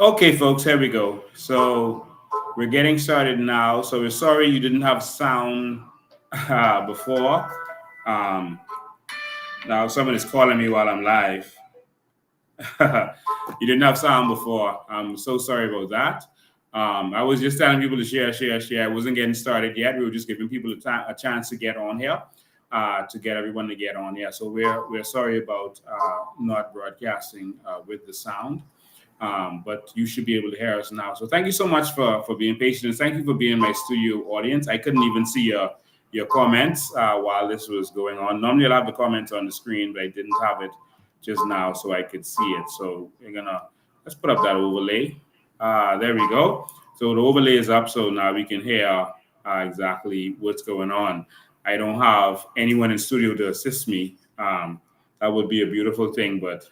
Okay, folks, here we go. So we're getting started now. So we're sorry you didn't have sound before. Um, Now someone is calling me while I'm live. You didn't have sound before. I'm so sorry about that. I was just telling people to share. I wasn't getting started yet. We were just giving people a chance to get on here, to get everyone to get on here. So we're sorry about not broadcasting with the sound. But you should be able to hear us now. So thank you so much for being patient, and thank you for being my studio audience. I couldn't even see your comments while this was going on. Normally I'll have the comments on the screen, but I didn't have it just now so I could see it. So let's put up that overlay. There we go. So the overlay is up, so now we can hear exactly what's going on. I don't have anyone in studio to assist me. That would be a beautiful thing, but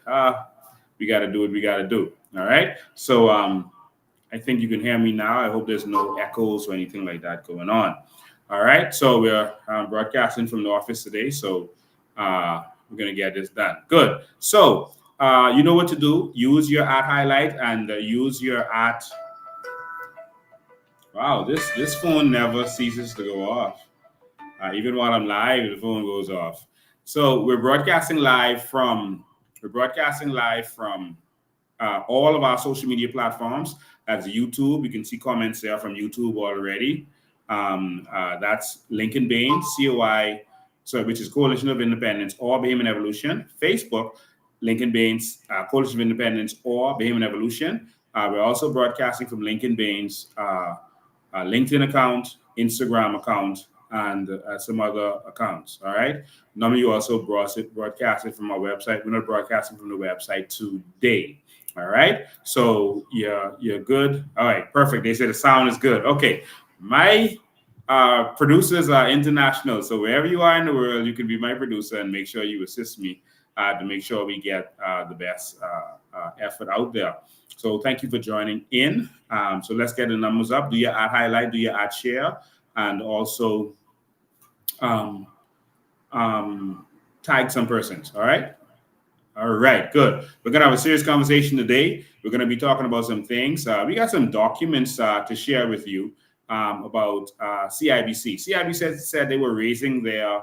we got to do what we got to do. All right. So I think you can hear me now. I hope there's no echoes or anything like that going on. All right. So we're broadcasting from the office today. So we're going to get this done. Good. So you know what to do. Use your at highlight and use your at. Wow, this phone never ceases to go off. Even while I'm live, the phone goes off. So we're broadcasting live from all of our social media platforms. That's YouTube. You can see comments there from YouTube already. That's Lincoln Bain, COI, which is Coalition of Independence or Bahamian Evolution. Facebook, Lincoln Bain's Coalition of Independence or Bahamian Evolution. We're also broadcasting from Lincoln Bain's LinkedIn account, Instagram account, and some other accounts. All right. Normally, you also broadcasting from our website. We're not broadcasting from the website today. All right. So you're good. All right. Perfect. They say the sound is good. Okay. My producers are international, so wherever you are in the world, you can be my producer and make sure you assist me to make sure we get the best effort out there. So thank you for joining in. So let's get the numbers up. Do your ad highlight, do your ad share, and also tag some persons. All right. All right, good. We're going to have a serious conversation today. We're going to be talking about some things. We got some documents to share with you about CIBC. CIBC said they were raising their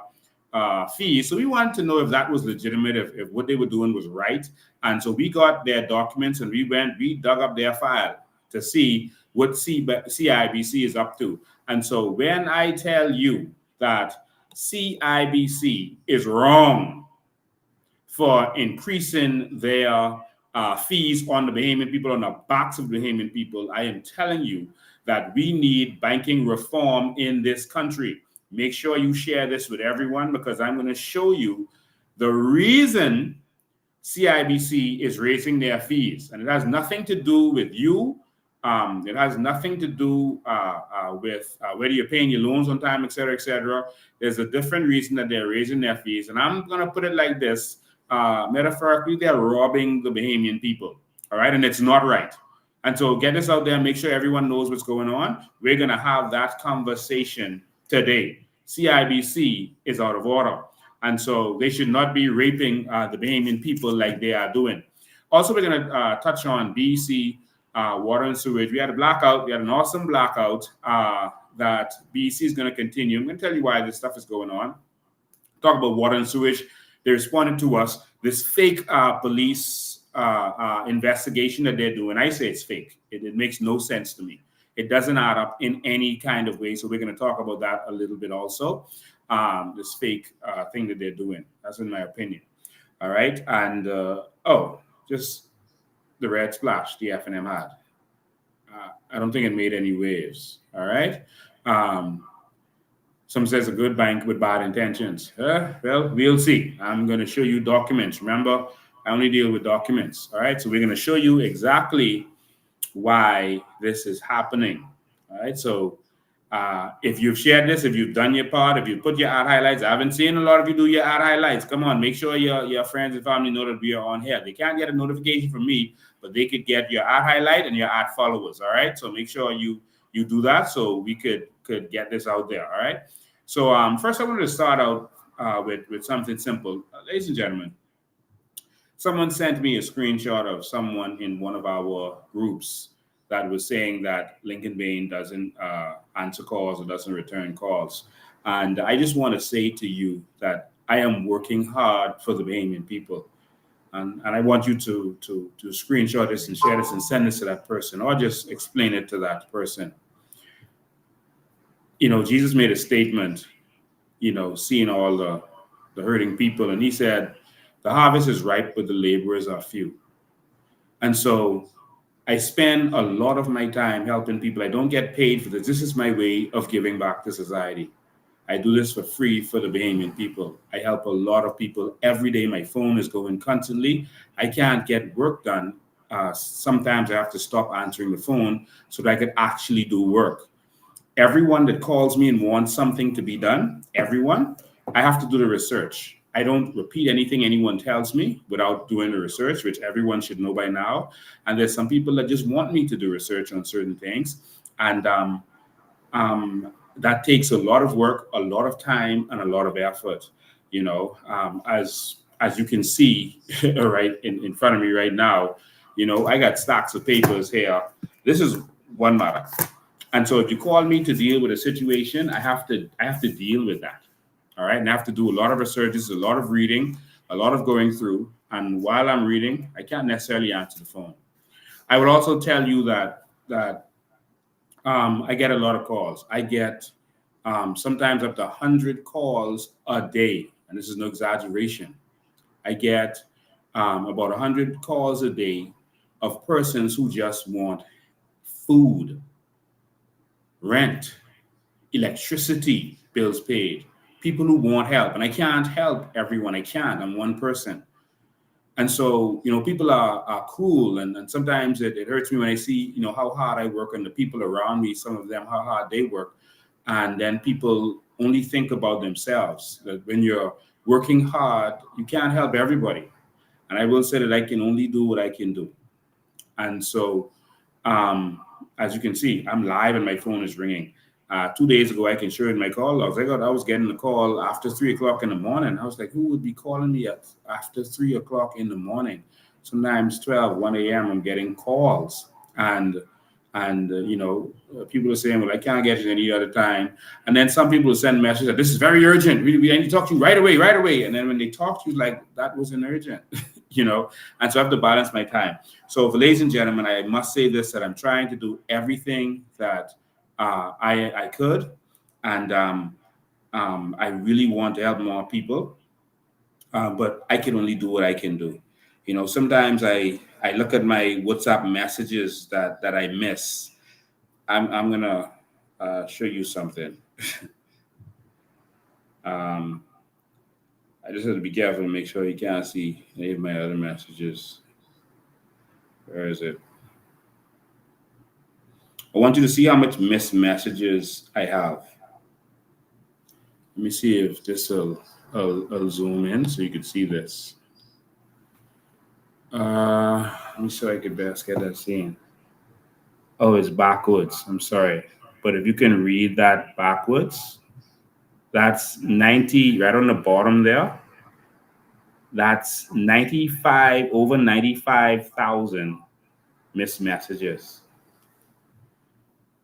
fees. So we wanted to know if that was legitimate, if what they were doing was right. And so we got their documents and we dug up their file to see what CIBC is up to. And so when I tell you that CIBC is wrong for increasing their fees on the Bahamian people, on the backs of the Bahamian people, I am telling you that we need banking reform in this country. Make sure you share this with everyone because I'm going to show you the reason CIBC is raising their fees. And it has nothing to do with you. It has nothing to do with whether you're paying your loans on time, et cetera, et cetera. There's a different reason that they're raising their fees. And I'm going to put it like this. Metaphorically, they're robbing the Bahamian people. All right. And it's not right. And so get this out there and make sure everyone knows what's going on. We're going to have that conversation today. CIBC is out of order. And so they should not be raping the Bahamian people like they are doing. Also, we're going to touch on BEC, water and sewage. We had a blackout. We had an awesome blackout that BEC is going to continue. I'm going to tell you why this stuff is going on. Talk about water and sewage. They responded to us, this fake police investigation that they're doing. I say it's fake. It makes no sense to me. It doesn't add up in any kind of way. So we're going to talk about that a little bit also. This fake thing that they're doing. That's in my opinion. All right. And just the red splash the F&M had. I don't think it made any waves. All right. Some says a good bank with bad intentions. Well, we'll see. I'm going to show you documents. Remember, I only deal with documents. All right. So we're going to show you exactly why this is happening. All right. So if you've shared this, if you've done your part, if you put your ad highlights, I haven't seen a lot of you do your ad highlights. Come on, make sure your friends and family know that we are on here. They can't get a notification from me, but they could get your ad highlight and your ad followers. All right. So make sure you do that so we could get this out there. All right. So first I wanted to start out with something simple. Ladies and gentlemen, Someone sent me a screenshot of someone in one of our groups that was saying that Lincoln Bain doesn't answer calls or doesn't return calls. And I just want to say to you that I am working hard for the Bahamian people. And I want you to screenshot this and share this and send this to that person, or just explain it to that person. Jesus made a statement, seeing all the hurting people. And he said, the harvest is ripe, but the laborers are few. And so I spend a lot of my time helping people. I don't get paid for this. This is my way of giving back to society. I do this for free for the Bahamian people. I help a lot of people every day. My phone is going constantly. I can't get work done. Sometimes I have to stop answering the phone so that I can actually do work. Everyone that calls me and wants something to be done, I have to do the research. I don't repeat anything anyone tells me without doing the research, which everyone should know by now. And there's some people that just want me to do research on certain things. And that takes a lot of work, a lot of time, and a lot of effort. As you can see right in front of me right now, I got stacks of papers here. This is one matter. And so if you call me to deal with a situation, I have to deal with that. All right. And I have to do a lot of researches, a lot of reading, a lot of going through. And while I'm reading, I can't necessarily answer the phone. I would also tell you that I get a lot of calls. I get sometimes up to 100 calls a day. And this is no exaggeration. I get about 100 calls a day of persons who just want food, rent, electricity bills paid, people who want help. And I can't help everyone. I can't. I'm one person. And so, people are cruel. And sometimes it hurts me when I see, how hard I work and the people around me, some of them, how hard they work. And then people only think about themselves. That when you're working hard, you can't help everybody. And I will say that I can only do what I can do. And so, as you can see, I'm live and my phone is ringing. 2 days ago, I can show you in my call logs. I was getting a call after 3 o'clock in the morning. I was like, who would be calling me after 3 o'clock in the morning? Sometimes 12, 1 a.m., I'm getting calls. And people are saying, well, I can't get you any other time. And then some people will send messages that this is very urgent. We need to talk to you right away. And then when they talk to you, like, that wasn't urgent, And so I have to balance my time. So for ladies and gentlemen, I must say this, that I'm trying to do everything that I could. And I really want to help more people. But I can only do what I can do. Sometimes I look at my WhatsApp messages that I miss. I'm gonna show you something. I just have to be careful to make sure you can't see any of my other messages. Where is it? I want you to see how much missed messages I have. Let me see if this will zoom in so you can see this. Let me see if I can best get that seen. Oh, it's backwards. I'm sorry. But if you can read that backwards, that's 90 right on the bottom there. That's 95, over 95,000 missed messages.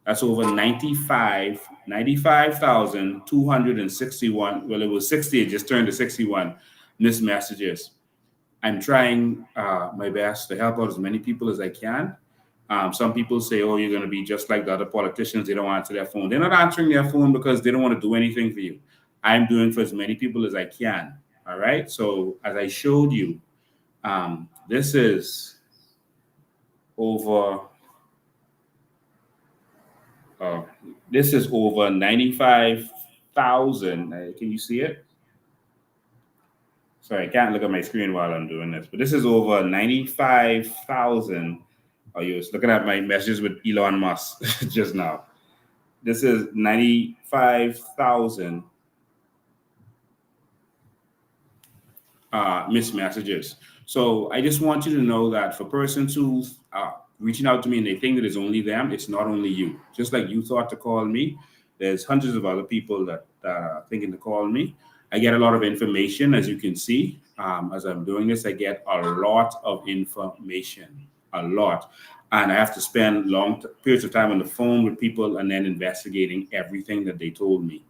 That's over 95,261. Well, it was 60. It just turned to 61 missed messages. I'm trying my best to help out as many people as I can. Some people say, oh, you're going to be just like the other politicians. They don't answer their phone. They're not answering their phone because they don't want to do anything for you. I'm doing for as many people as I can. All right. So as I showed you, this is over. This is over 95,000. Can you see it? Sorry, I can't look at my screen while I'm doing this, but this is over 95,000. Oh, you was looking at my messages with Elon Musk just now. This is 95,000 missed messages. So I just want you to know that for persons who are reaching out to me and they think that it's only them, it's not only you. Just like you thought to call me, there's hundreds of other people that are thinking to call me. I get a lot of information, as you can see. As I'm doing this, I get a lot of information, a lot. And I have to spend long periods of time on the phone with people and then investigating everything that they told me.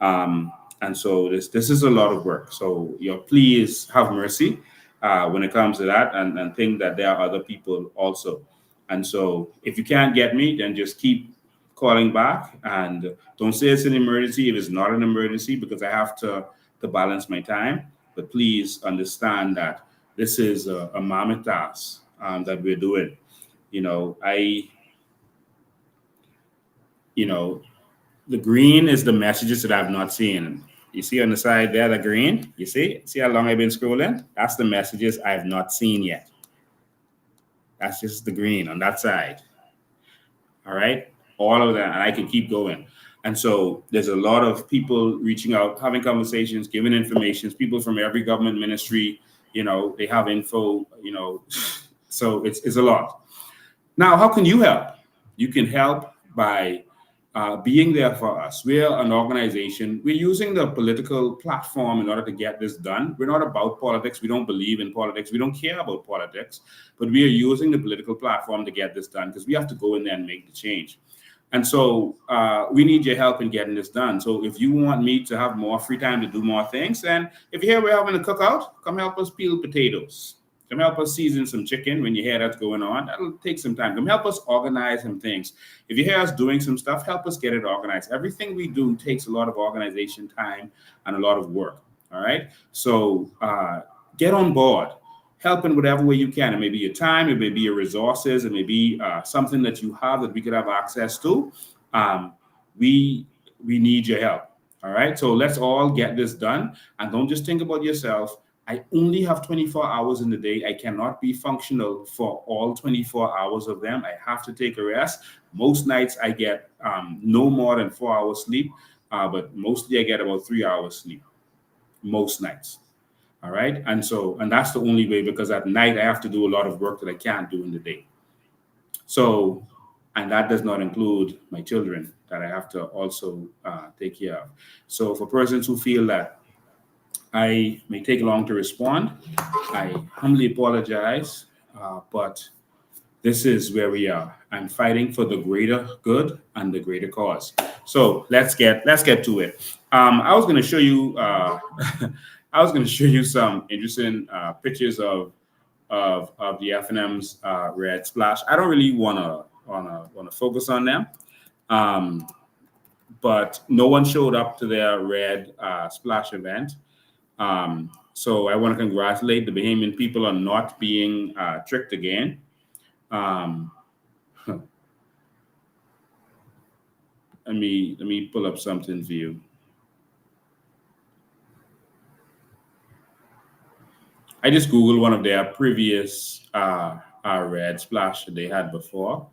And so this is a lot of work. So please have mercy when it comes to that, and think that there are other people also. And so if you can't get me, then just keep calling back, and don't say it's an emergency if it's not an emergency, because I have to balance my time. But please understand that this is a mammoth task that we're doing. The green is the messages that I've not seen. You see on the side there, the green, you see how long I've been scrolling? That's the messages I've not seen yet. That's just the green on that side. All right. All of that. And I can keep going. And so there's a lot of people reaching out, having conversations, giving information, people from every government ministry, they have info, so it's a lot. Now, how can you help? You can help by being there for us. We're an organization. We're using the political platform in order to get this done. We're not about politics. We don't believe in politics. We don't care about politics. But we are using the political platform to get this done, because we have to go in there and make the change. And so we need your help in getting this done. So if you want me to have more free time to do more things, then if you're here, we're having a cookout, come help us peel potatoes. Come help us season some chicken when you hear that's going on. That'll take some time. Come help us organize some things. If you hear us doing some stuff, help us get it organized. Everything we do takes a lot of organization time and a lot of work. All right. So get on board. Help in whatever way you can. It may be your time, it may be your resources, it may be something that you have that we could have access to. We need your help. All right. So let's all get this done. And don't just think about yourself. I only have 24 hours in the day. I cannot be functional for all 24 hours of them. I have to take a rest. Most nights I get no more than 4 hours sleep, but mostly I get about 3 hours sleep most nights. All right. And that's the only way, because at night I have to do a lot of work that I can't do in the day. So, and that does not include my children that I have to also take care of. So for persons who feel that I may take long to respond, I humbly apologize, but this is where we are. I'm fighting for the greater good and the greater cause. So let's get to it. I was going to show you some interesting pictures of the F&M's red splash. I don't really want to focus on them, but no one showed up to their red splash event. So I want to congratulate the Bahamian people on not being tricked again. Let me pull up something for you. I just Googled one of their previous red splash that they had before.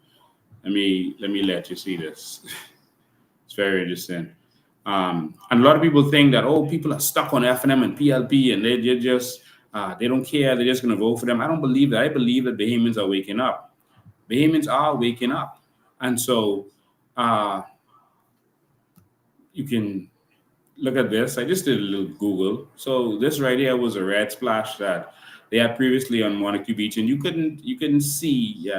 Let me let you see this. It's very interesting. And a lot of people think that, people are stuck on F&M and PLP and they just they don't care. They're just going to vote for them. I don't believe that. I believe that Bahamians are waking up. Bahamians are waking up. And so you can look at this. I just did a little Google. So this right here was a red splash that they had previously on Montague Beach, and you couldn't see.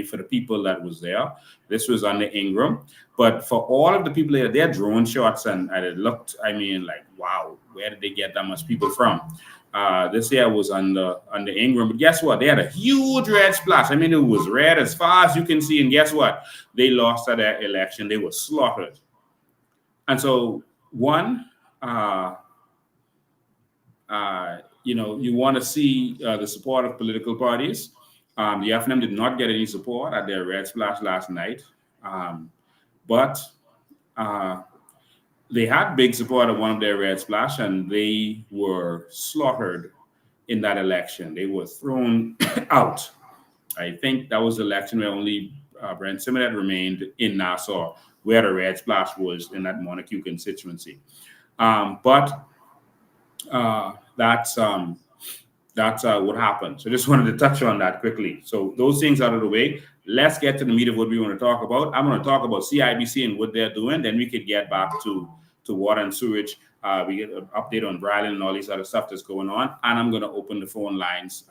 For the people that was there, this was on the Ingram. But for all of the people there, they had drone shots, and it looked. Wow, where did they get that much people from? This here was on the Ingram, but guess what? They had a huge red splash. It was red as far as you can see, and guess what? They lost at that election. They were slaughtered. And so one. You want to see the support of political parties. The F&M did not get any support at their red splash last night, but they had big support at one of their red splash, and they were slaughtered in that election. They were thrown out. I think that was the election where only Brent Simmons had remained in Nassau, where the red splash was in that Montague constituency. But that's what happened. So just wanted to touch on that quickly. So those things out of the way. Let's get to the meat of what we want to talk about. I'm going to talk about CIBC and what they're doing. Then we could get back to to water and sewage. We get an update on Bryland and all these other stuff that's going on. And I'm going to open the phone lines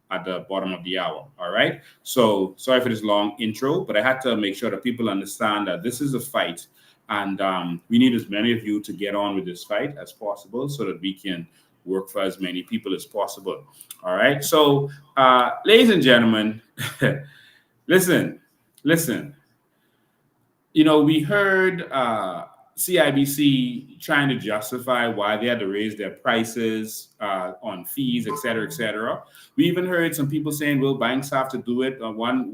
at the bottom of the hour. All right. So sorry for this long intro, but I had to make sure that people understand that this is a fight. And we need as many of you to get on with this fight as possible so that we can work for as many people as possible. All right. So, ladies and gentlemen, listen. You know, we heard CIBC trying to justify why they had to raise their prices on fees, et cetera, et cetera. We even heard some people saying, well, banks have to do it. One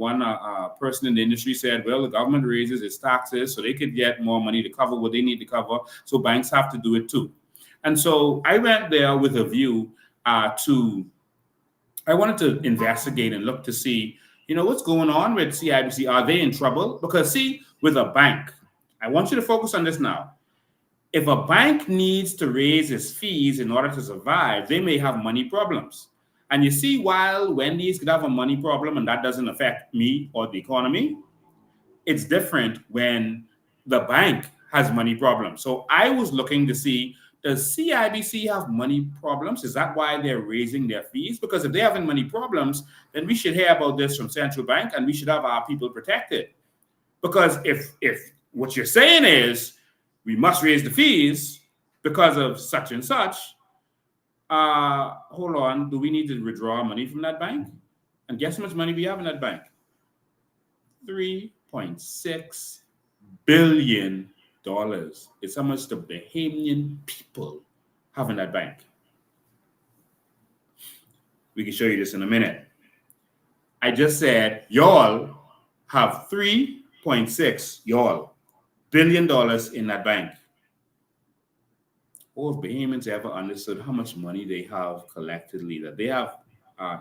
person in the industry said, well, the government raises its taxes so they could get more money to cover what they need to cover. So banks have to do it too. And so I went there with a view I wanted to investigate and look to see, you know, what's going on with CIBC. Are they in trouble? Because see, with a bank, I want you to focus on this now. If a bank needs to raise its fees in order to survive, they may have money problems. And you see, while Wendy's could have a money problem and that doesn't affect me or the economy, it's different when the bank has money problems. So I was looking to see, does CIBC have money problems? Is that why they're raising their fees? Because if they're having money problems, then we should hear about this from central bank and we should have our people protected. Because if what you're saying is we must raise the fees because of such and such, hold on, do we need to withdraw money from that bank? And guess how much money we have in that bank? $3.6 billion. It's how much the Bahamian people have in that bank. We can show you this in a minute. I just said y'all have $3.6 billion in that bank. Or if Bahamians ever understood how much money they have collectively, that they have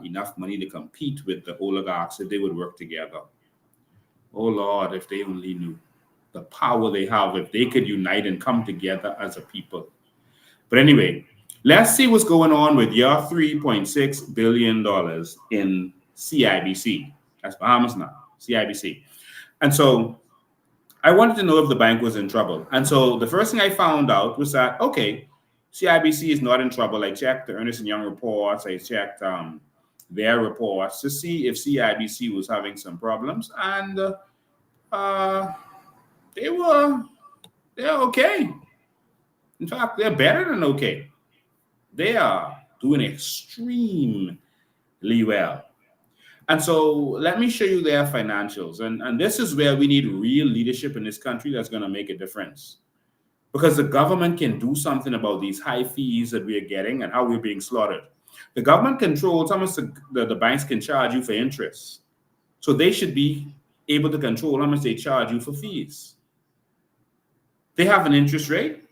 enough money to compete with the oligarchs if they would work together. Oh Lord, if they only knew the power they have, if they could unite and come together as a people. But anyway, let's see what's going on with your $3.6 billion in CIBC. That's Bahamas now, CIBC. And so I wanted to know if the bank was in trouble. And so the first thing I found out was that, okay, CIBC is not in trouble. I checked the Ernst & Young reports. I checked their reports to see if CIBC was having some problems. And they're okay. In fact, they're better than okay. They are doing extremely well. And so let me show you their financials. And this is where we need real leadership in this country that's going to make a difference. Because the government can do something about these high fees that we're getting and how we're being slaughtered. The government controls how much the banks can charge you for interest. So they should be able to control how much they charge you for fees. They have an interest rate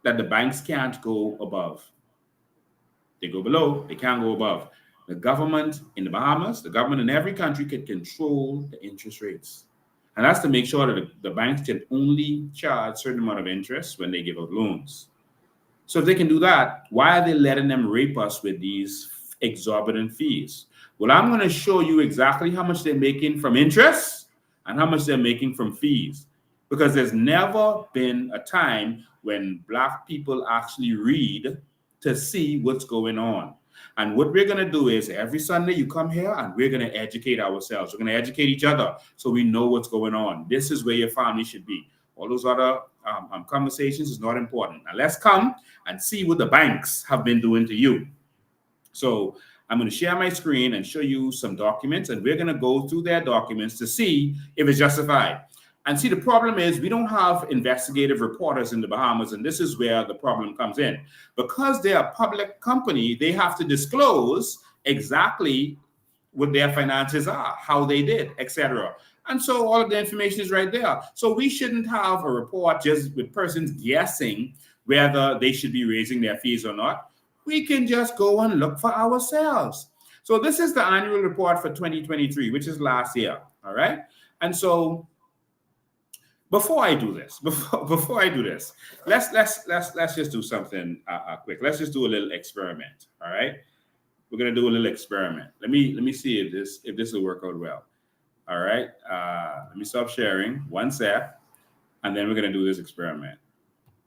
that the banks can't go above. They go below, they can't go above. The government in the Bahamas, the government in every country can control the interest rates. And that's to make sure that the banks can only charge a certain amount of interest when they give out loans. So if they can do that, why are they letting them rape us with these exorbitant fees? Well, I'm going to show you exactly how much they're making from interest and how much they're making from fees. Because there's never been a time when Black people actually read to see what's going on. And what we're going to do is every Sunday you come here and we're going to educate ourselves. We're going to educate each other so we know what's going on. This is where your family should be. All those other conversations is not important. Now let's come and see what the banks have been doing to you. So I'm going to share my screen and show you some documents, and we're going to go through their documents to see if it's justified. And see, the problem is we don't have investigative reporters in the Bahamas, and this is where the problem comes in. Because they're a public company, they have to disclose exactly what their finances are, how they did, etc. And so all of the information is right there. So we shouldn't have a report just with persons guessing whether they should be raising their fees or not. We can just go and look for ourselves. So this is the annual report for 2023, which is last year, all right? And so before I do this, let's just do something quick. Let's just do a little experiment. All right, we're gonna do a little experiment. Let me see if this will work out well. All right, let me stop sharing 1 sec, and then we're gonna do this experiment.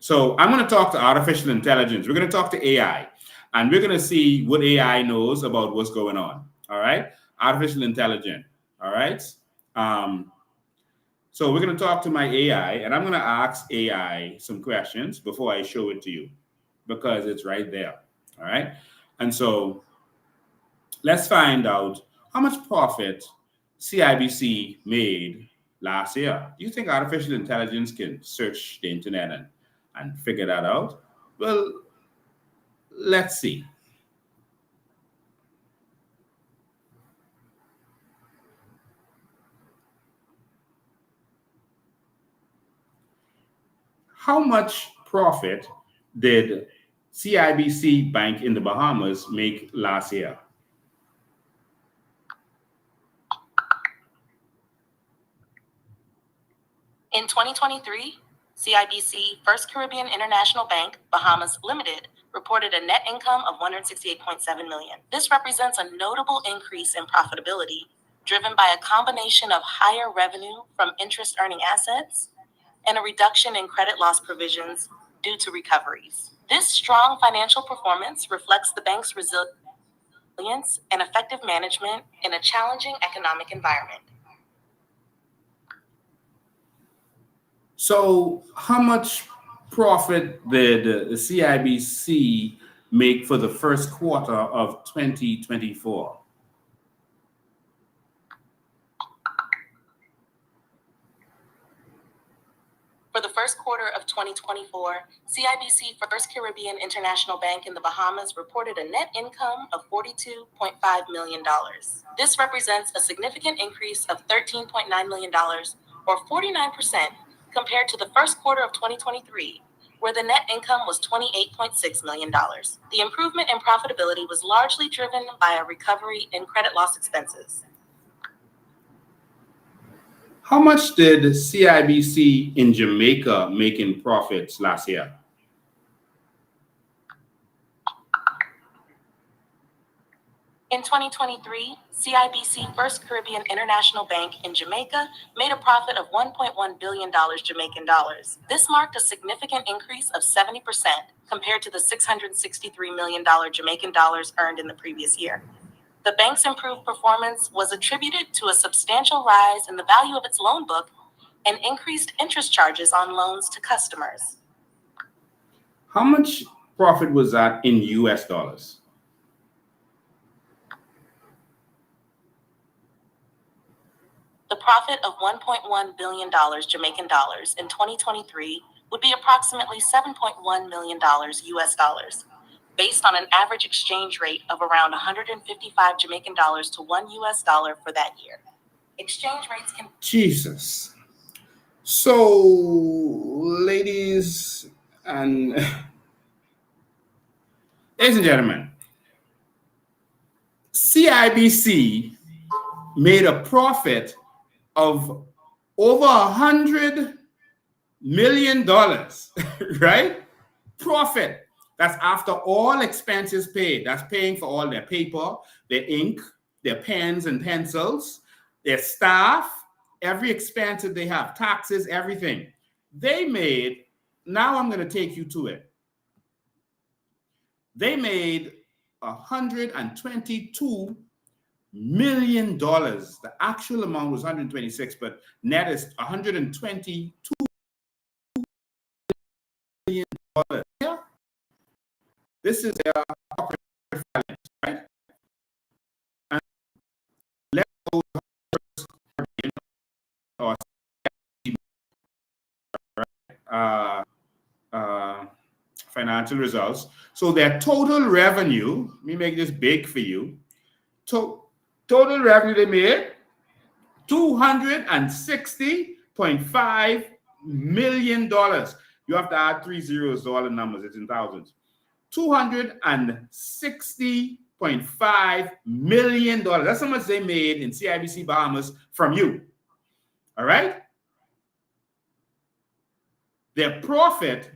So I'm going to talk to artificial intelligence. We're going to talk to AI, and we're going to see what AI knows about what's going on. All right, artificial intelligence. All right. So we're going to talk to my AI, and I'm going to ask AI some questions before I show it to you, because it's right there. All right. And so let's find out how much profit CIBC made last year. Do you think artificial intelligence can search the internet and figure that out? Well, let's see. How much profit did CIBC Bank in the Bahamas make last year? In 2023, CIBC First Caribbean International Bank, Bahamas Limited, reported a net income of $168.7 million. This represents a notable increase in profitability, driven by a combination of higher revenue from interest-earning assets and a reduction in credit loss provisions due to recoveries. This strong financial performance reflects the bank's resilience and effective management in a challenging economic environment. So how much profit did the CIBC make for the first quarter of 2024? For the first quarter of 2024, CIBC First Caribbean International Bank in the Bahamas reported a net income of $42.5 million. This represents a significant increase of $13.9 million, or 49%, compared to the first quarter of 2023, where the net income was $28.6 million. The improvement in profitability was largely driven by a recovery in credit loss expenses. How much did CIBC in Jamaica make in profits last year? In 2023, CIBC First Caribbean International Bank in Jamaica made a profit of $1.1 billion Jamaican dollars. This marked a significant increase of 70% compared to the $663 million Jamaican dollars earned in the previous year. The bank's improved performance was attributed to a substantial rise in the value of its loan book and increased interest charges on loans to customers. How much profit was that in US dollars? The profit of $1.1 billion Jamaican dollars in 2023 would be approximately $7.1 million US dollars, based on an average exchange rate of around 155 Jamaican dollars to $1 US dollar for that year. Exchange rates can... Jesus. So, ladies and gentlemen, CIBC made a profit of over $100 million, right? Profit. That's after all expenses paid. That's paying for all their paper, their ink, their pens and pencils, their staff, every expense that they have, taxes, everything. They made, now I'm going to take you to it. They made $122 million. The actual amount was 126, but net is $122 million. Yeah. This is their corporate finance, right? And let's go financial results. So their total revenue, let me make this big for you. Total revenue they made $260.5 million. You have to add 3 zeros to all the numbers. It's in thousands. $260.5 million. That's how much they made in CIBC Bahamas from you. All right? Their profit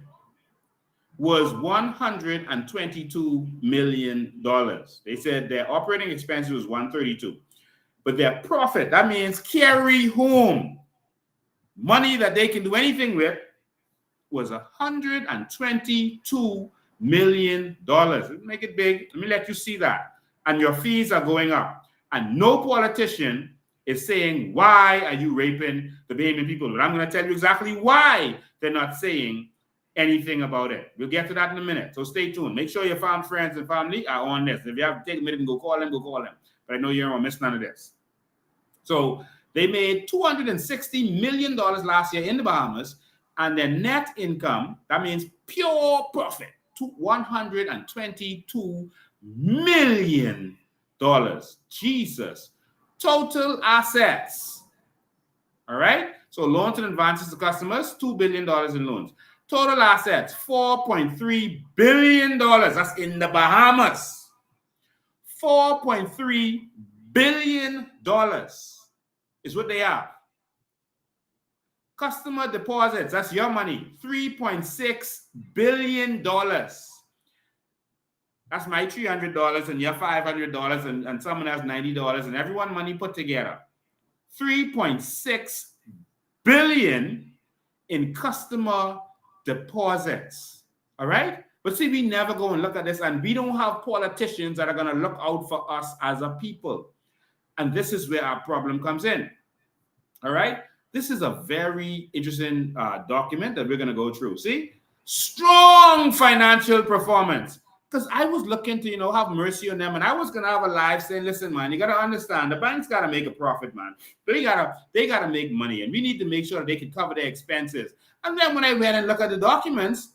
was $122 million. They said their operating expenses was $132. But their profit, that means carry home money that they can do anything with, was $122 million. Make it big. Let me let you see that. And your fees are going up. And no politician is saying, why are you raping the Bahamian people? But I'm going to tell you exactly why they're not saying anything about it. We'll get to that in a minute. So stay tuned. Make sure your farm friends and family are on this. If you have to take a minute and go call them, go call them. But I know you don't want to miss none of this. So they made $260 million last year in the Bahamas, and their net income, that means pure profit, to $122 million. Jesus. Total assets. All right. So loans and advances to customers, $2 billion in loans. Total assets, $4.3 billion. That's in the Bahamas. $4.3 billion is what they have. Customer deposits, that's your money, $3.6 billion. That's my $300 and your $500 and someone has $90 and everyone money put together. $3.6 billion in customer deposits. All right? But see, we never go and look at this, and we don't have politicians that are going to look out for us as a people. And this is where our problem comes in. All right? This is a very interesting document that we're going to go through. See? Strong financial performance. Because I was looking to, have mercy on them, and I was going to have a live saying, listen, man, you got to understand, the bank's got to make a profit, man. They got to make money, and we need to make sure that they can cover their expenses. And then when I went and looked at the documents,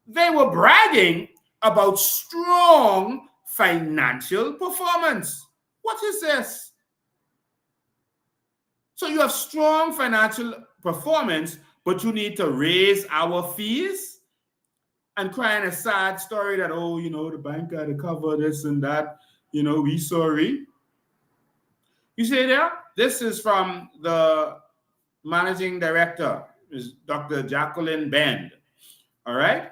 they were bragging about strong financial performance. What is this? So you have strong financial performance, but you need to raise our fees and crying a sad story that, the bank got to cover this and that, we sorry. You see there? This is from the managing director, is Dr. Jacqueline Bend. All right?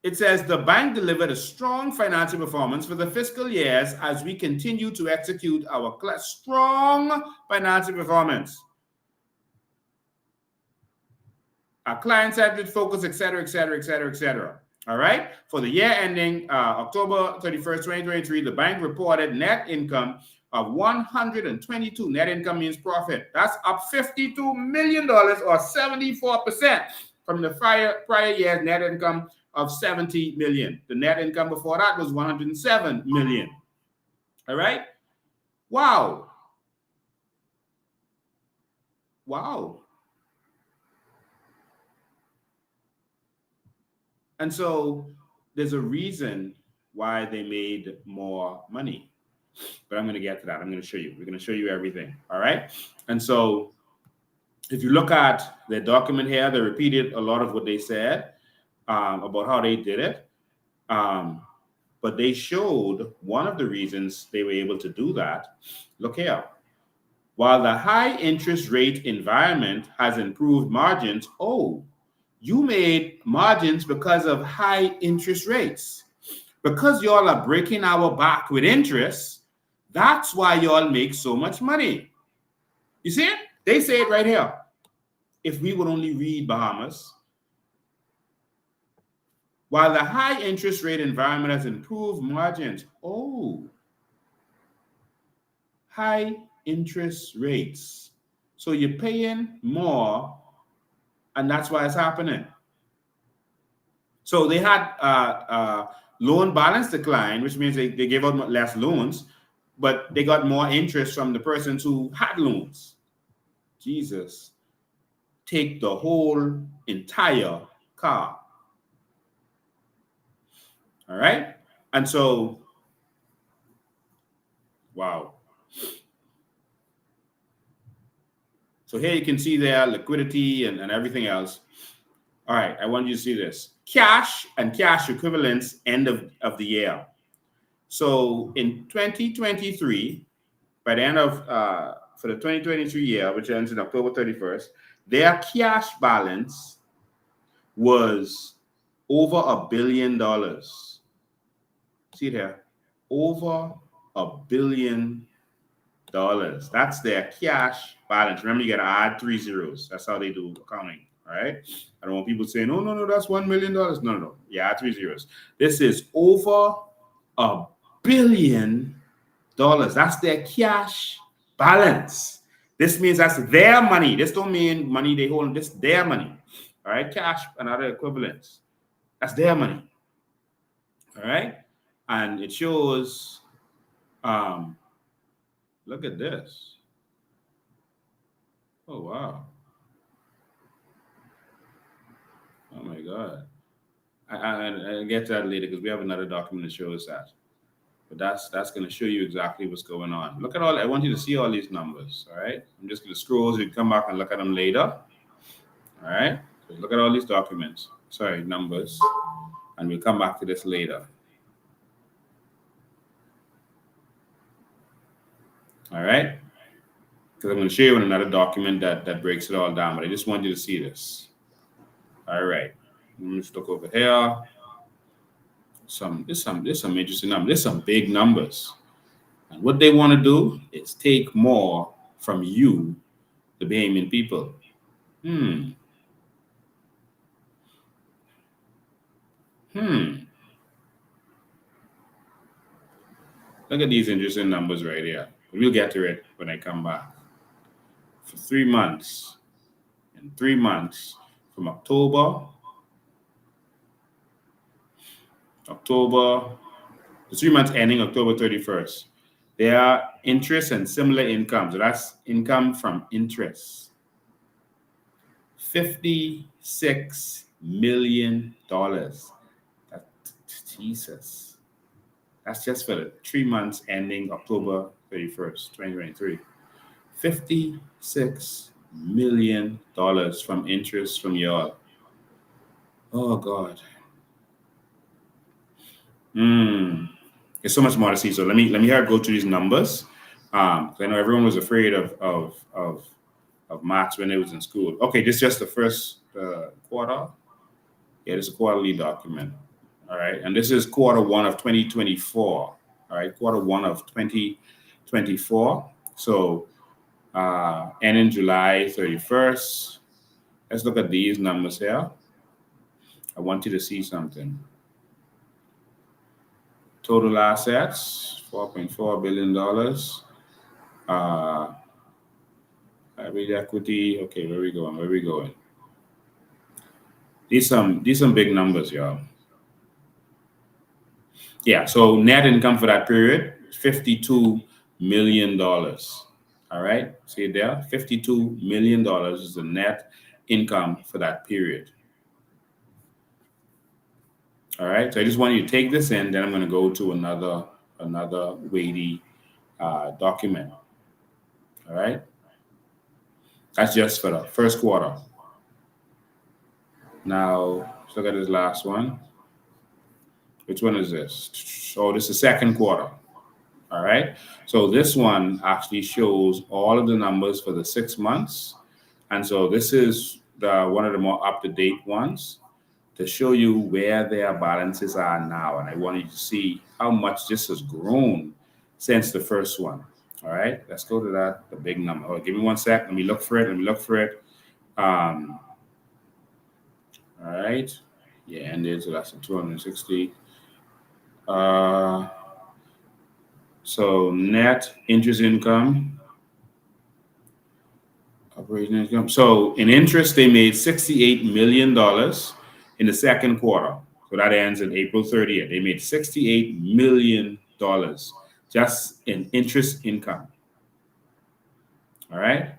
It says the bank delivered a strong financial performance for the fiscal years as we continue to execute our strong financial performance. Our client-centered focus, et cetera, et cetera, et cetera, et cetera. All right? For the year ending October 31st, 2023, the bank reported net income of 122. Net income means profit. That's up $52 million or 74% from the prior year's net income of $70 million. The net income before that was $107 million. All right? Wow. Wow. And so there's a reason why they made more money. But I'm going to get to that. I'm going to show you. We're going to show you everything. All right? And so if you look at the document here, they repeated a lot of what they said about how they did it. But they showed one of the reasons they were able to do that. Look here. While the high interest rate environment has improved margins, you made margins because of high interest rates. Because y'all are breaking our back with interest, that's why y'all make so much money. You see it? They say it right here. If we would only read Bahamas. While the high interest rate environment has improved margins. High interest rates. So you're paying more, and that's why it's happening. So they had loan balance decline, which means they gave out less loans, but they got more interest from the persons who had loans. Jesus. Take the whole entire car. All right? And so, wow. So here you can see there liquidity and everything else. All right, I want you to see this. Cash and cash equivalents end of the year. So in 2023, by the end of, for the 2023 year, which ends in October 31st, their cash balance was over $1 billion. See there? Over $1 billion. That's their cash balance. Remember, you got to add 3 zeros. That's how they do accounting. All right. I don't want people saying, no, that's $1 million. No. Yeah, 3 zeros. This is over $1 billion. That's their cash balance. This means that's their money. This don't mean money they hold. This their money. All right. Cash and other equivalents. That's their money. All right. And it shows, look at this. Oh, wow. Oh, my God. I'll get to that later because we have another document that shows that. But that's going to show you exactly what's going on. Look at all. I want you to see all these numbers. All right. I'm just going to scroll so you can come back and look at them later. All right. So look at all these documents. Sorry, numbers. And we'll come back to this later. All right. Because I'm going to show you another document that breaks it all down. But I just want you to see this. All right. Let me just look over here. There's some interesting numbers. There's some big numbers. And what they want to do is take more from you, the Bahamian people. Look at these interesting numbers right here. We'll get to it when I come back. For 3 months, in 3 months, from October, the 3 months ending October 31st, their interest and similar income. So that's income from interest. $56 million. Jesus. That's just for the 3 months ending October 31st, 2023. $56 million from interest from y'all. Oh, God. There's so much more to see. So let me go through these numbers. I know everyone was afraid of maths when they was in school. Okay, this is just the first quarter. Yeah, this is a quarterly document. All right, and this is quarter 1 of 2024. All right, quarter 1 of 2024. So ending July 31st. Let's look at these numbers here. I want you to see something. Total assets, $4.4 billion. Average equity. Okay, where we going? These some big numbers, y'all. Yeah, so net income for that period, $52 million. All right, see it there? $52 million is the net income for that period. All right, so I just want you to take this in, then I'm going to go to another weighty document. All right, that's just for the first quarter. Now, let's look at this last one. Which one is this? Oh, this is the second quarter. All right, so this one actually shows all of the numbers for the 6 months. And so this is one of the more up-to-date ones to show you where their balances are now. And I want you to see how much this has grown since the first one. All right, let's go to that, the big number. Oh, give me 1 sec. Let me look for it. All right. Yeah, ended, so that's a 260. So net interest income, operating income. So in interest, they made $68 million in the second quarter. So that ends in April 30th. They made $68 million just in interest income. All right.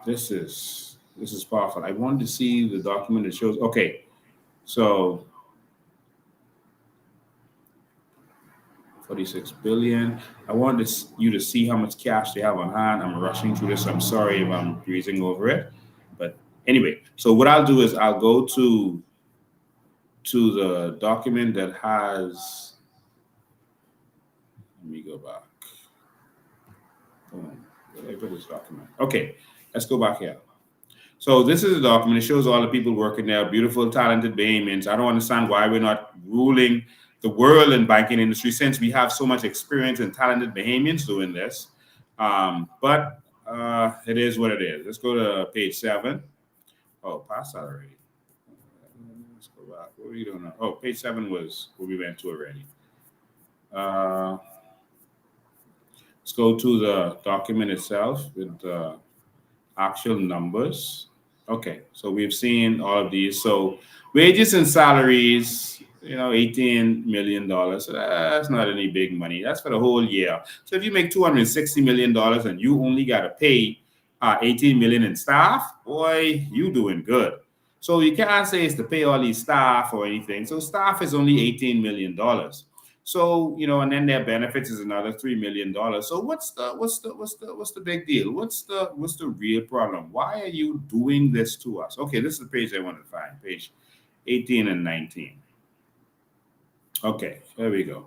This is powerful. I wanted to see the document that shows. Okay, so 46 billion. I wanted you to see how much cash they have on hand. I'm rushing through this. I'm sorry if I'm breezing over it. But anyway, so what I'll do is I'll go to the document that has, let me go back. Boom. Where did I put this document? Okay, let's go back here. So this is a document. It shows all the people working there, beautiful, talented Bahamians. I don't understand why we're not ruling the world in banking industry since we have so much experience and talented Bahamians doing this. But it is what it is. Let's go to page 7. Oh, past that already. Let's go back. What are we doing now? Oh, page 7 was what we went to already. Uh, let's go to the document itself with the actual numbers. Okay, so we've seen all of these. So wages and salaries, $18 million. So that's not any big money. That's for the whole year. So if you make $260 million and you only got to pay 18 million in staff, boy, you doing good. So you can't say it's to pay all these staff or anything. So staff is only $18 million. So, and then their benefits is another $3 million. So what's the big deal? What's the real problem? Why are you doing this to us? Okay, this is the page I want to find, page 18 and 19. Okay, there we go.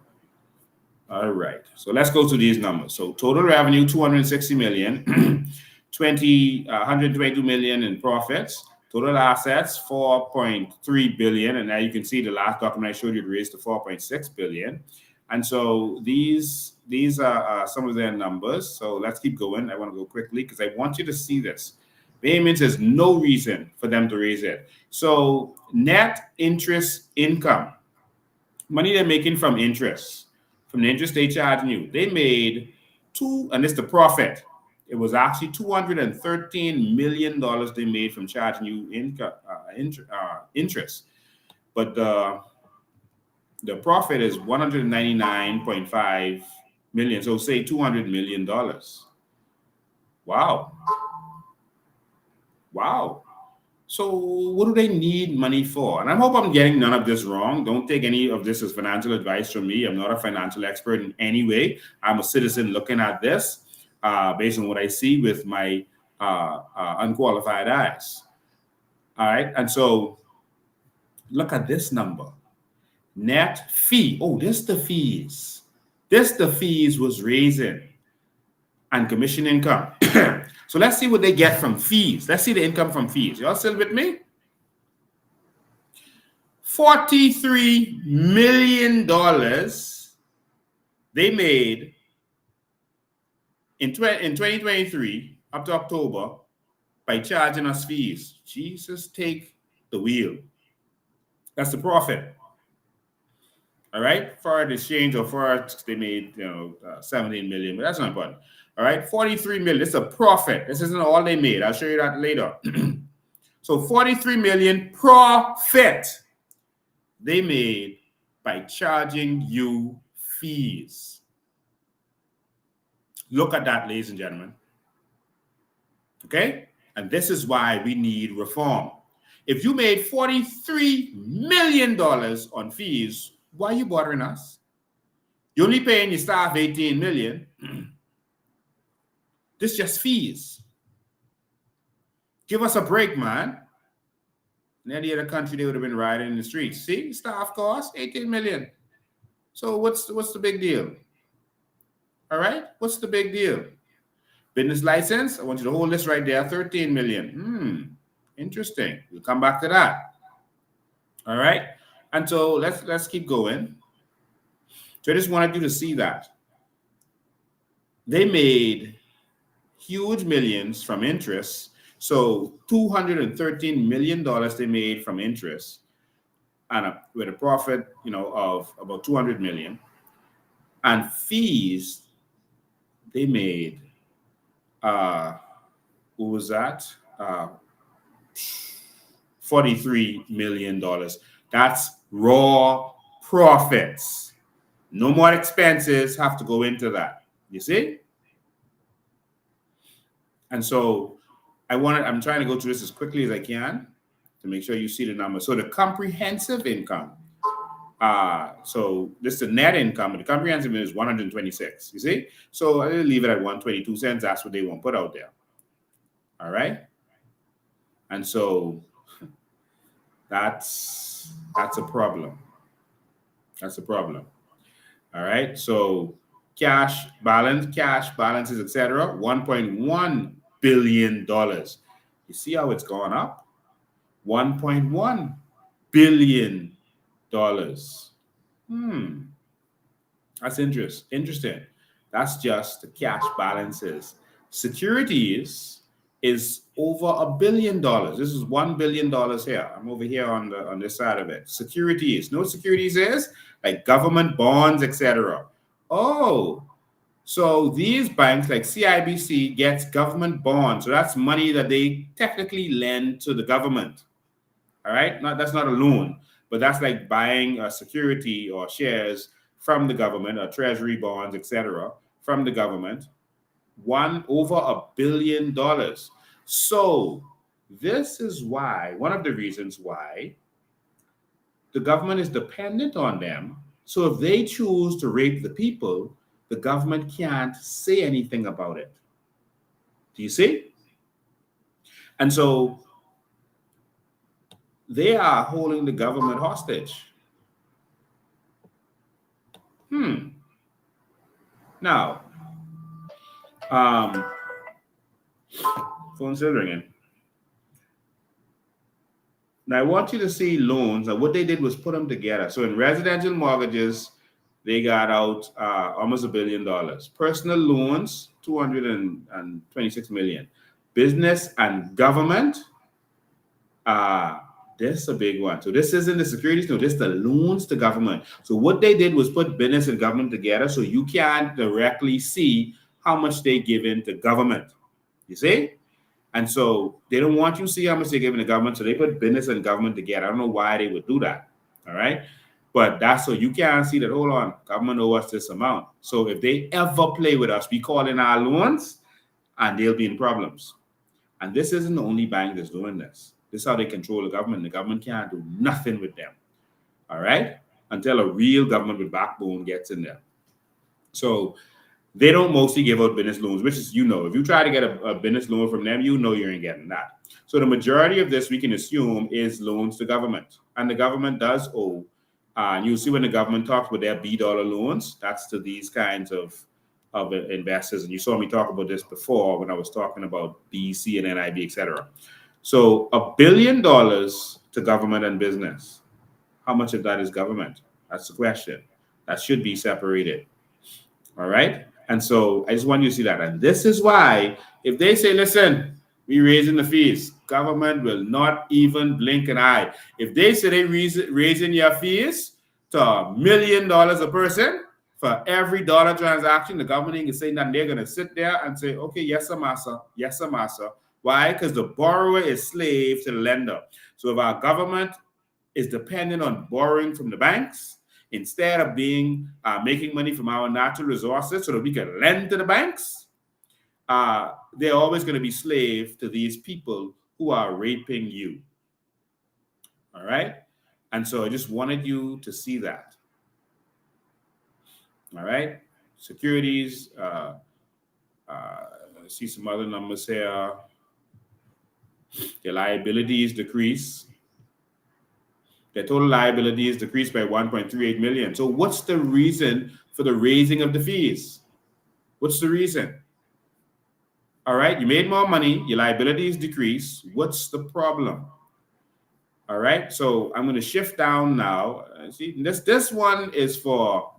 All right. So let's go to these numbers. So total revenue, 260 million, 122 million in profits. Total assets, 4.3 billion. And now you can see the last document I showed you raised to 4.6 billion. And so these are some of their numbers. So let's keep going. I want to go quickly because I want you to see this. Payments is no reason for them to raise it. So net interest income, money they're making from interest, from the interest they charging you, they made and it's the profit. It was actually $213 million they made from charging you interest. But the profit is 199.5 million. So say $200 million. Wow. So what do they need money for? And I hope I'm getting none of this wrong. Don't take any of this as financial advice from me. I'm not a financial expert in any way. I'm a citizen looking at this based on what I see with my unqualified eyes. All right. And so look at this number. Net fee. Oh, this the fees. This the fees was raising. And commission income. So let's see what they get from fees. Let's see the income from fees. Y'all still with me? $43 million they made in 2023 up to October by charging us fees. Jesus, take the wheel. That's the profit. All right, foreign exchange or forex, they made 17 million, but that's not important. All right, 43 million. It's a profit. This isn't all they made. I'll show you that later. So 43 million profit they made by charging you fees. Look at that, ladies and gentlemen. Okay, and this is why we need reform. If you made $43 million on fees, why are you bothering us? You're only paying your staff 18 million. This is just fees. Give us a break, man. In any other country, they would have been riding in the streets. See, staff costs 18 million. So what's the big deal? All right, what's the big deal? Business license, I want you to hold this right there, 13 million. Interesting. We'll come back to that. All right, and so let's keep going. So I just wanted you to see that. They made huge millions from interest. So $213 million they made from interest, and with a profit, of about 200 million. And fees, they made, what was that? $43 million. That's raw profits. No more expenses have to go into that. You see? And so I'm trying to go through this as quickly as I can to make sure you see the numbers. So the comprehensive income, so this is the net income, and the comprehensive is 126. You see? So I'll leave it at 122 cents. That's what they want put out there. All right. And so that's a problem. That's a problem. All right. So cash balances, etc. $1.1 billion. You see how it's gone up? $1.1 billion. That's interesting. That's just the cash balances. Securities is over $1 billion. This is $1 billion here. I'm over here on this side of it. Securities. No securities is like government bonds, etc. Oh, so these banks like CIBC gets government bonds. So that's money that they technically lend to the government. All right. That's not a loan, but that's like buying a security or shares from the government or treasury bonds, etc. from the government. Over $1 billion. So this is why, one of the reasons why the government is dependent on them. So if they choose to rape the people, the government can't say anything about it. Do you see? And so they are holding the government hostage. Now, phone's still ringing. Now, I want you to see loans. Now, what they did was put them together. So in residential mortgages, they got out almost $1 billion. Personal loans, 226 million. Business and government, this is a big one. So this isn't the securities, no, this is the loans to government. So what they did was put business and government together so you can't directly see how much they give in to government. You see? And so they don't want you to see how much they're giving the government. So they put business and government together. I don't know why they would do that. All right. But that's so you can't see that, hold on, government owe us this amount. So if they ever play with us, we call in our loans and they'll be in problems. And this isn't the only bank that's doing this. This is how they control the government. The government can't do nothing with them. All right. Until a real government with backbone gets in there. So they don't mostly give out business loans, which is, if you try to get a business loan from them, you ain't getting that. So the majority of this we can assume is loans to government. And the government does owe. And you'll see when the government talks about their B dollar loans, that's to these kinds of investors. And you saw me talk about this before when I was talking about BEC and NIB, etc. So $1 billion to government and business. How much of that is government? That's the question. That should be separated. All right. And so I just want you to see that. And this is why if they say, listen, we're raising the fees, government will not even blink an eye. If they say they're raising your fees to $1 million a person for every dollar transaction, the government ain't saying that. They're going to sit there and say, okay, yes, sir, massa. Yes, sir, massa. Why? Because the borrower is slave to the lender. So if our government is dependent on borrowing from the banks, instead of making money from our natural resources so that we can lend to the banks, they're always going to be slave to these people who are raping you. All right? And so I just wanted you to see that. All right? Securities, see some other numbers here. The liabilities decrease. Their total liability is decreased by 1.38 million. So what's the reason for the raising of the fees? What's the reason? All right, you made more money, your liabilities decrease. What's the problem? All right, so I'm going to shift down now. See, this one is for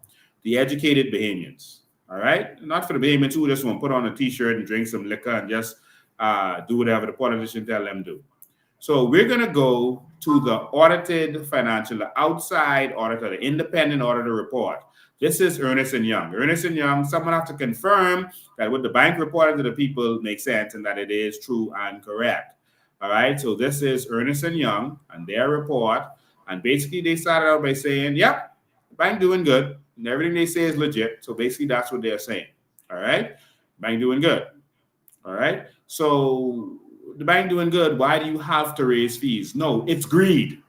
the educated Bahamians. All right, not for the Bahamians who just want to put on a t-shirt and drink some liquor and just do whatever the politician tell them to do. So we're going to go to the audited financial, the outside auditor, the independent auditor report. This is Ernst & Young. Ernst & Young, someone has to confirm that what the bank reported to the people makes sense and that it is true and correct. All right, so this is Ernst & Young and their report. And basically they started out by saying, yep, the bank doing good. And everything they say is legit. So basically that's what they're saying. All right, bank doing good. All right, so the bank doing good, why do you have to raise fees? No, it's greed.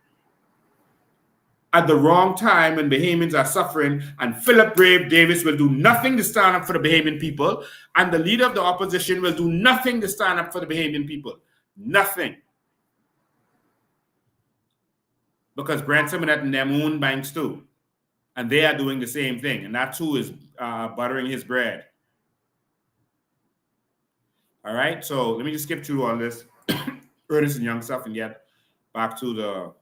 At the wrong time when Bahamians are suffering and Philip Brave Davis will do nothing to stand up for the Bahamian people and the leader of the opposition will do nothing to stand up for the Bahamian people. Nothing. Because Brent Simonet and them own banks too. And they are doing the same thing. And that too is buttering his bread. All right, so let me just skip through all this Ernst & Young stuff and get back to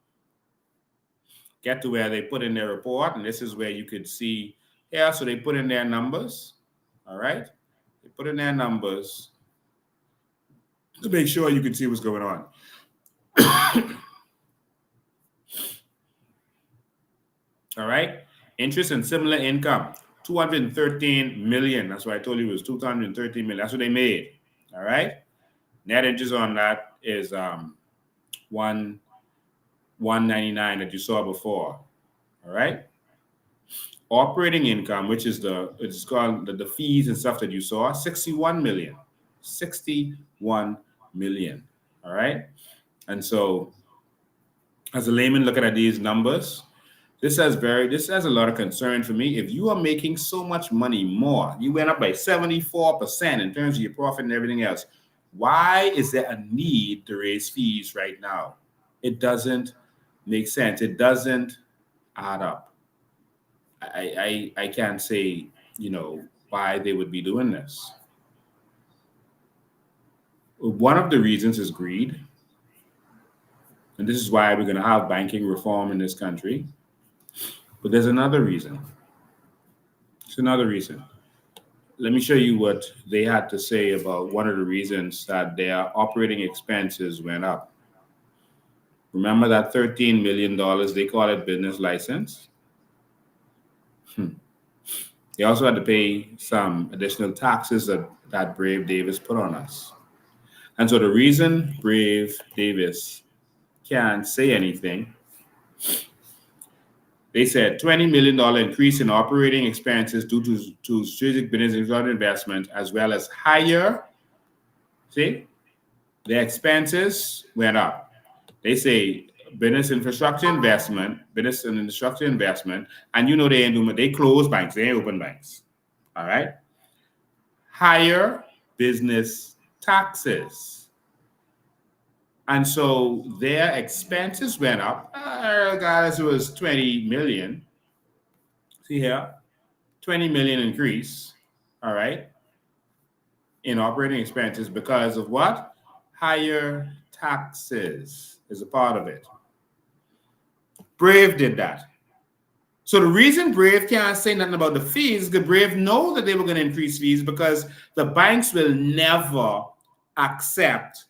where they put in their report. And this is where you could see here. So they put in their numbers. All right, they put in their numbers. to make sure you can see what's going on. All right. Interest and similar income, 213 million. That's why I told you it was 213 million. That's what they made. All right. Net interest on that is 199 that you saw before. All right. Operating income, which is it's called the fees and stuff that you saw, 61 million. 61 million. All right. And so as a layman looking at these numbers, this has a lot of concern for me. If you are making so much money more, you went up by 74% in terms of your profit and everything else. Why is there a need to raise fees right now? It doesn't make sense. It doesn't add up. I can't say, why they would be doing this. One of the reasons is greed. And this is why we're going to have banking reform in this country. But there's another reason. It's another reason. Let me show you what they had to say about one of the reasons that their operating expenses went up. Remember that $13 million, they call it business license? They also had to pay some additional taxes that Brave Davis put on us. And so the reason Brave Davis can't say anything, they said $20 million increase in operating expenses due to strategic business investment, as well as higher, see, their expenses went up. They say business and infrastructure investment, and they close banks, they ain't open banks. All right. Higher business taxes. And so their expenses went up. Regardless, it was 20 million. See here, 20 million increase. All right. In operating expenses because of what? Higher taxes is a part of it. Brave did that. So the reason Brave can't say nothing about the fees is because Brave know that they were going to increase fees because the banks will never accept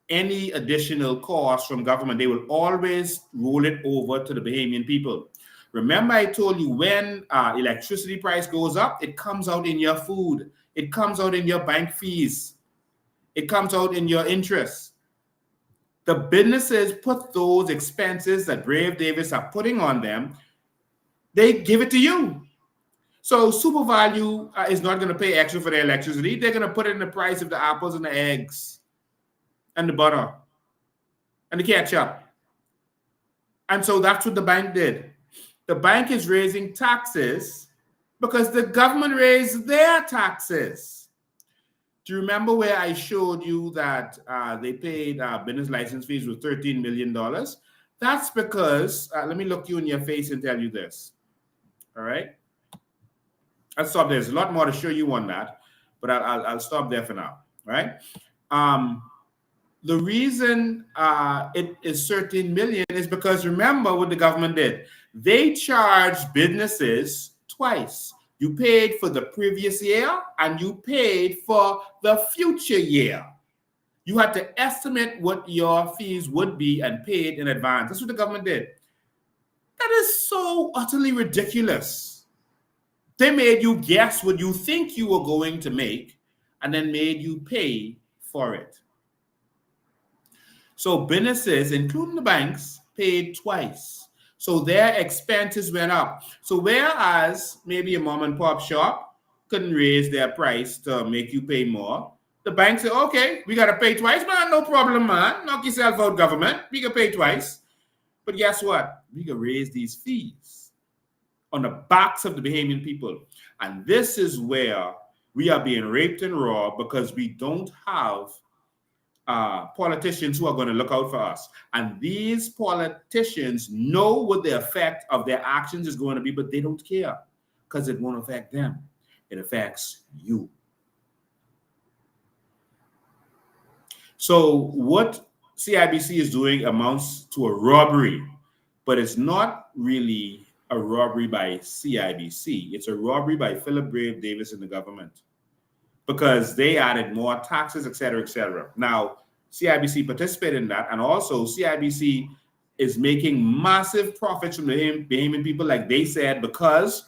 any additional costs from government. They will always roll it over to the Bahamian people. Remember I told you when electricity price goes up, it comes out in your food. It comes out in your bank fees. It comes out in your interest. The businesses put those expenses that Brave Davis are putting on them, they give it to you. So Super Value is not going to pay extra for their electricity. They're going to put it in the price of the apples and the eggs and the butter and the ketchup. And so that's what the bank did. The bank is raising taxes because the government raised their taxes. Do you remember where I showed you that they paid business license fees with $13 million? That's because, let me look you in your face and tell you this. All right? I'll stop there. There's a lot more to show you on that, but I'll stop there for now. All right? The reason it is 13 million is because remember what the government did. They charged businesses twice. You paid for the previous year and you paid for the future year. You had to estimate what your fees would be and pay it in advance. That's what the government did. That is so utterly ridiculous. They made you guess what you think you were going to make and then made you pay for it. So businesses, including the banks, paid twice. So their expenses went up. So whereas maybe a mom and pop shop couldn't raise their price to make you pay more, the bank said, okay, we got to pay twice, man. No problem, man. Knock yourself out, government. We can pay twice. But guess what? We can raise these fees on the backs of the Bahamian people. And this is where we are being raped and robbed because we don't have politicians who are going to look out for us. And these politicians know what the effect of their actions is going to be, but they don't care because it won't affect them. It affects you. So what CIBC is doing amounts to a robbery, but it's not really a robbery by CIBC. It's a robbery by Philip Brave Davis and the government because they added more taxes, et cetera, et cetera. Now, CIBC participated in that. And also CIBC is making massive profits from the Bahamian people, like they said, because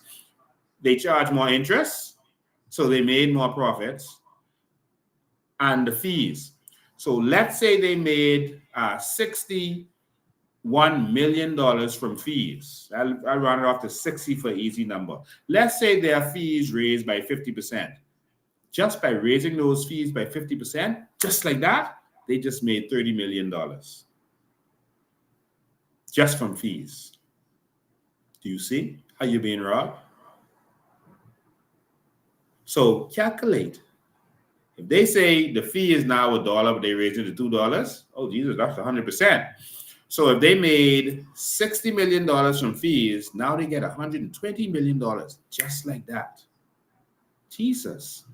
they charge more interest. So they made more profits. And the fees. So let's say they made $61 million from fees. I'll round it off to 60 for an easy number. Let's say their fees raised by 50%. Just by raising those fees by 50%, just like that, they just made $30 million. Just from fees. Do you see how you're being robbed? So calculate. If they say the fee is now $1, but they raised it to $2, oh Jesus, that's 100%. So if they made $60 million from fees, now they get $120 million, just like that. Jesus.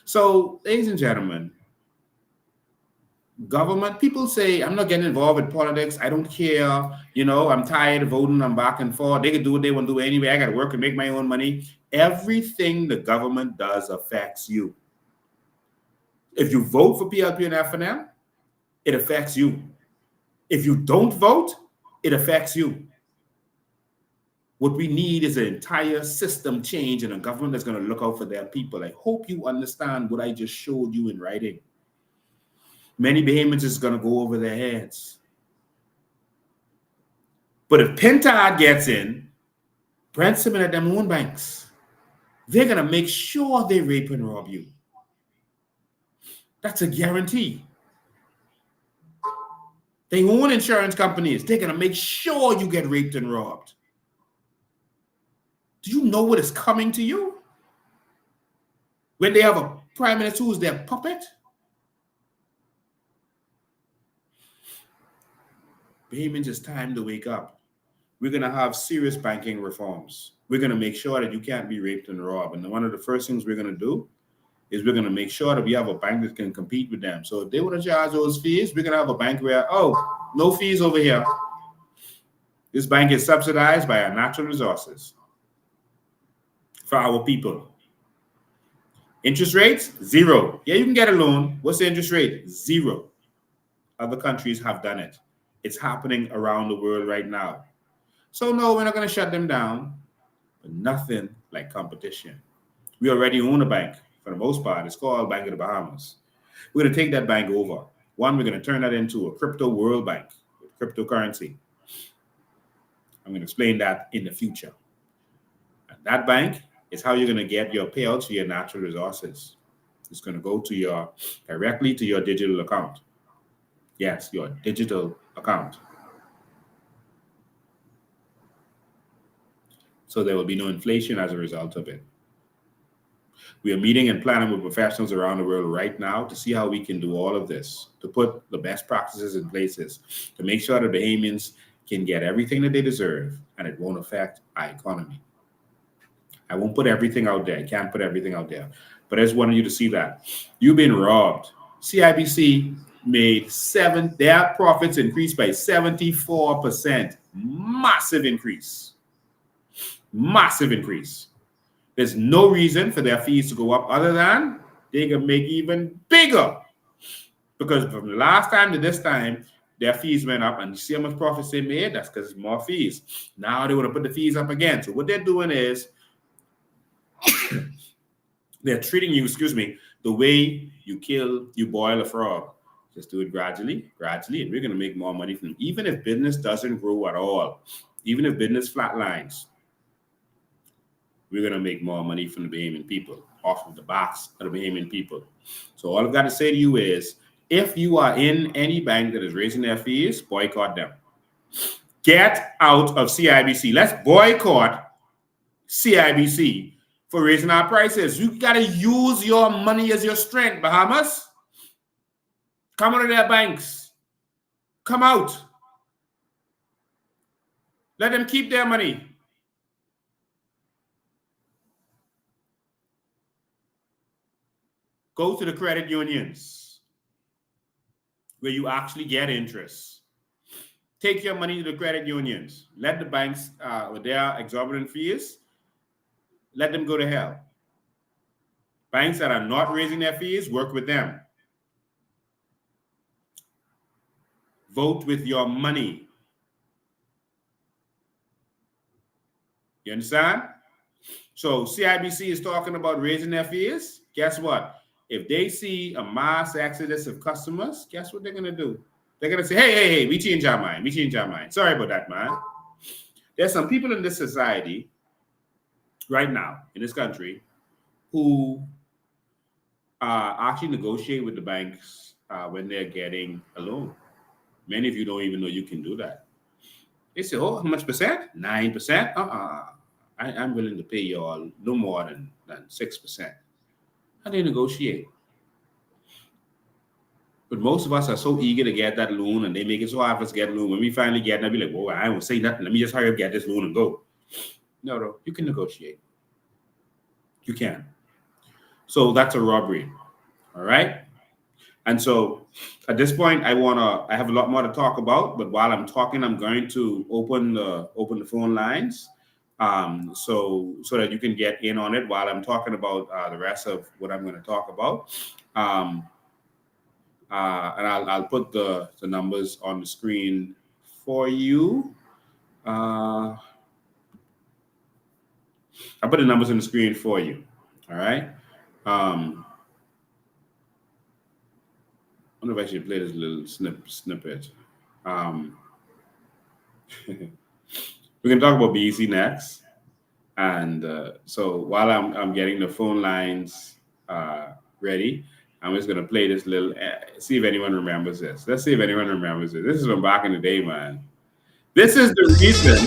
So, ladies and gentlemen, government, people say, I'm not getting involved with politics. I don't care. I'm tired of voting. I'm back and forth. They can do what they want to do anyway. I got to work and make my own money. Everything the government does affects you. If you vote for PLP and FNM, it affects you. If you don't vote, it affects you. What we need is an entire system change and a government that's going to look out for their people. I hope you understand what I just showed you in writing. Many Bahamians is going to go over their heads. But if Pintard gets in, Brent Simmons at them own banks, they're going to make sure they rape and rob you. That's a guarantee. They own insurance companies. They're going to make sure you get raped and robbed. Do you know what is coming to you? When they have a prime minister who's their puppet? Bahamians, it's time to wake up. We're going to have serious banking reforms. We're going to make sure that you can't be raped and robbed. And one of the first things we're going to do is we're going to make sure that we have a bank that can compete with them. So if they want to charge those fees, we're going to have a bank where, no fees over here. This bank is subsidized by our natural resources for our people. Interest rates, 0. Yeah, you can get a loan. What's the interest rate? 0. Other countries have done it. It's happening around the world right now. So no, we're not going to shut them down, but nothing like competition. We already own a bank for the most part. It's called Bank of the Bahamas. We're going to take that bank over. One, we're going to turn that into a crypto world bank with cryptocurrency. I'm going to explain that in the future. And that bank is how you're going to get your payouts for your natural resources. It's going to go to directly to your digital account. Yes, your digital account. So there will be no inflation as a result of it. We are meeting and planning with professionals around the world right now to see how we can do all of this, to put the best practices in places, to make sure that Bahamians can get everything that they deserve and it won't affect our economy. I won't put everything out there. I can't put everything out there. But I just wanted you to see that. You've been robbed. CIBC made their profits increased by 74%. Massive increase. Massive increase. There's no reason for their fees to go up other than they can make even bigger. Because from the last time to this time, their fees went up, and you see how much profits they made? That's because it's more fees. Now they want to put the fees up again. So what they're doing is they're treating you, the way you boil a frog. Just do it gradually, and we're going to make more money from them. Even if business doesn't grow at all, even if business flatlines, we're going to make more money from the Bahamian people, off of the backs of the Bahamian people. So all I've got to say to you is, if you are in any bank that is raising their fees, boycott them. Get out of CIBC. Let's boycott CIBC for raising our prices. You got to use your money as your strength, Bahamas. Come out of their banks. Come out. Let them keep their money. Go to the credit unions where you actually get interest. Take your money to the credit unions. Let the banks, with their exorbitant fees, let them go to hell. Banks that are not raising their fees, work with them. Vote with your money. You understand? So CIBC is talking about raising their fees. Guess what? If they see a mass exodus of customers, guess what they're going to do? They're going to say, hey, we change our mind. We change our mind. Sorry about that, man. There's some people in this society right now, in this country, who actually negotiate with the banks when they're getting a loan. Many of you don't even know you can do that. They say, oh, how much percent? 9%? I'm willing to pay you all no more than 6%. How do they negotiate? But most of us are so eager to get that loan, and they make it so hard for us to get a loan. When we finally get it, I'll be like, oh, I won't say nothing. Let me just hurry up, get this loan and go. No, you can negotiate. You can. So that's a robbery. All right? And so at this point, I have a lot more to talk about, but while I'm talking, I'm going to open the phone lines so that you can get in on it while I'm talking about the rest of what I'm going to talk about. And I'll put the numbers on the screen for you. I'll put the numbers on the screen for you. All right. I wonder if I should play this little snippet. We're going to talk about BEC next. And so while I'm getting the phone lines ready, I'm just going to play this little, see if anyone remembers this. Let's see if anyone remembers it. This is from back in the day, man. This is the reason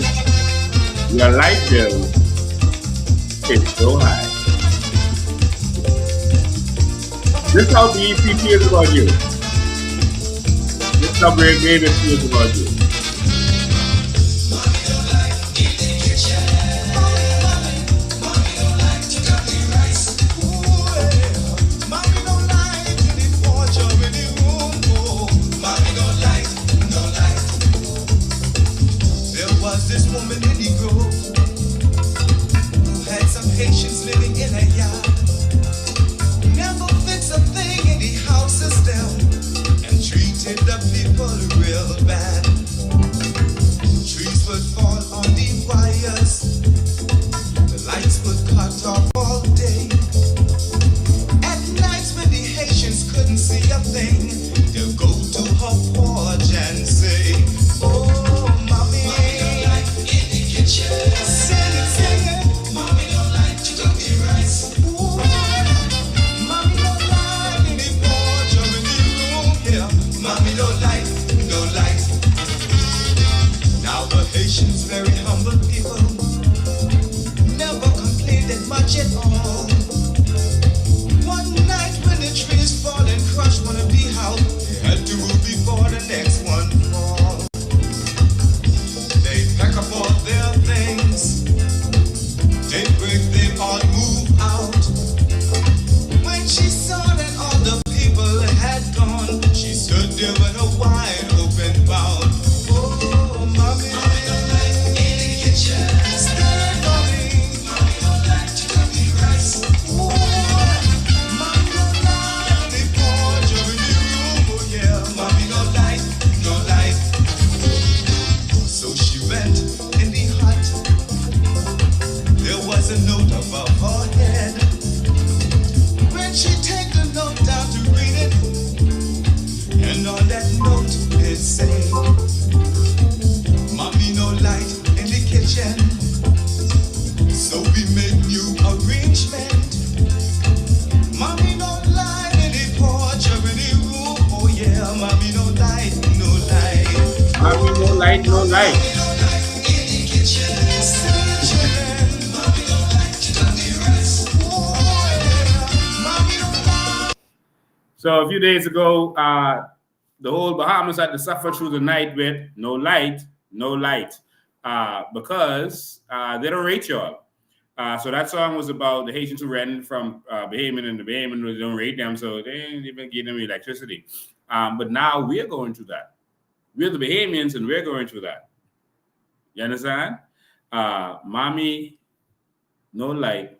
your light bill is so high. This is how BEC feels about you. This is how Brave David feels about you. So a few days ago, the whole Bahamas had to suffer through the night with no light, because they don't rate y'all. So that song was about the Haitians who ran from Bahamian, and the Bahamian don't rate them, so they ain't even give them electricity. But now we're going through that. We're the Bahamians, and we're going through that. You understand? Mommy, no light.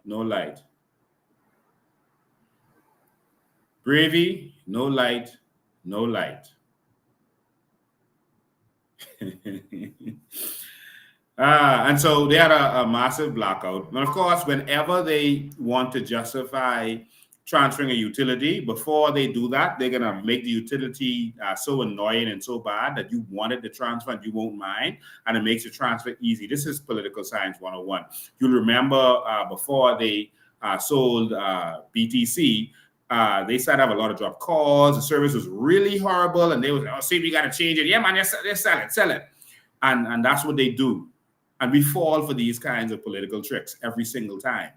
Gravy, no light, no light. And so they had a massive blackout. And of course, whenever they want to justify transferring a utility, before they do that, they're going to make the utility so annoying and so bad that you wanted the transfer and you won't mind. And it makes the transfer easy. This is political science 101. You'll remember before they sold BTC, they started to have a lot of drop calls. The service was really horrible. And they was, oh, see, we got to change it. Yeah, man, let's sell it. And that's what they do. And we fall for these kinds of political tricks every single time.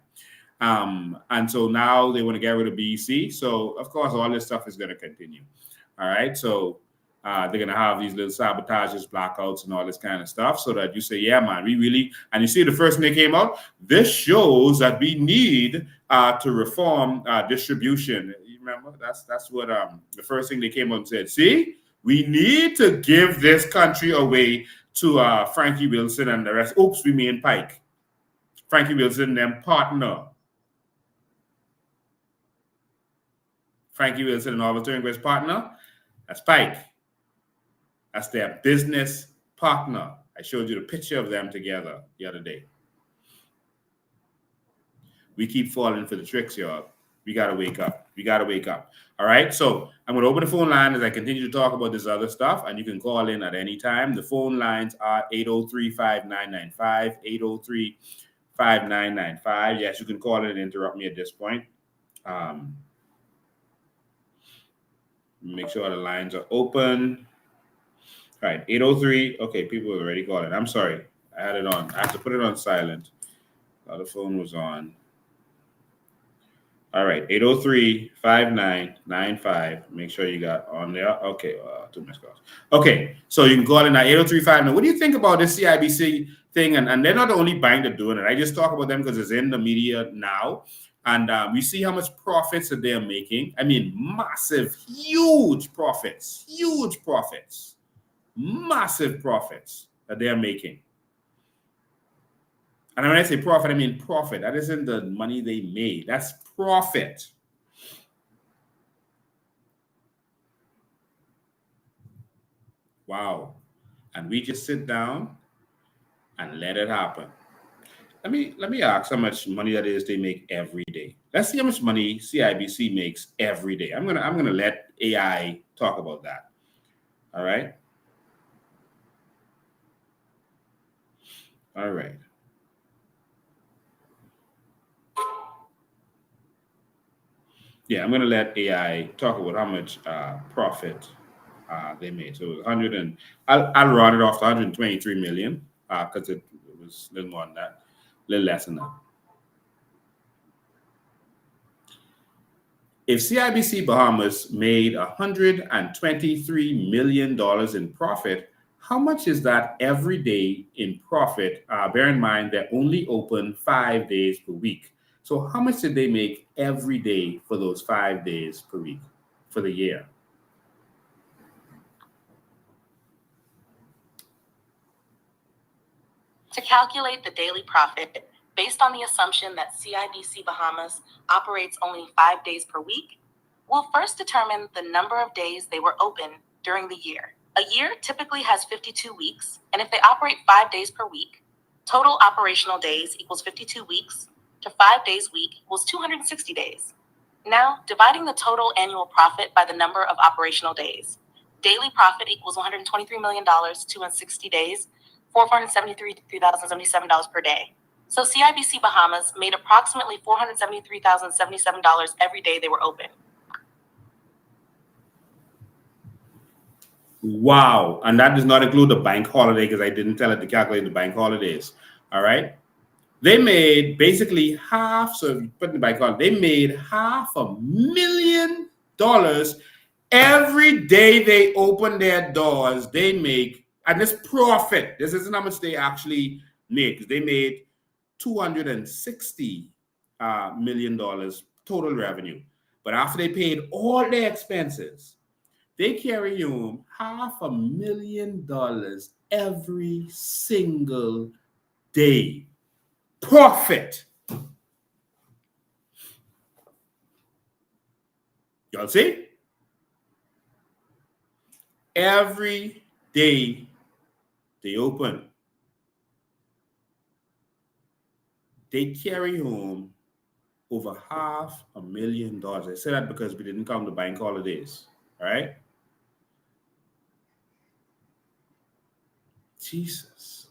And so now they want to get rid of BEC. So, of course, all this stuff is going to continue. All right. So they're going to have these little sabotages, blackouts, and all this kind of stuff so that you say, yeah, man, we really, and you see the first thing they came out, this shows that we need to reform distribution. You remember? That's what the first thing they came out and said. See, we need to give this country away to Frankie Wilson and the rest. Oops, we mean Pike. Frankie Wilson and them partner. Frankie Wilson and Oliver Turnquist's partner, that's Pike. That's their business partner. I showed you the picture of them together the other day. We keep falling for the tricks, y'all. We got to wake up. We got to wake up. All right. So I'm going to open the phone line as I continue to talk about this other stuff, and you can call in at any time. The phone lines are 803-5995, 803-5995. Yes, you can call in and interrupt me at this point. Make sure the lines are open. All right, 803. Okay, people are already calling. I'm sorry. I had it on. I have to put it on silent. The phone was on. All right, 803-5995. Make sure you got on there. Okay, 2 missed calls. Okay, so you can call in at 803-59. What do you think about this CIBC thing? And they're not the only bank that's doing it. I just talk about them because it's in the media now. And we see how much profits that they're making. I mean, massive, huge profits massive profits that they're making. And when I say profit, I mean profit. That isn't the money they made. That's profit. Wow. And we just sit down and let it happen. Let me ask how much money that is they make every day. Let's see how much money CIBC makes every day. I'm gonna let AI talk about that. All right. All right. Yeah, I'm going to let AI talk about how much profit they made. So it was 100 and I'll round it off to 123 million because it was a little more than that, a little less than that. If CIBC Bahamas made $123 million in profit, how much is that every day in profit? Bear in mind they're only open 5 days per week. So how much did they make every day for those 5 days per week for the year? To calculate the daily profit, based on the assumption that CIBC Bahamas operates only 5 days per week, we'll first determine the number of days they were open during the year. A year typically has 52 weeks, and if they operate 5 days per week, total operational days equals 52 weeks to 5 days a week equals 260 days. Now, dividing the total annual profit by the number of operational days. Daily profit equals $123 million, 260 days, $473,077 per day. So CIBC Bahamas made approximately $473,077 every day they were open. Wow. And that does not include the bank holiday because I didn't tell it to calculate the bank holidays. All right. They made basically half. So if you put in the bank holiday, they made $500,000 every day they open their doors. They make, and this profit, this isn't how much they actually made because they made $260 million total revenue. But after they paid all their expenses, they carry home $500,000 every single day. Profit. Y'all see? Every day they open, they carry home over $500,000. I say that because we didn't count the bank holidays, right? Jesus.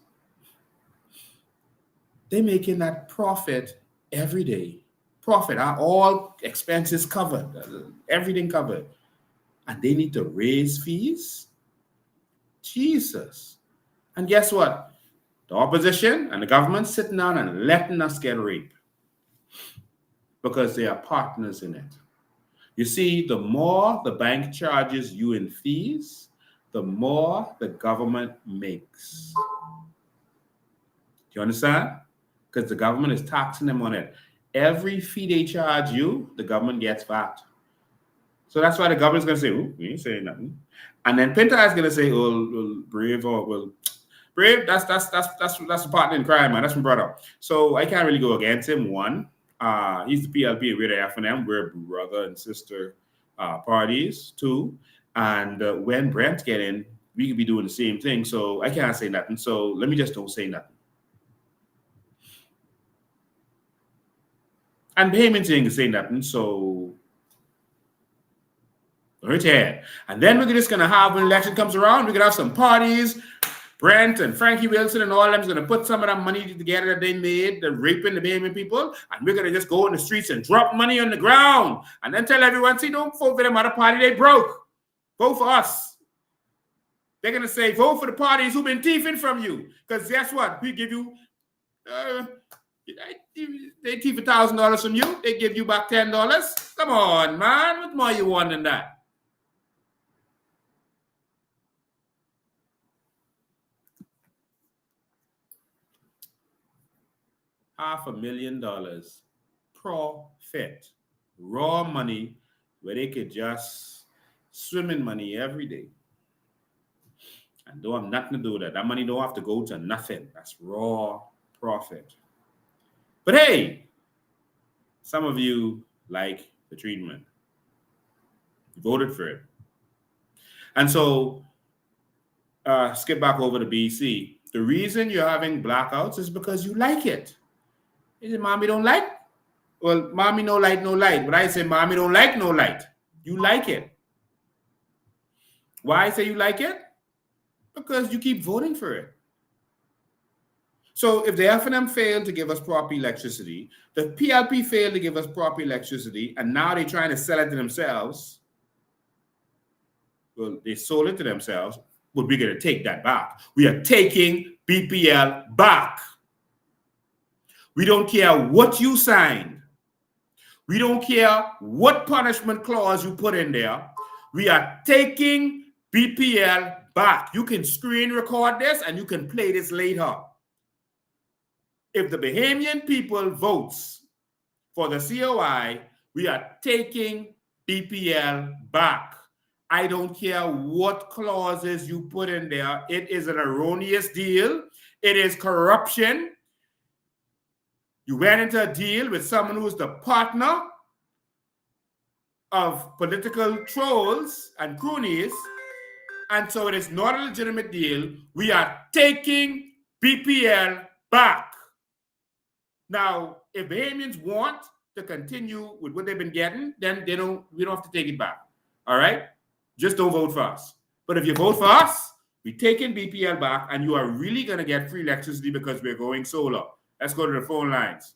They're making that profit every day. Profit, all expenses covered, everything covered. And they need to raise fees? Jesus. And guess what? The opposition and the government sitting down and letting us get raped because they are partners in it. You see, the more the bank charges you in fees, the more the government makes. Do you understand? Because the government is taxing them on it. Every fee they charge you, the government gets VAT. So that's why the government's going to say, "Oh, we ain't saying nothing." And then Pinta is going to say, "Oh, Brave, or well, Brave, that's a partner in crime, man. That's my brother." So I can't really go against him. One, he's the PLP and we're the F&M. We're brother and sister parties. Two, and when Brent get in, we could be doing the same thing. So I can't say nothing. So let me just don't say nothing. And Bahamians ain't saying nothing, so hurt your head. And then we're just gonna have, when election comes around, we're gonna have some parties. Brent and Frankie Wilson and all of them's gonna put some of that money together that they made, the raping the Bahamian people, and we're gonna just go in the streets and drop money on the ground and then tell everyone, see, don't vote for them other party, they broke. Vote for us. They're gonna say, vote for the parties who've been thieving from you. Because guess what? We give you they keep $1,000 from you, they give you back $10. Come on, man. What more you want than that? $500,000 profit. Raw money where they could just swim in money every day. And don't have nothing to do with that. That money don't have to go to nothing. That's raw profit. But hey, some of you like the treatment. You voted for it. And so, skip back over to BC. The reason you're having blackouts is because you like it. Is it mommy don't like? Well, mommy no light, no light. But I say mommy don't like no light. You like it. Why I say you like it? Because you keep voting for it. So if the F&M failed to give us proper electricity, the PLP failed to give us proper electricity, and now they're trying to sell it to themselves. Well, they sold it to themselves, but we're going to take that back. We are taking BPL back. We don't care what you signed. We don't care what punishment clause you put in there. We are taking BPL back. You can screen record this and you can play this later. If the Bahamian people votes for the COI, we are taking BPL back. I don't care what clauses you put in there. It is an erroneous deal. It is corruption. You went into a deal with someone who is the partner of political trolls and cronies, and so it is not a legitimate deal. We are taking BPL back. Now, if Bahamians want to continue with what they've been getting, then we don't have to take it back. All right? Just don't vote for us. But if you vote for us, we're taking BPL back, and you are really going to get free electricity because we're going solar. Let's go to the phone lines.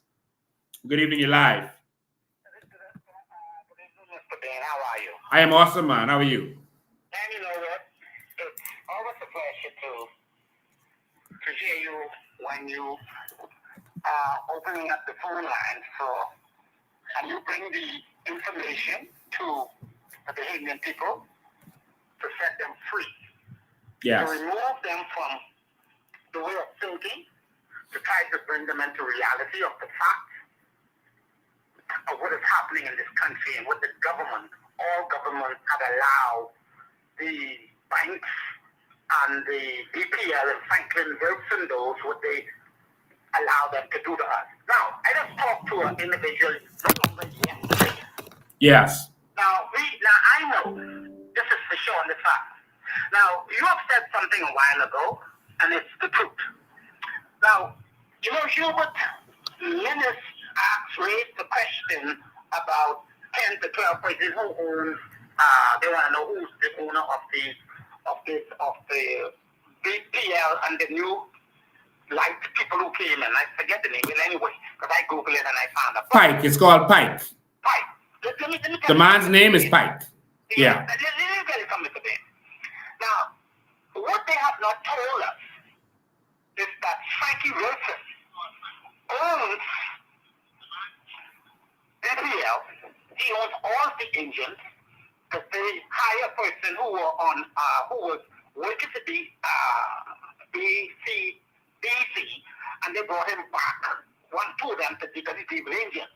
Good evening, you're live. Good evening, Mr. Ben. How are you? I am awesome, man. How are you? And you know what? It's always a pleasure to hear you when you are opening up the phone line. So, and you bring the information to the Bahamian people to set them free. Yes. To remove them from the way of thinking, to try to bring them into reality of the facts of what is happening in this country and what the government, all governments have allowed the banks and the BPL and Franklin Wilson, those what they allow them to do to us. Now, I just talked to an individual yesterday. Yes. Now, know. This is for sure on the fact. Now, you have said something a while ago, and it's the truth. Now, Hubert Linus raised the question about 10 to 12 persons who own. They want to know who's the owner of the BPL and the new light people who came in. I forget the name, but anyway, because I googled it and I found a Pike. It's called Pike. Pike. Let me The man's name is Pike. Yeah. Let me tell you something today. Now, what they have not told us is that Frankie Wilson owns BPL. He owns all the engines because they hire a person who was working to be BEC, and they brought him back. Two of them because he did engines.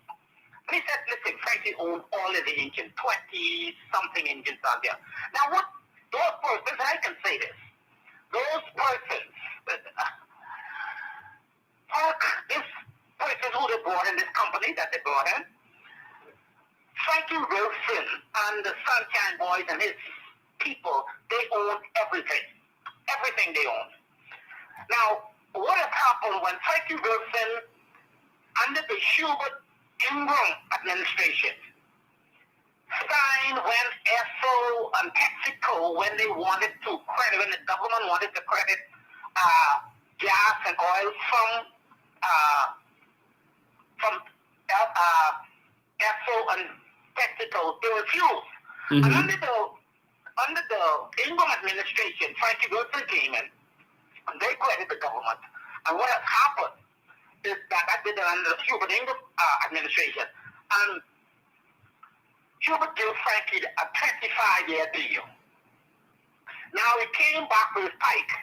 And he said, listen, Frankie owns all of the engines, 20-something engines out there. Now, what those persons, and I can say this, those persons, this person who they brought in, this company that they brought in, Frankie Wilson and the Sunshine Boys and his people, they own everything. Everything they own. Now, what has happened when Frankie Wilson, under the Hubert Ingram administration, signed when ESSO and PepsiCo, when they wanted to credit, when the government wanted to credit gas and oil from ESSO and PepsiCo, they refused. Mm-hmm. And under the Ingram administration, Frankie Wilson came in, and they credited the government. And what has happened is that did under the Hubert Ingram administration. And Hubert gave Frankie a 25-year deal. Now he came back with Pike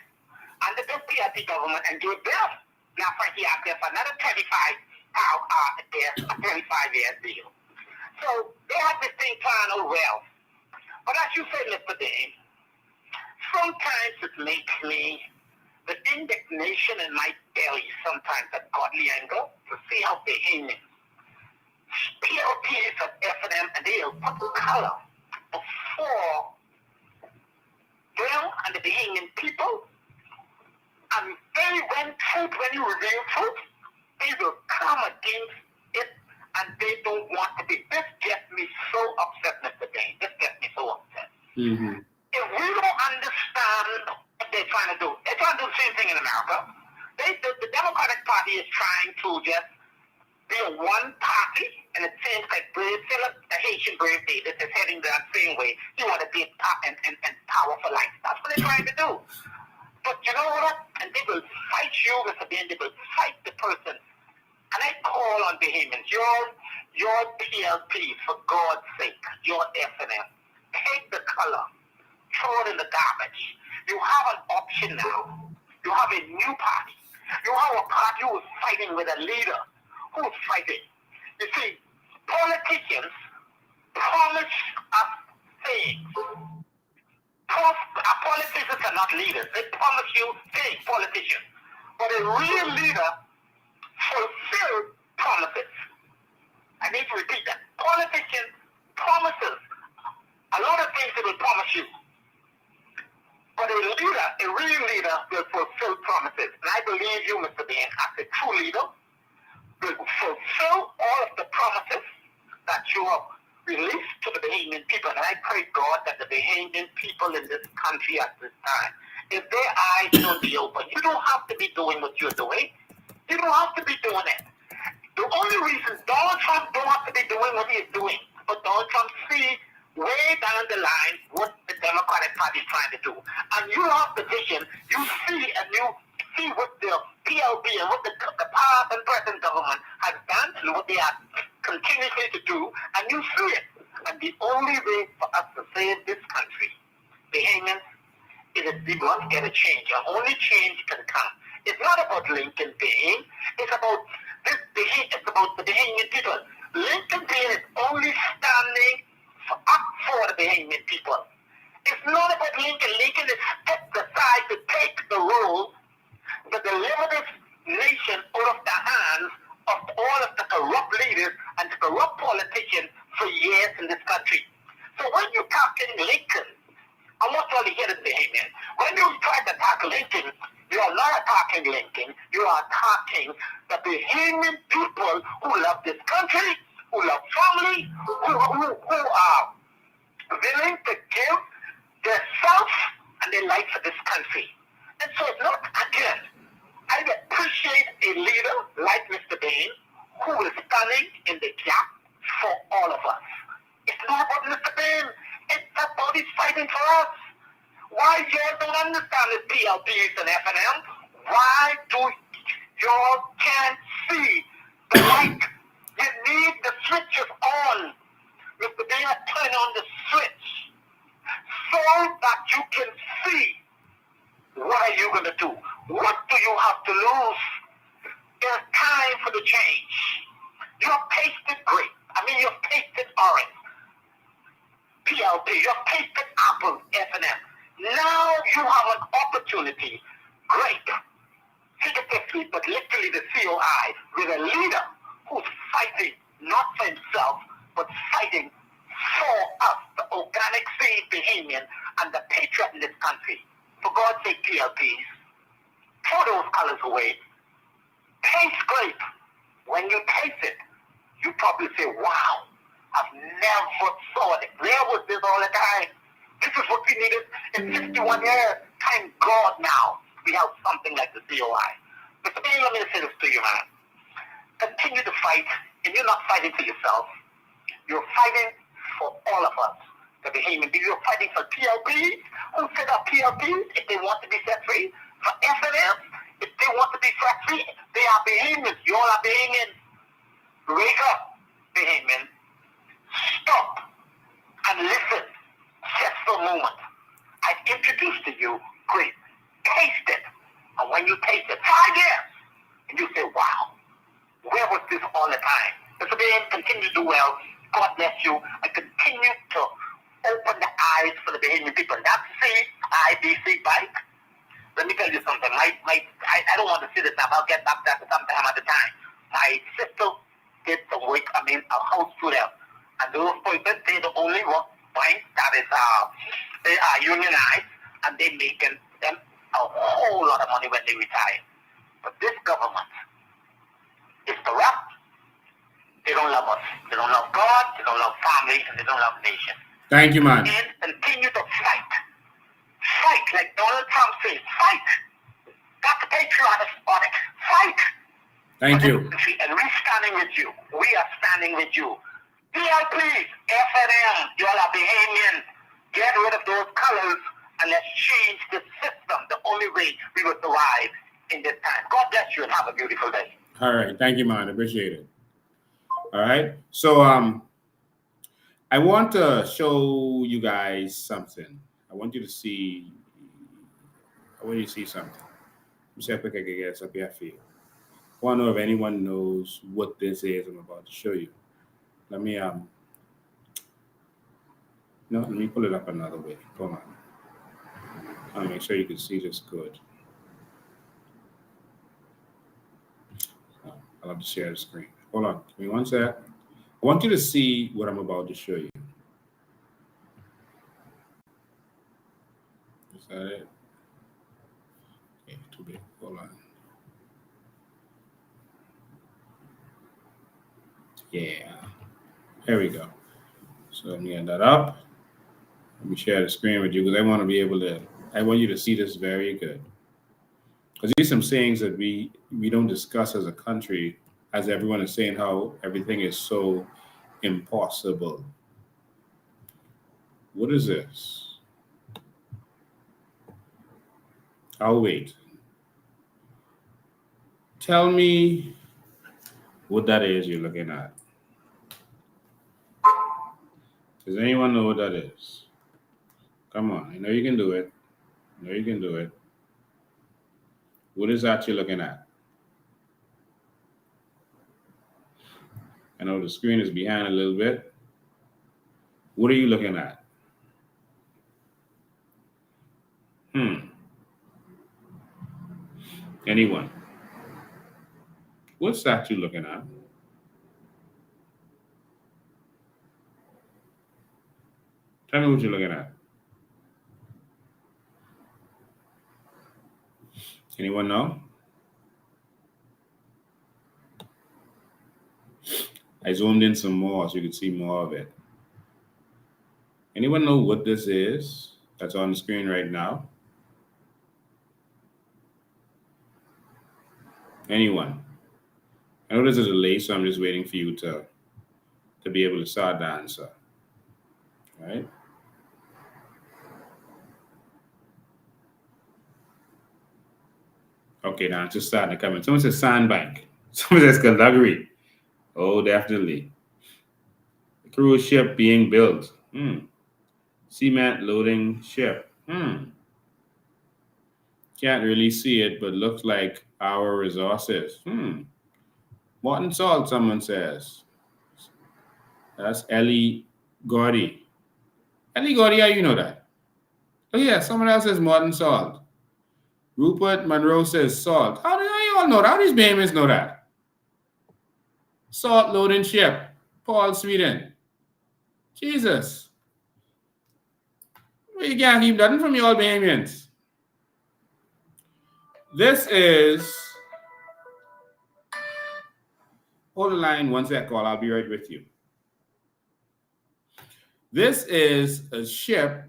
under the PRP government and gave Bill. Now Frankie asked them for another 25-year deal. So they had this thing planned out well. But as you said, Mr. Dane, sometimes it makes me the indignation in my belly, sometimes a godly anger, to see how Bahamians, PLPs of F&M, and they'll put color before them and the Bahamian people. And when you reveal truth, they will come against it, and they don't want to be. This gets me so upset, Mr. Dane. This gets me so upset. Mm-hmm. If we don't understand what they're trying to do the same thing in America. The Democratic Party is trying to just be a one party, and it seems like Philip, the Haitian Brave Davis, is heading that same way. He want to be and power for life. That's what they're trying to do. But you know what? And they will fight you, Mr. Ben. They will fight the person. And I call on Bahamians, your PLPs, for God's sake, your F&M, take the color, throw it in the garbage. You have an option now. You have a new party. You have a party who is fighting with a leader who is fighting. You see, politicians promise us things. Politicians are not leaders. They promise you things, politicians. But a real leader fulfills promises. I need to repeat that. Politicians promises a lot of things they will promise you. But a leader, a real leader, will fulfill promises. And I believe you, Mr. Bain, as a true leader, will fulfill all of the promises that you have released to the Bahamian people. And I pray, God, that the Bahamian people in this country at this time, if their eyes don't be open, you don't have to be doing what you're doing. You don't have to be doing it. The only reason Donald Trump don't have to be doing what he is doing, but Donald Trump see way down the line what the Democratic Party is trying to do. And you have the vision, you see, and you see what the PLP and what the past and present government has done and what they are continuously to do, and you see it. And the only way for us to save this country, Bahamians, is that we must get a change. And only change can come. It's not about Lincoln Bain. It's about it's about the Bahamian people. Lincoln Bain is only standing up for the Bahamian people. It's not about Lincoln. Lincoln is stepped aside to take the role to deliver this nation out of the hands of all of the corrupt leaders and the corrupt politicians for years in this country. So when you're talking Lincoln, I want you all to hear this behavior. When you try to attack Lincoln, you are not attacking Lincoln. You are attacking the Bahamian people who love this country, who love family, who are willing to give their self and their life for this country. And so it's not, again, I appreciate a leader like Mr. Bain who is standing in the gap for all of us. It's not about Mr. Bain. It's about he's fighting for us. Why y'all don't understand the PLPs and FNM? Why do y'all can't see the light? You need the switches on. Mr. Bain turn on the switch so that you can see what are you going to do? What do you have to lose? It's time for the change. You've tasted grape. You've tasted orange, PLP. You've tasted apple, F&M. Now you have an opportunity, grape, figuratively, but literally the COI, with a leader who's fighting not for himself, but fighting for us, the organic seed Bahamian and the patriot in this country. For God's sake, PLPs, throw those colors away. Taste grape. When you taste it, you probably say, wow, I've never saw it. Where was this all the time? This is what we needed in 51 years. Thank God now we have something like the COI. Mr. Bain, let me say this to you, man. Continue to fight, and you're not fighting for yourself. You're fighting for all of us, the Bahamian people. You're fighting for PLPs, who said that PLPs, if they want to be set free, for FNF, if they want to be set free, they are Bahamians. You all are Bahamians. Wake up, Bahamian. Stop and listen just for a moment. I've introduced to you grape. Taste it. And when you taste it, 5 years, and you say, wow, where was this all the time? Mr. Bain, continue to do well. God bless you. And continue to open the eyes for the Bahamian people. That's CIBC bike. Let me tell you something. I don't want to see this now. I'll get back to that sometime at the time. My sister did some work, a house to them. And those people, they're the only one point that is, they are unionized, and they're making them a whole lot of money when they retire. But this government is corrupt. They don't love us. They don't love God. They don't love family, and they don't love nation. Thank you, man. And continue to fight. Fight, like Donald Trump says, fight. That's patriotic. Fight. Thank you. And we're standing with you. We are standing with you. PLPs, FNM, you all are Bahamian. Get rid of those colors and let's change the system. The only way we will survive in this time. God bless you and have a beautiful day. All right. Thank you, man. Appreciate it. All right. So I want to show you guys something. I want you to see something. Let me see how quick I can get this up here for you. I want to know if anyone knows what this is I'm about to show you. Let me let me pull it up another way. Hold on. I'll make sure you can see this good. I'll have to share the screen. Hold on. Give me one sec. I want you to see what I'm about to show you. Is that it? Okay, too big. Hold on. Yeah. There we go. So let me get that up. Let me share the screen with you because I want you to see this very good. Because these are some sayings that we don't discuss as a country, as everyone is saying how everything is so impossible. What is this? I'll wait. Tell me what that is you're looking at. Does anyone know what that is? Come on, I know you can do it. I know you can do it. What is that you're looking at? I know the screen is behind a little bit. What are you looking at? Anyone? What's that you're looking at? Tell me what you're looking at. Anyone know? I zoomed in some more so you could see more of it. Anyone know what this is that's on the screen right now? Anyone? I know there's a delay, so I'm just waiting for you to be able to start the answer. All right? Okay, the answer's starting to come in. Someone says sandbank. Someone says Calgary. Oh, definitely. A cruise ship being built. Cement loading ship. Can't really see it, but looks like our resources. Molten salt, someone says. That's Ellie Gordy. Ellie Gordy, how you know that? Oh yeah, someone else says molten salt. Rupert Monroe says salt. How do you all know that? How do these Bahamians know that? Salt loading ship. Paul, Sweden. Jesus. Well, you can't keep nothing from you all Bahamians. This is... Hold the line one sec, call. I'll be right with you. This is a ship,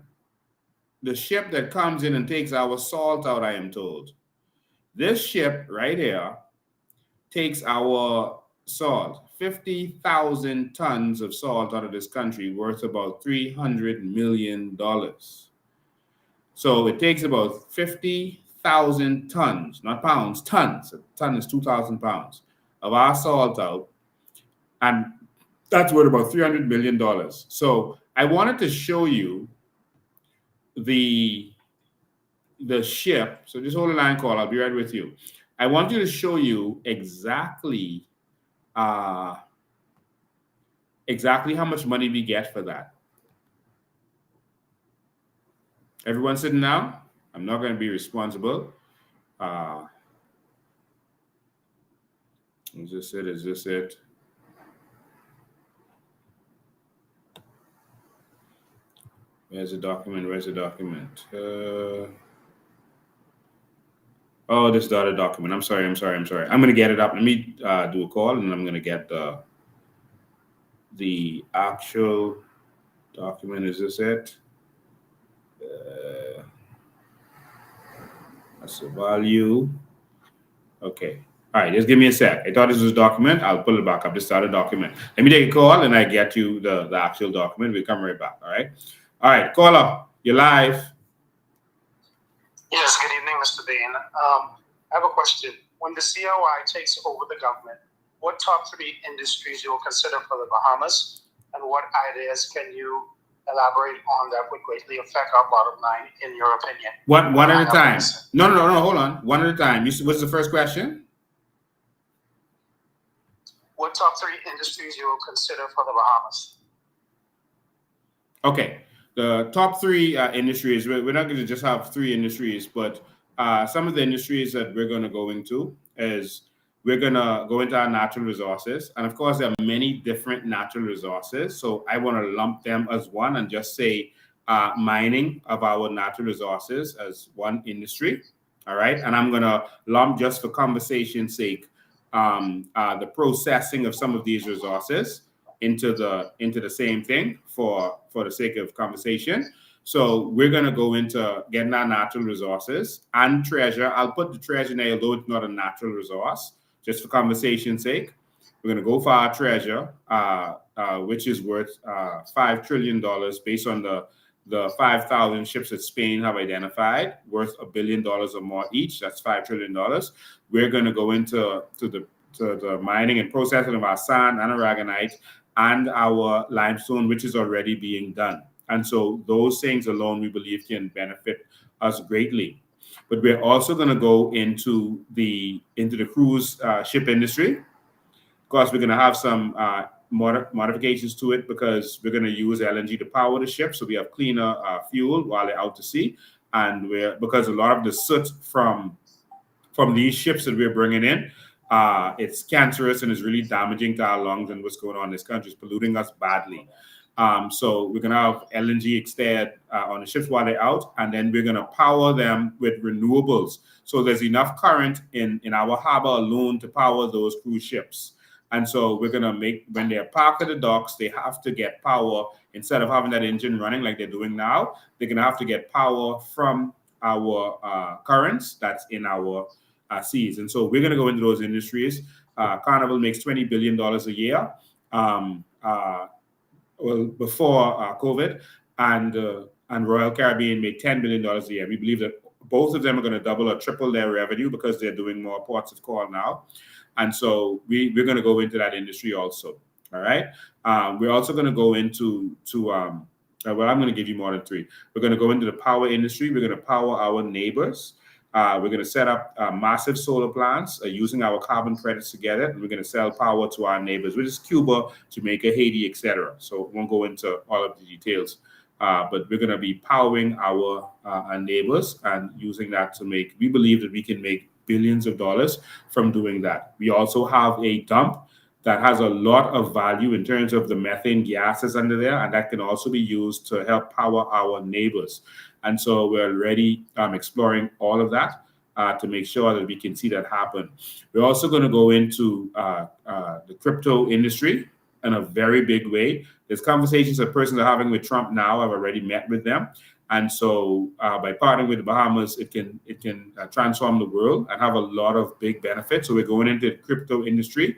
the ship that comes in and takes our salt out, I am told. This ship right here takes our salt, 50,000 tons of salt out of this country, worth about $300 million. So it takes about 50,000 tons, not pounds, tons. A ton is 2,000 pounds of our salt out, and that's worth about $300 million. So I wanted to show you the ship. So just hold the line, call. I'll be right with you. I want you to show you exactly how much money we get for that. Everyone sitting down? I'm not going to be responsible. Is this it? Is this it? Where's the document? Where's the document? Oh, this is the other document. I'm sorry. I'm going to get it up. Let me do a call, and I'm going to get the actual document. Is this it? That's the value. Okay. All right, just give me a sec. I thought this was a document. I'll pull it back up. This is a document. Let me take a call, and I get you the actual document. We'll come right back. All right. All right, caller, you're live. Yes, good evening, Mr. Bain. I have a question. When the COI takes over the government, what top 3 industries you will consider for the Bahamas, and what ideas can you elaborate on that would greatly affect our bottom line, in your opinion? One at a time. No, hold on. One at a time. What's the first question? What top 3 industries you will consider for the Bahamas? Okay. The top 3 industries, we're not going to just have 3 industries, but some of the industries that we're going to go into is we're going to go into our natural resources. And of course, there are many different natural resources. So I want to lump them as one and just say mining of our natural resources as one industry. All right. And I'm going to lump, just for conversation's sake, the processing of some of these resources into the same thing for the sake of conversation. So we're going to go into getting our natural resources and treasure. I'll put the treasure there, although it's not a natural resource, just for conversation's sake. We're going to go for our treasure, which is worth $5 trillion based on the 5,000 ships that Spain have identified, worth $1 billion or more each. That's $5 trillion. We're going to go into the mining and processing of our sand and aragonite and our limestone, which is already being done. And so those things alone, we believe, can benefit us greatly. But we're also going to go into the cruise ship industry. Of course, we're going to have some modifications to it because we're going to use LNG to power the ship, so we have cleaner fuel while they're out to sea. And because a lot of the soot from these ships that we're bringing in, it's cancerous and is really damaging to our lungs, and what's going on in this country is polluting us badly. So we're going to have LNG instead on the ships while they're out, and then we're going to power them with renewables. So there's enough current in our harbor alone to power those cruise ships. And so we're going to make, when they're parked at the docks, they have to get power. Instead of having that engine running like they're doing now, they're going to have to get power from our currents that's in our seas. And so we're going to go into those industries. Carnival makes $20 billion a year. Before COVID, and Royal Caribbean made $10 billion a year. We believe that both of them are going to double or triple their revenue because they're doing more ports of call now. And so we're going to go into that industry also. All right. We're also going to go into I'm going to give you more than three. We're going to go into the power industry. We're going to power our neighbors. We're going to set up massive solar plants using our carbon credits together, and we're going to sell power to our neighbors, which is Cuba, Jamaica, Haiti, etc. So we won't go into all of the details, but we're going to be powering our neighbors and using that to make. We believe that we can make billions of dollars from doing that. We also have a dump that has a lot of value in terms of the methane gases under there, and that can also be used to help power our neighbors. And so we're already exploring all of that to make sure that we can see that happen. We're also going to go into the crypto industry in a very big way. There's conversations that persons are having with Trump now. I've already met with them. And so by partnering with the Bahamas, it can transform the world and have a lot of big benefits. So we're going into the crypto industry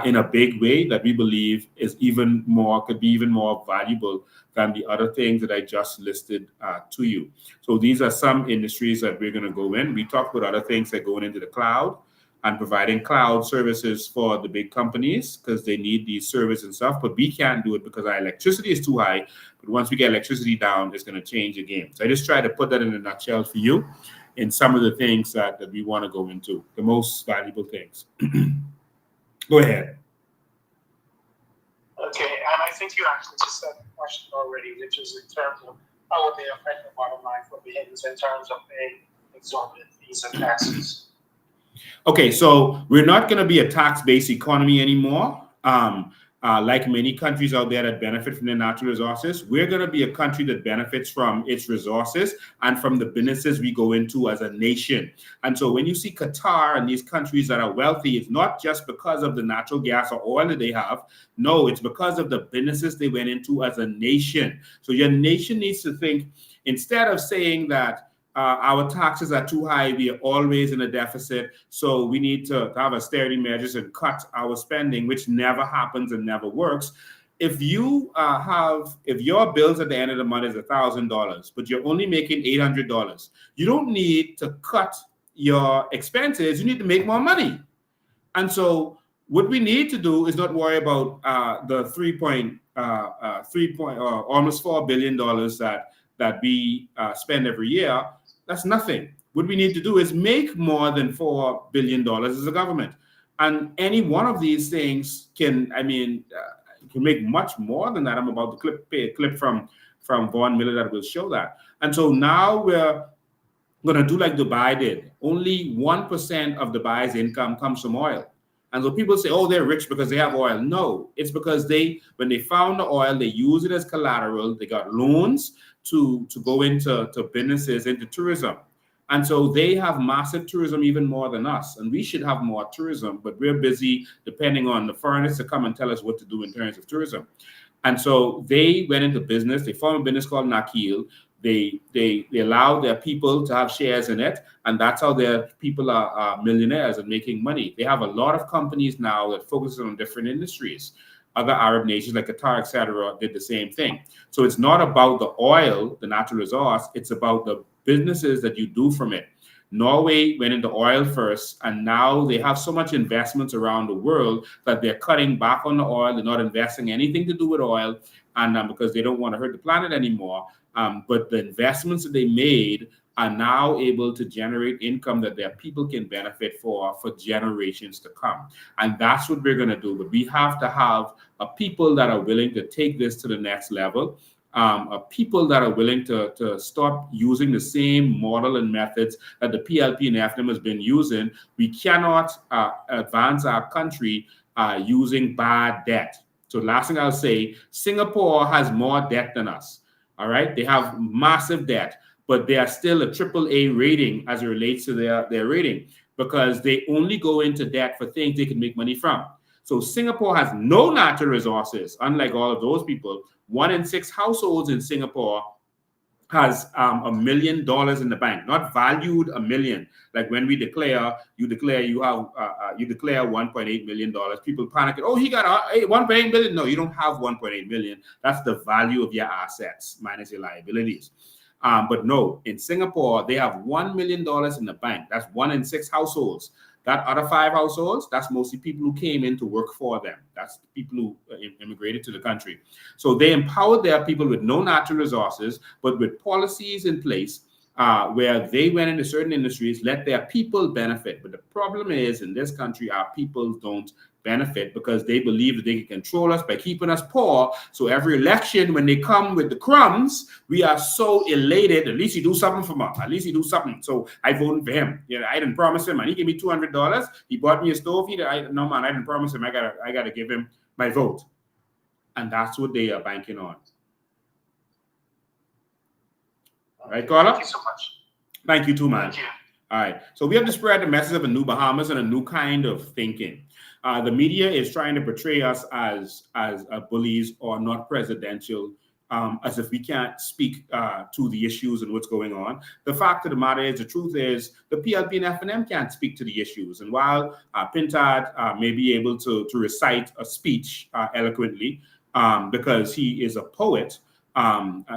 in a big way that we believe is could be even more valuable than the other things that I just listed to you. So these are some industries that we're going to go in. We talked about other things that going into the cloud and providing cloud services for the big companies because they need these services and stuff, but we can't do it because our electricity is too high. But once we get electricity down, it's going to change the game. So I just try to put that in a nutshell for you in some of the things that we want to go into, the most valuable things. Go ahead. Okay, and I think you actually just said the question already, which is in terms of how would they affect the bottom line for Bahamians in terms of paying exorbitant fees and taxes. Okay, so we're not going to be a tax-based economy anymore. Like many countries out there that benefit from their natural resources, we're going to be a country that benefits from its resources and from the businesses we go into as a nation. And so when you see Qatar and these countries that are wealthy, it's not just because of the natural gas or oil that they have. No, it's because of the businesses they went into as a nation. So your nation needs to think, instead of saying that our taxes are too high, we are always in a deficit, so we need to have austerity measures and cut our spending, which never happens and never works. If your bills at the end of the month is $1,000, but you're only making $800, you don't need to cut your expenses, you need to make more money. And so what we need to do is not worry about the almost $4 billion that we spend every year. That's nothing. What we need to do is make more than $4 billion as a government. And any one of these things can make much more than that. I'm about to play a clip from Vaughn Miller that will show that. And so now we're going to do like Dubai did. Only 1% of Dubai's income comes from oil. And so people say, oh, they're rich because they have oil. No, it's because when they found the oil, they use it as collateral. They got loans to go into businesses, into tourism. And so they have massive tourism, even more than us. And we should have more tourism, but we're busy depending on the foreigners to come and tell us what to do in terms of tourism. And so they went into business. They formed a business called Nakil. They allowed their people to have shares in it, and that's how their people are millionaires and making money. They have a lot of companies now that focus on different industries. Other Arab nations like Qatar, etc., did the same thing. So it's not about the oil, the natural resource, it's about the businesses that you do from it. Norway went into oil first, and now they have so much investments around the world that they're cutting back on the oil. They're not investing anything to do with oil, and because they don't want to hurt the planet anymore. But the investments that they made are now able to generate income that their people can benefit for generations to come. And that's what we're going to do. But we have to have a people that are willing to take this to the next level, people that are willing to stop using the same model and methods that the PLP and FNM has been using. We cannot advance our country using bad debt. So the last thing I'll say, Singapore has more debt than us. All right. They have massive debt, but they are still a AAA rating as it relates to their rating because they only go into debt for things they can make money from. So Singapore has no natural resources, unlike all of those people. 1 in 6 households in Singapore has $1 million in the bank, not valued $1 million. Like when we declare, you declare 1.8 million dollars. People panic. Oh, he got 1.8 million. No, you don't have 1.8 million. That's the value of your assets minus your liabilities. But no, in Singapore they have $1 million in the bank. That's 1 in 6 households. That other 5 households, that's mostly people who came in to work for them. That's people who immigrated to the country. So they empowered their people with no natural resources, but with policies in place where they went into certain industries, let their people benefit. But the problem is, in this country, our people don't benefit because they believe that they can control us by keeping us poor. So every election, when they come with the crumbs, we are so elated. At least he do something for me. At least he do something. So I voted for him. You know, I didn't promise him, and he gave me $200. He bought me a stove. No man, I didn't promise him. I gotta give him my vote, and that's what they are banking on. All right, Carla? Thank you so much. Thank you too, man. Thank you. All right. So we have to spread the message of a new Bahamas and a new kind of thinking. The media is trying to portray us as bullies or not presidential, as if we can't speak to the issues and what's going on. The fact of the matter is, the truth is, the PLP and FNM can't speak to the issues. And while Pintard may be able to recite a speech eloquently because he is a poet,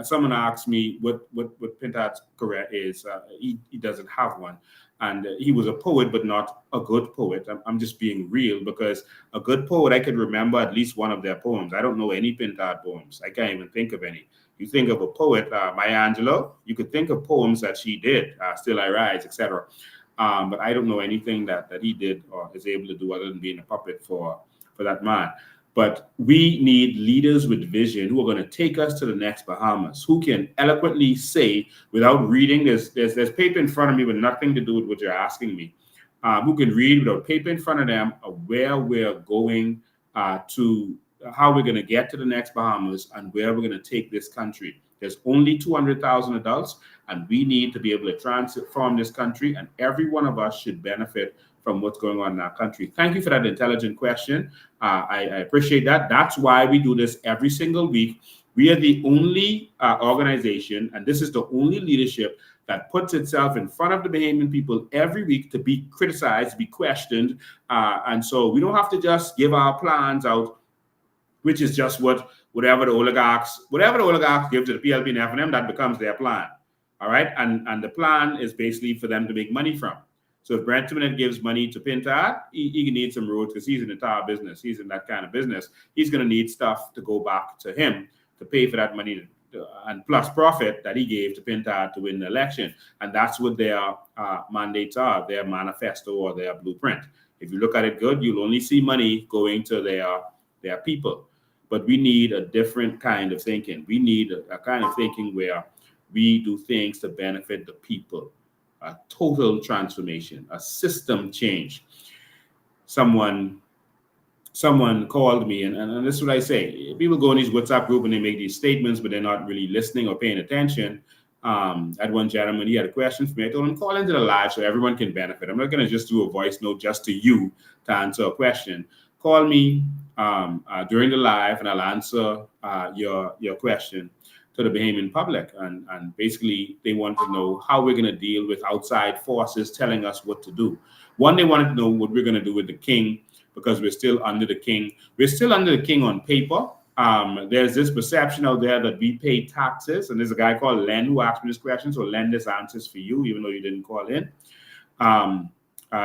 someone asked me what Pintard's career is. He doesn't have one. And he was a poet, but not a good poet. I'm just being real, because a good poet, I could remember at least one of their poems. I don't know any Pintard poems. I can't even think of any. You think of a poet, Maya Angelou, you could think of poems that she did, Still I Rise, etc. But I don't know anything that he did or is able to do other than being a puppet for that man. But we need leaders with vision who are going to take us to the next Bahamas, who can eloquently say without reading. There's paper in front of me with nothing to do with what you're asking me. Who can read without paper in front of them where we're going to, how we're going to get to the next Bahamas and where we're going to take this country. There's only 200,000 adults, and we need to be able to transform this country, and every one of us should benefit from what's going on in our country. Thank you for that intelligent question. I appreciate that. That's why we do this every single week. We are the only organization, and this is the only leadership that puts itself in front of the Bahamian people every week to be criticized, to be questioned. And so we don't have to just give our plans out, which is just whatever the oligarchs give to the PLP and FNM, that becomes their plan. All right. And the plan is basically for them to make money from. So if Brent Timonette gives money to Pintard, he needs some roads because he's in the tar business. He's in that kind of business. He's going to need stuff to go back to him to pay for that money and plus profit that he gave to Pintard to win the election. And that's what their mandates are, their manifesto or their blueprint. If you look at it good, you'll only see money going to their people. But we need a different kind of thinking. We need a kind of thinking where we do things to benefit the people. A total transformation, a system change. Someone called me, and this is what I say. People go in these WhatsApp group and they make these statements, but they're not really listening or paying attention. I had one gentleman, he had a question for me. I told him, call into the live so everyone can benefit. I'm not going to just do a voice note just to you to answer a question. Call me during the live, and I'll answer your question to the Bahamian public. And basically, they want to know how we're going to deal with outside forces telling us what to do. One, they wanted to know what we're going to do with the king, because we're still under the king. We're still under the king on paper. There's this perception out there that we pay taxes. And there's a guy called Len who asked me this question. So Len, this answers for you, even though you didn't call in.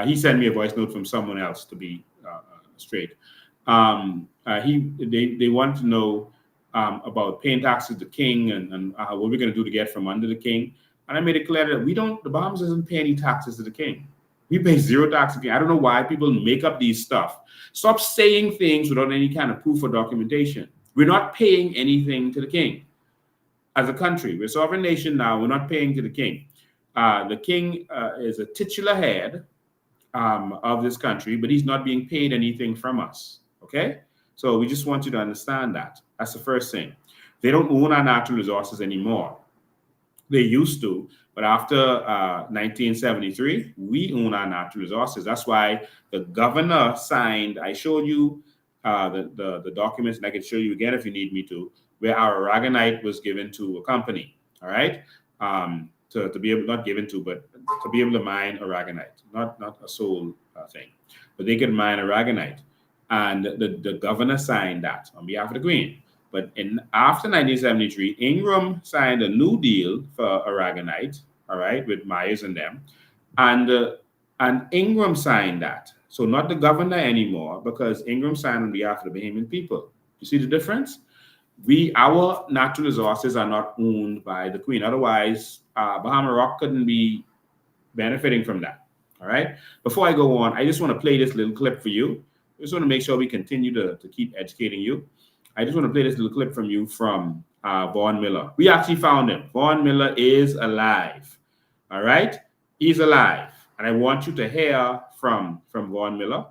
He sent me a voice note from someone else, to be straight. They want to know about paying taxes to the king and what we're going to do to get from under the king. And I made it clear that the Bahamas doesn't pay any taxes to the king. We pay zero tax to the king. I don't know why people make up these stuff. Stop saying things without any kind of proof or documentation. We're not paying anything to the king. As a country, we're a sovereign nation now. We're not paying to the king. The king is a titular head of this country, but he's not being paid anything from us. Okay? So we just want you to understand that. That's the first thing. They don't own our natural resources anymore. They used to, but after 1973, we own our natural resources. That's why the governor signed, I showed you the documents, and I can show you again if you need me to, where our aragonite was given to a company, all right? To be able, not given to, but to be able to mine aragonite, not a sole thing, but they could mine aragonite. And the governor signed that on behalf of the Queen. But after 1973, Ingram signed a new deal for aragonite, all right, with Myers and them. And Ingram signed that. So not the governor anymore, because Ingram signed on behalf of the Bahamian people. You see the difference? Our natural resources are not owned by the Queen. Otherwise, Bahama Rock couldn't be benefiting from that. All right. Before I go on, I just want to play this little clip for you. I just want to make sure we continue to keep educating you. I just want to play this little clip from you from Vaughn Miller. We actually found him. Vaughn Miller is alive. All right. He's alive. And I want you to hear from Vaughn Miller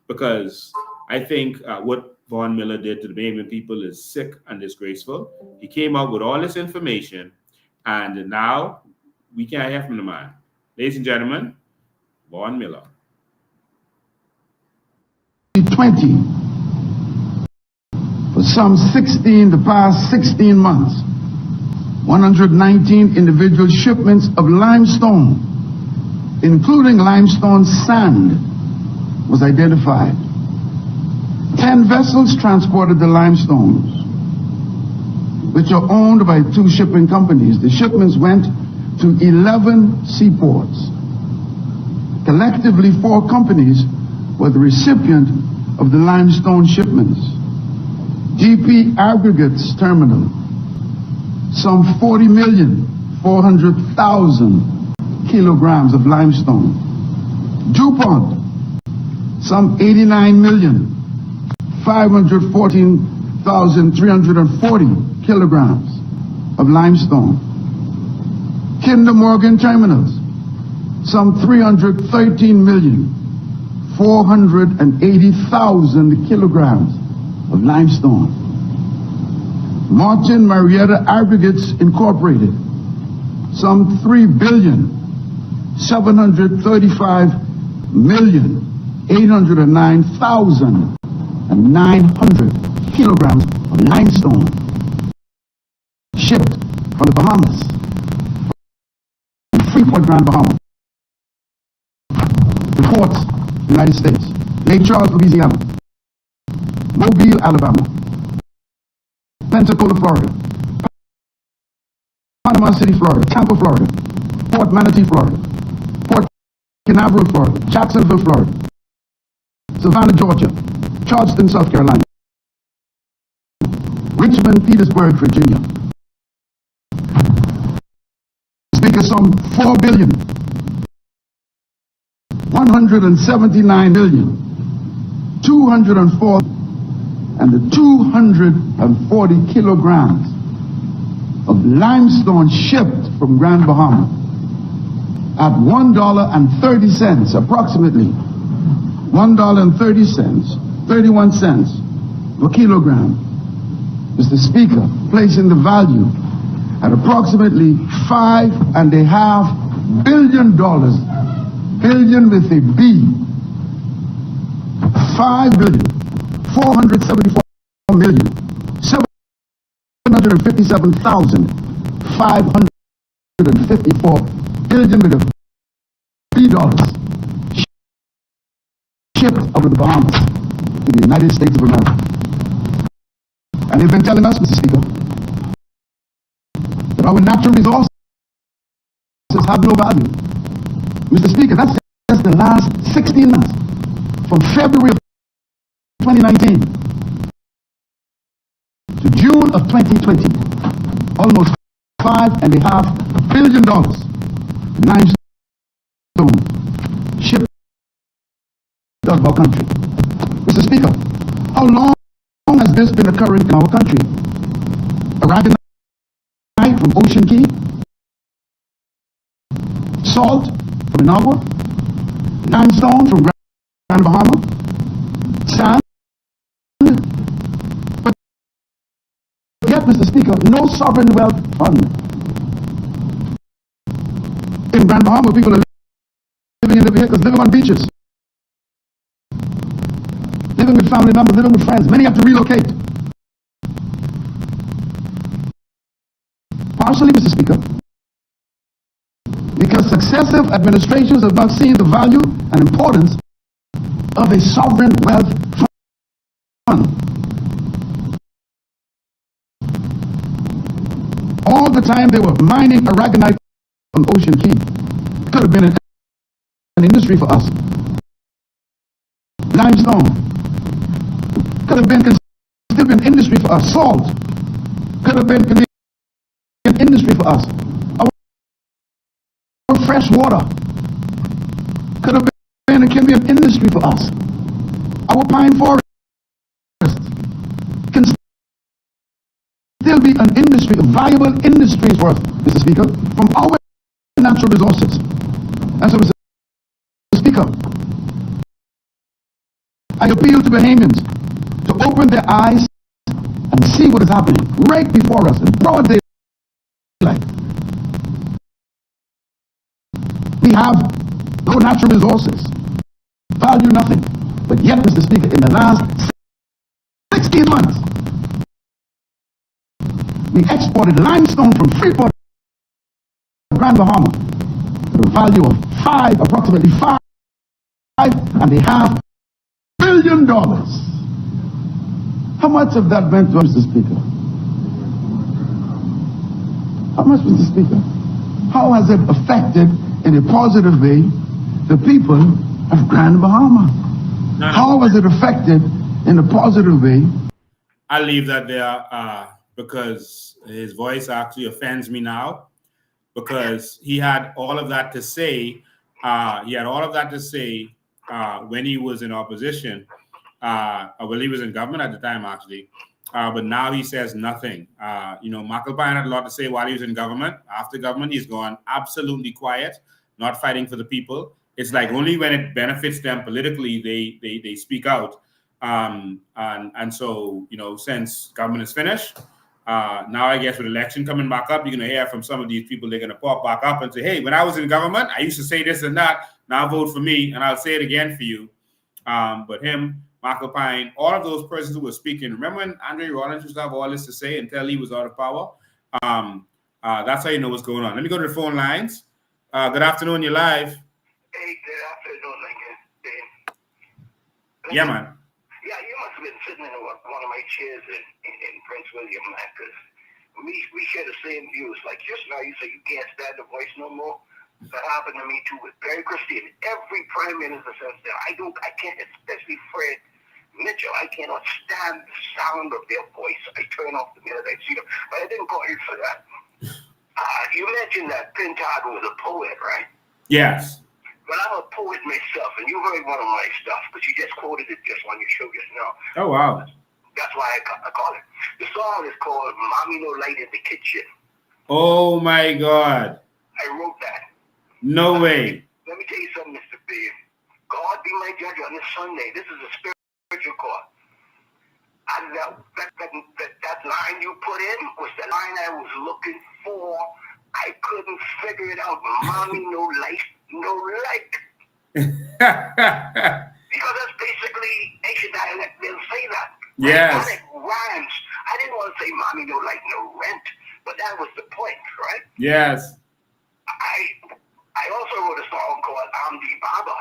because I think what Vaughn Miller did to the Bahamian people is sick and disgraceful. He came out with all this information, and now we can't hear from the man. Ladies and gentlemen, Vaughn Miller. 20 for the past 16 months, 119 individual shipments of limestone, including limestone sand, was identified. 10 vessels transported the limestones, which are owned by 2 shipping companies. The shipments went to 11 seaports. Collectively, 4 companies were the recipient of the limestone shipments. GP Aggregates Terminal, some 40,400,000 kilograms of limestone. DuPont, some 89,514,340 kilograms of limestone. Kinder Morgan Terminals, some 313,480,000 kilograms of limestone. Martin Marietta Aggregates Incorporated, some 3,735,809,900 kilograms of limestone shipped from the Bahamas, from Freeport, Grand Bahama, the ports, United States, Lake Charles, Louisiana, Mobile, Alabama, Pensacola, Florida, Panama City, Florida, Tampa, Florida, Port Manatee, Florida, Port Canaveral, Florida, Jacksonville, Florida, Savannah, Georgia, Charleston, South Carolina, Richmond, Petersburg, Virginia. Speaker, some 4,179,204 and the 240 kilograms of limestone shipped from Grand Bahama at $1.30, approximately $1.31 per kilogram. Mr. Speaker, placing the value at approximately $5.5 billion, billion with a B, 5,477,554 billion with a B dollars shipped over the Bahamas to the United States of America. And they've been telling us, Mr. Speaker, that our natural resources have no value. Mr. Speaker, that's just the last 16 months, from February of 2019 to June of 2020, almost $5.5 billion limestone shipped out of our country. Mr. Speaker, how long has this been occurring in our country? Aragonite from Ocean Key, salt from Inagua, limestone from Grand Bahama, sand yet, Mr. Speaker, no sovereign wealth fund. In Grand Bahama, people are living in the vehicles, living on beaches, living with family members, living with friends. Many have to relocate. Partially, Mr. Speaker, because successive administrations have not seen the value and importance of a sovereign wealth fund. All the time they were mining aragonite on Ocean Key. Could have been an industry for us. Limestone. Could have been still been industry for us. Salt. Could have been an industry for us. Our fresh water. Could have been, it can be an industry for us. Our pine forest can still be an industry, a viable industry for us, Mr. Speaker, from our natural resources. And so, Mr. Speaker, I appeal to Bahamians to open their eyes and see what is happening right before us in broad daylight. We have no natural resources, value nothing, but yet, Mr. Speaker, in the last 16 months, we exported limestone from Freeport, Grand Bahama, to a value of approximately $5.5 billion. How much of that went to us, Mr. Speaker? How much, Mr. Speaker? How has it affected in a positive way the people of Grand Bahama? How has it affected in a positive way? I'll leave that there because his voice actually offends me now, because he had all of that to say. When he was in opposition. Well, he was in government at the time, actually. But now he says nothing. McAlpine had a lot to say while he was in government. After government, he's gone absolutely quiet, not fighting for the people. It's like only when it benefits them politically, they speak out. And so, since government is finished, now I guess with election coming back up, you're going to hear from some of these people. They're going to pop back up and say, hey, when I was in government, I used to say this and that. Now vote for me, and I'll say it again for you. But him, McAlpine, all of those persons who were speaking, remember when Andre Rollins used to have all this to say until he was out of power? That's how you know what's going on. Let me go to the phone lines. Good afternoon, you're live. Hey, good afternoon, Lincoln. Yeah, man. Yeah, you must have been sitting in one of my chairs in Prince William, man, because we share the same views. Like just now, you say you can't stand the voice no more. That happened to me too with Barry Christine. Every prime minister since then, I can't, especially Fred Mitchell, I cannot stand the sound of their voice. I turn off the minute I see them. But I didn't call you for that. You mentioned that Pintard was a poet, right? Yes. Well, I'm a poet myself, and you heard one of my stuff, because you just quoted it just on your show just now. Oh, wow. That's why I call it. The song is called Mommy No Light in the Kitchen. Oh, my God. I wrote that. No way. Let me tell you something, Mr. B. God be my judge on this Sunday. This is a spiritual court. And that line you put in was the line I was looking for. I couldn't figure it out. Mommy, no light, no light. Because that's basically Asian dialect. They'll say that. Yes. Right? It rhymes. I didn't want to say mommy, no light, no rent. But that was the point, right? Yes. I also wrote a song called Amdi Baba.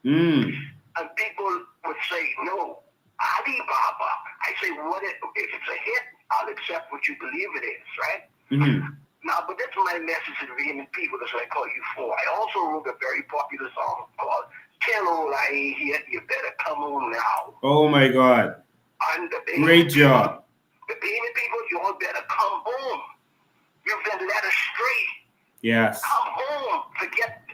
And people would say, no, Ali Baba. I say, if it's a hit, I'll accept what you believe it is, right? Mm-hmm. Now, but that's my message to the vehement people. That's what I call you for. I also wrote a very popular song called Tell All I Ain't Here, You Better Come On Now. Oh, my God. And great job. The vehement people, you all better come home. You've been led astray. Yes. Come home. Forget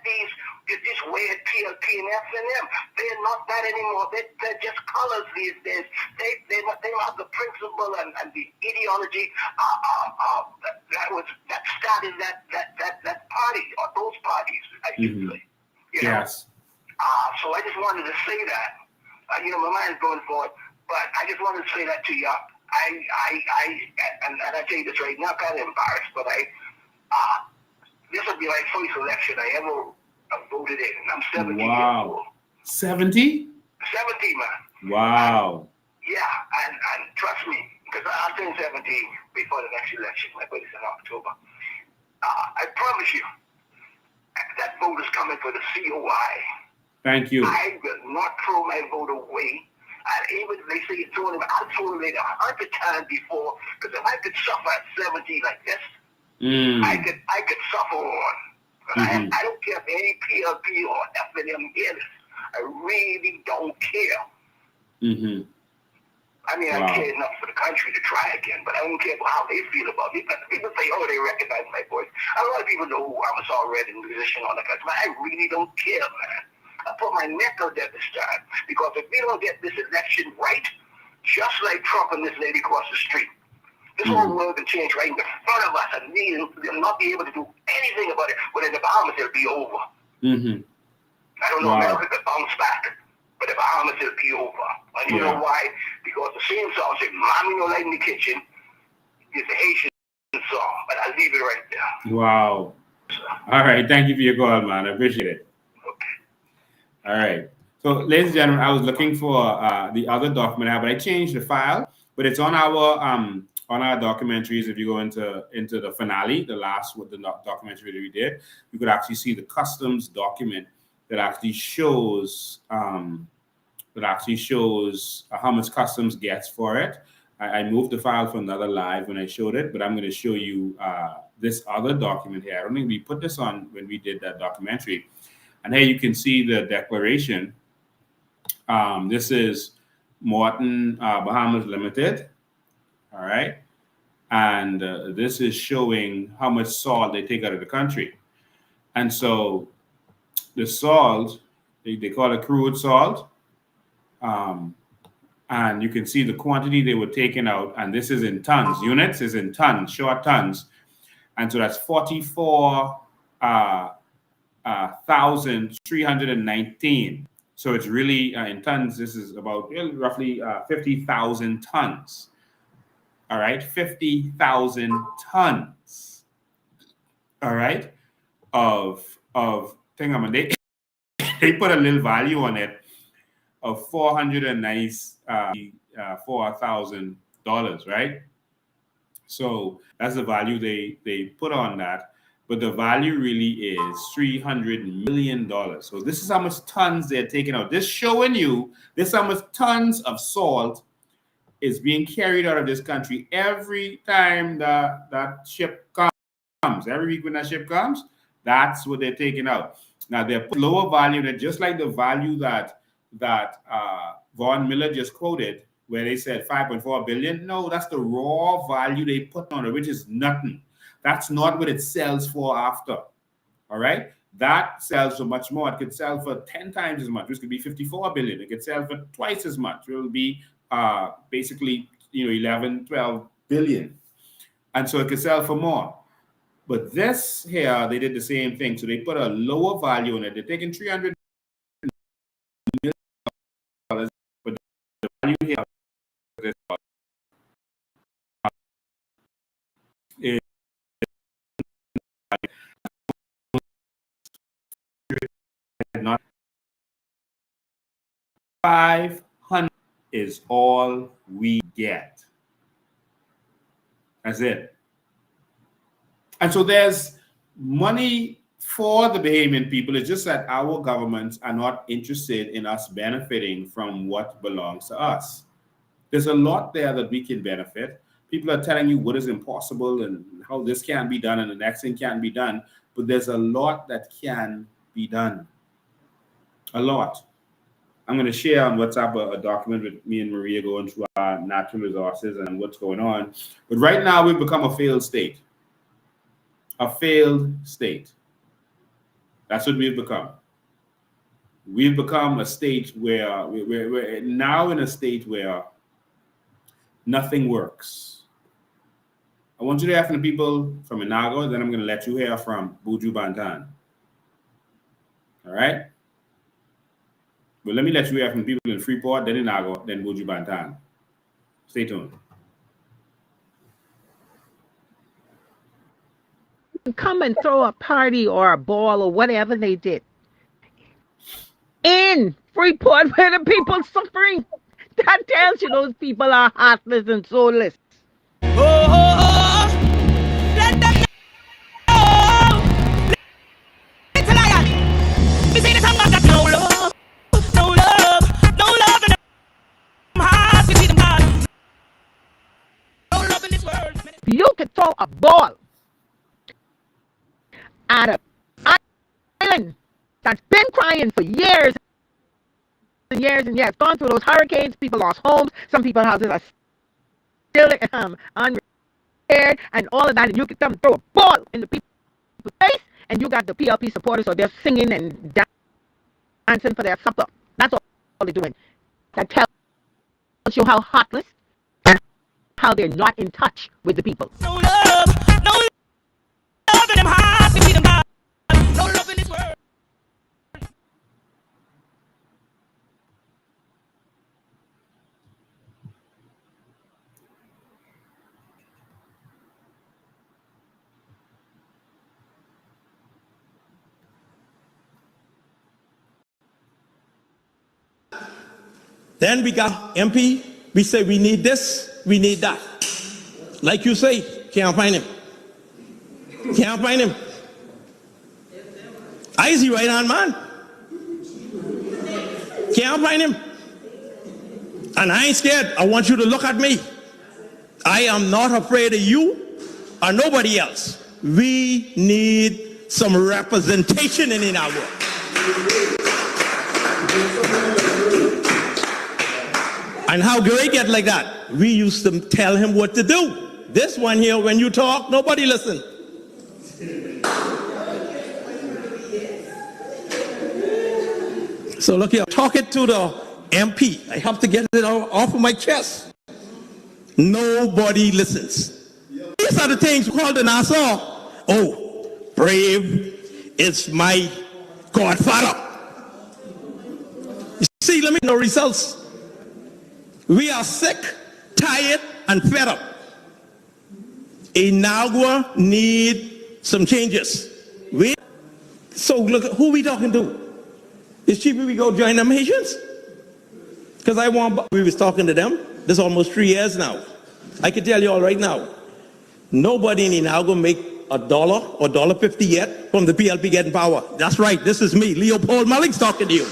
these weird PLP and F&M. They're not that anymore. They're just colors these days. They have the principle and the ideology that started that party or those parties, I should say. Yes. So I just wanted to say that. My mind's going forward, but I just wanted to say that to you and I tell you this right now, I'm kind of embarrassed, but this will be my first election I ever voted in. I'm 70 years old. 70? 70, man. Wow. And trust me, because I'll turn 70 before the next election. My birthday's in October. I promise you, that vote is coming for the COI. Thank you. I will not throw my vote away. And even they say you're throwing it, I'll throw it 100 times before. Because if I could suffer at 70 like this, I could suffer on. I don't care if any PLP or FNM is. I really don't care. I mean, I care enough for the country to try again, but I don't care about how they feel about me. But people say, oh, they recognize my voice. A lot of people know who I was already in musician on the country. I really don't care, man. I put my neck out there this time, because if we don't get this election right, just like Trump and this lady across the street, this whole world can change right in front of us, and they'll not be able to do anything about it. But in the Bahamas, it'll be over. I don't know, America could bounce back, but the Bahamas, it'll be over. And you know why? Because the same song said, Mommy No Light in the Kitchen is a Haitian song, but I'll leave it right there. Wow. All right. Thank you for your call, man. I appreciate it. All right. So, ladies and gentlemen, I was looking for the other document, but I changed the file. But it's on our documentaries. If you go into the finale, the last with the documentary that we did, you could actually see the customs document that actually shows how much customs gets for it. I moved the file from another live when I showed it, but I'm going to show you this other document here. I don't think we put this on when we did that documentary. And here you can see the declaration. This is Morton Bahamas Limited. All right. And this is showing how much salt they take out of the country. And so the salt, they call it crude salt. And you can see the quantity they were taking out. And this is in tons. Units is in tons, short tons. And so that's 44,319. So it's really in tons. This is about roughly 50,000 tons. All right, 50,000 tons. All right, of thing. They put a little value on it of $494,000, right? So that's the value they put on that. But the value really is $300 million. So this is how much tons they're taking out. This showing you this how much tons of salt is being carried out of this country every time that ship comes. Every week when that ship comes, that's what they're taking out. Now they're lower value than just like the value that Vaughn Miller just quoted, where they said 5.4 billion. No, that's the raw value they put on it, which is nothing. That's not what it sells for after. All right. That sells for much more. It could sell for 10 times as much, which could be 54 billion. It could sell for twice as much. It will be basically 11, 12 billion. And so it could sell for more. But this here, they did the same thing. So they put a lower value on it. They're taking $300 million, but the value here is not 500 is all we get. That's it. And so there's money for the Bahamian people. It's just that our governments are not interested in us benefiting from what belongs to us. There's a lot there that we can benefit. People are telling you what is impossible and how this can't be done and the next thing can't be done. But there's a lot that can be done. A lot. I'm going to share on WhatsApp a document with me and Maria going through our natural resources and what's going on. But right now we've become a failed state. A failed state. That's what we've become. We've become a state where we're now in a state where nothing works. I want you to hear from the people from Inago, then I'm going to let you hear from Buju Banton. All right? But let me let you hear from people in Freeport, then Inago, then Buju Banton. Stay tuned. come and throw a party or a ball or whatever they did in Freeport where the people suffering. That tells you those people are heartless and soulless. Let them know. Little lion. You see the song got no love, no love, no love in them hearts. You see them God. No love in this world. You could throw a ball at an island that's been crying for years and years and years, gone through those hurricanes, people lost homes, some people's houses are still unrepaired, and all of that, and you could come throw a ball in the people's face, and you got the PLP supporters, or they're singing and dancing for their supper. That's all they're doing. That tells you how heartless and how they're not in touch with the people. No love in them hearts. You see them God. No love in this world. Then we got MP. We say we need this, we need that. Like you say, can't find him. Can't find him. I is he right on, man. Can't find him. And I ain't scared. I want you to look at me. I am not afraid of you or nobody else. We need some representation in Inagua. And how great get like that? We used to tell him what to do. This one here, when you talk, nobody listen. So look here, talk it to the MP. I have to get it off of my chest. Nobody listens. These are the things called in Nassau. Oh, Brave is my godfather. You see, let me know results. We are sick, tired, and fed up. Inagua need some changes. So look, who we talking to? It's cheaper we go join them Haitians? Because we was talking to them. This is almost 3 years now. I can tell you all right now, nobody in Inagua make $1 or $1.50 yet from the PLP getting power. That's right, this is me, Leopold Mullings, talking to you.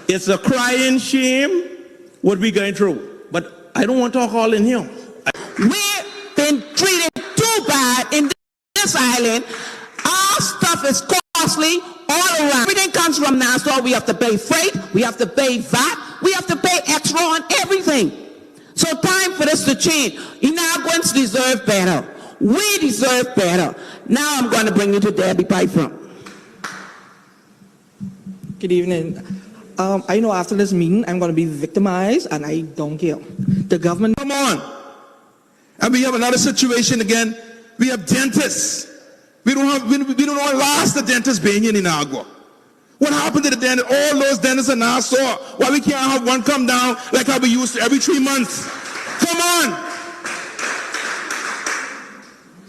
It's a crying shame what we're going through. But I don't want to talk all in here. We've been treated too bad in this island. Our stuff is costly all around. Everything comes from Nassau. We have to pay freight. We have to pay VAT. We have to pay extra on everything. So time for this to change. Inaguans deserve better. We deserve better. Now I'm going to bring you to Debbie Piper. Good evening. I know after this meeting I'm going to be victimized, and I don't care. The government... Come on. And we have another situation again. We have dentists. We don't last the dentists being in Inagua. What happened to the dentist? All those dentists in Nassau. Why we can't have one come down like how we used to every 3 months? Come on.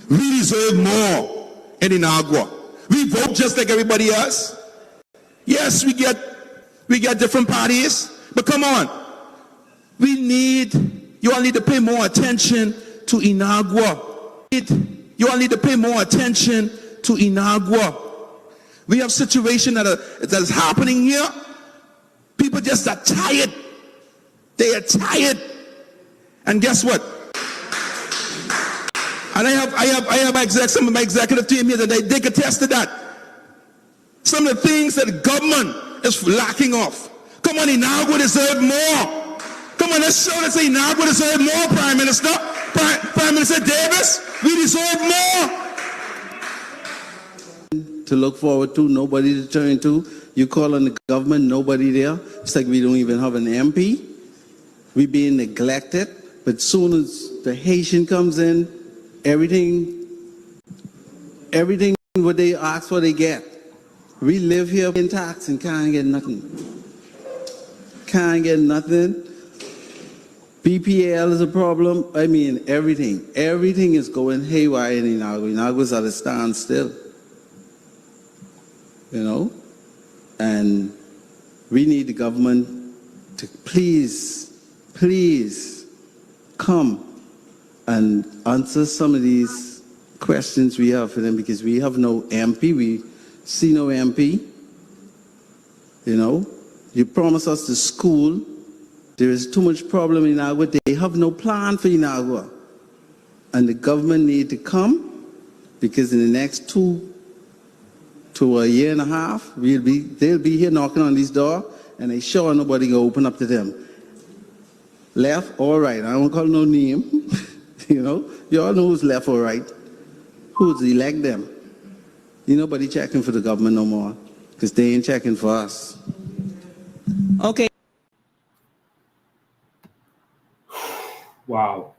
We deserve more in Inagua. We vote just like everybody else. Yes, we get different parties, but come on. You all need to pay more attention to Inagua. You all need to pay more attention to Inagua. We have situation that is happening here. People just are tired. They are tired. And guess what? And I have some of my executive team here that they could attest to that. Some of the things that the government is lacking off. Come on, Inagua deserve more. Come on, let's show that say Inagua deserve more, Prime Minister. Prime Minister Davis, we deserve more. To look forward to, nobody to turn to. You call on the government, nobody there. It's like we don't even have an MP. We being neglected. But soon as the Haitian comes in, everything what they ask for, they get. We live here in tax and can't get nothing. Can't get nothing. BPL is a problem. I mean, everything is going haywire in Inagua. Inagua's at a standstill, you know, and we need the government to please come and answer some of these questions we have for them, because we have no MP. We see no MP. You know, you promise us the school. There is too much problem in Inagua. They have no plan for Inagua. And the government need to come, because in the next 2 to a year and a half, they'll be here knocking on this door, and they sure nobody gonna open up to them. Left or right, I don't call no name. You know, you all know who's left or right. Who's elect them? You nobody checking for the government no more, because they ain't checking for us. Okay. Wow.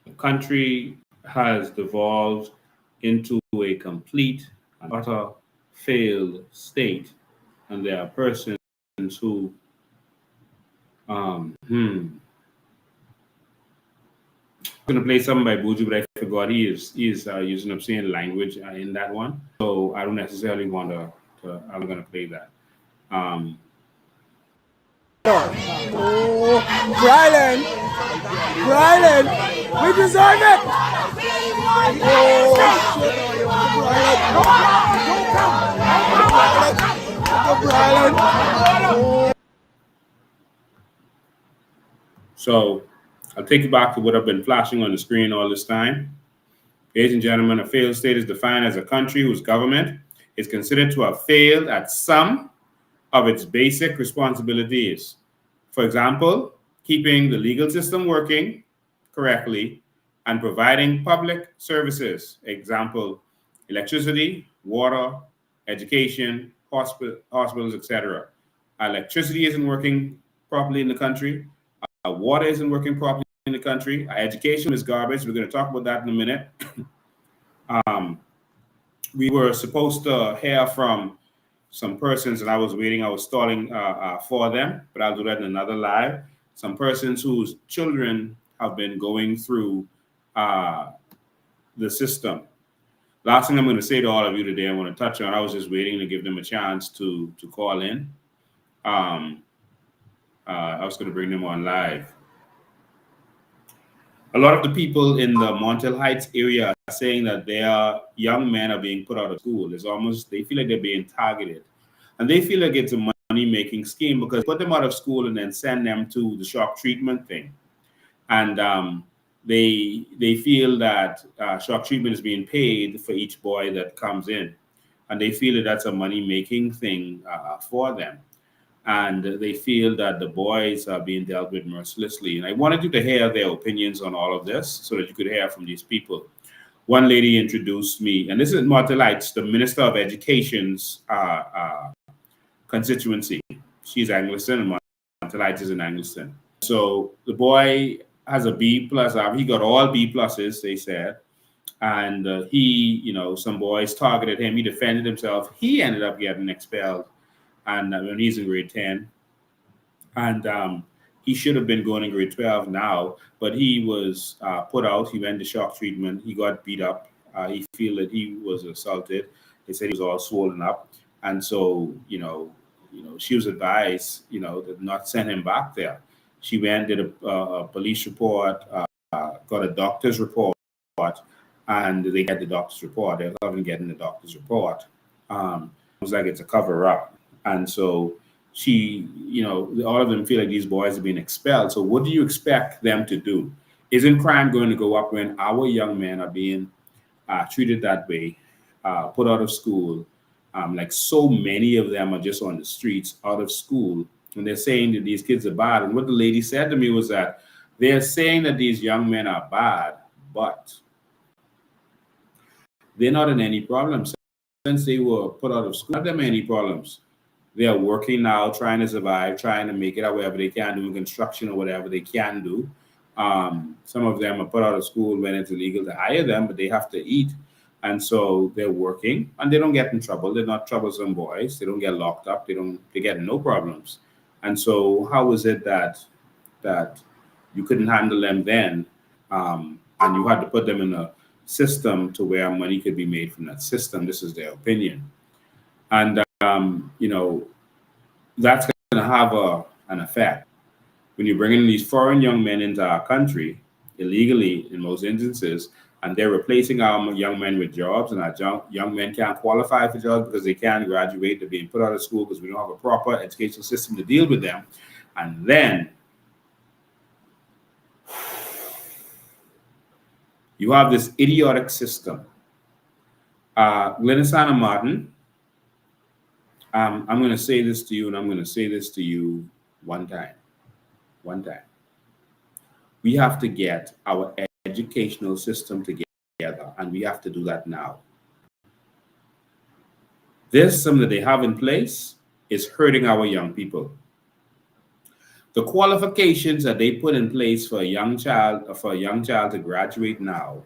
The country has devolved into a complete and utter failed state, and there are persons who I'm going to play something by Buju, but I forgot he is using obscene language in that one, so I don't necessarily want to I'm going to play that. Brylan, we deserve it. So I'll take you back to what I've been flashing on the screen all this time. Ladies and gentlemen, a failed state is defined as a country whose government is considered to have failed at some of its basic responsibilities. For example, keeping the legal system working correctly and providing public services. Example, electricity, water, education, hospitals, etc. Electricity isn't working properly in the country. Water isn't working properly in the country. Education is garbage. We're going to talk about that in a minute. We were supposed to hear from some persons, and I was stalling for them, but I'll do that in another live. Some persons whose children have been going through the system. Last thing I'm going to say to all of you today, I want to touch on, I was just waiting to give them a chance to call in. I was going to bring them on live. A lot of the people in the Montel Heights area are saying that their young men are being put out of school. It's almost, they feel like they're being targeted. And they feel like it's a money-making scheme, because put them out of school and then send them to the shock treatment thing. And they feel that shock treatment is being paid for each boy that comes in. And they feel that that's a money-making thing for them. And they feel that the boys are being dealt with mercilessly. And I wanted you to hear their opinions on all of this so that you could hear from these people. One lady introduced me, and this is Montel Heights, the Minister of Education's constituency. She's Anglican, and Montel Heights is an Anglican. So the boy has a B+. He got all B+, they said. And he, you know, some boys targeted him. He defended himself. He ended up getting expelled. And when he's in grade 10, and he should have been going in grade 12 now, but he was put out. He went to shock treatment. He got beat up. He feel that he was assaulted. They said he was all swollen up, and so you know, she was advised, to not send him back there. She went, did a police report, got a doctor's report, and they get the doctor's report. They're not even getting the doctor's report. It was like it's a cover-up. And so she, all of them feel like these boys are being expelled. So what do you expect them to do? Isn't crime going to go up when our young men are being treated that way, put out of school? Like so many of them are just on the streets, out of school, and they're saying that these kids are bad. And what the lady said to me was that they're saying that these young men are bad, but they're not in any problems. Since they were put out of school, not them any problems. They are working now, trying to survive, trying to make it out wherever they can, doing construction or whatever they can do. Some of them are put out of school when it's illegal to hire them, but they have to eat. And so they're working and they don't get in trouble. They're not troublesome boys. They don't get locked up. They get no problems. And so how is it that you couldn't handle them then, and you had to put them in a system to where money could be made from that system? This is their opinion. And, that's going to have an effect. When you bring in these foreign young men into our country, illegally in most instances, and they're replacing our young men with jobs, and our young men can't qualify for jobs because they can't graduate. They're being put out of school because we don't have a proper educational system to deal with them. And then you have this idiotic system. Glenn Martin, I'm going to say this to you, and I'm going to say this to you one time. We have to get our educational system together, and we have to do that now. This system that they have in place is hurting our young people. The qualifications that they put in place for a young child to graduate now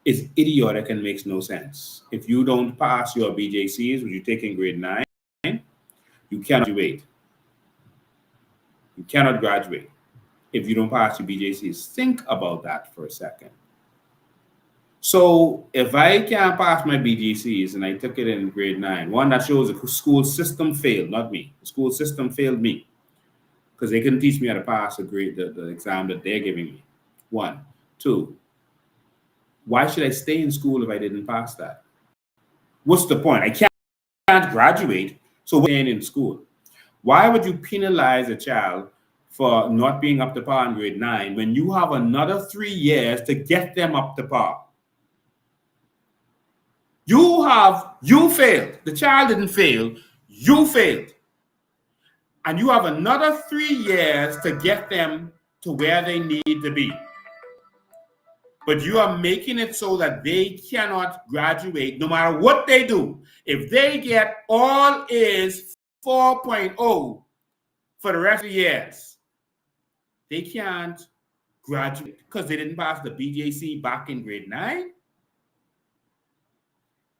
is idiotic and makes no sense. If you don't pass your BJCs, which you take in grade 9, you cannot graduate. You cannot graduate if you don't pass your BJCs. Think about that for a second. So if I can't pass my BJCs and I took it in grade 9, one, that shows the school system failed, not me. The school system failed me because they couldn't teach me how to pass the exam that they're giving me. 1. 2, why should I stay in school if I didn't pass that? What's the point? I can't graduate, so we're staying in school. Why would you penalize a child for not being up to par in grade 9 when you have another 3 years to get them up to par? You failed. The child didn't fail. You failed. And you have another 3 years to get them to where they need to be. But you are making it so that they cannot graduate no matter what they do. If they get all A's 4.0 for the rest of the years, they can't graduate because they didn't pass the BJC back in grade 9.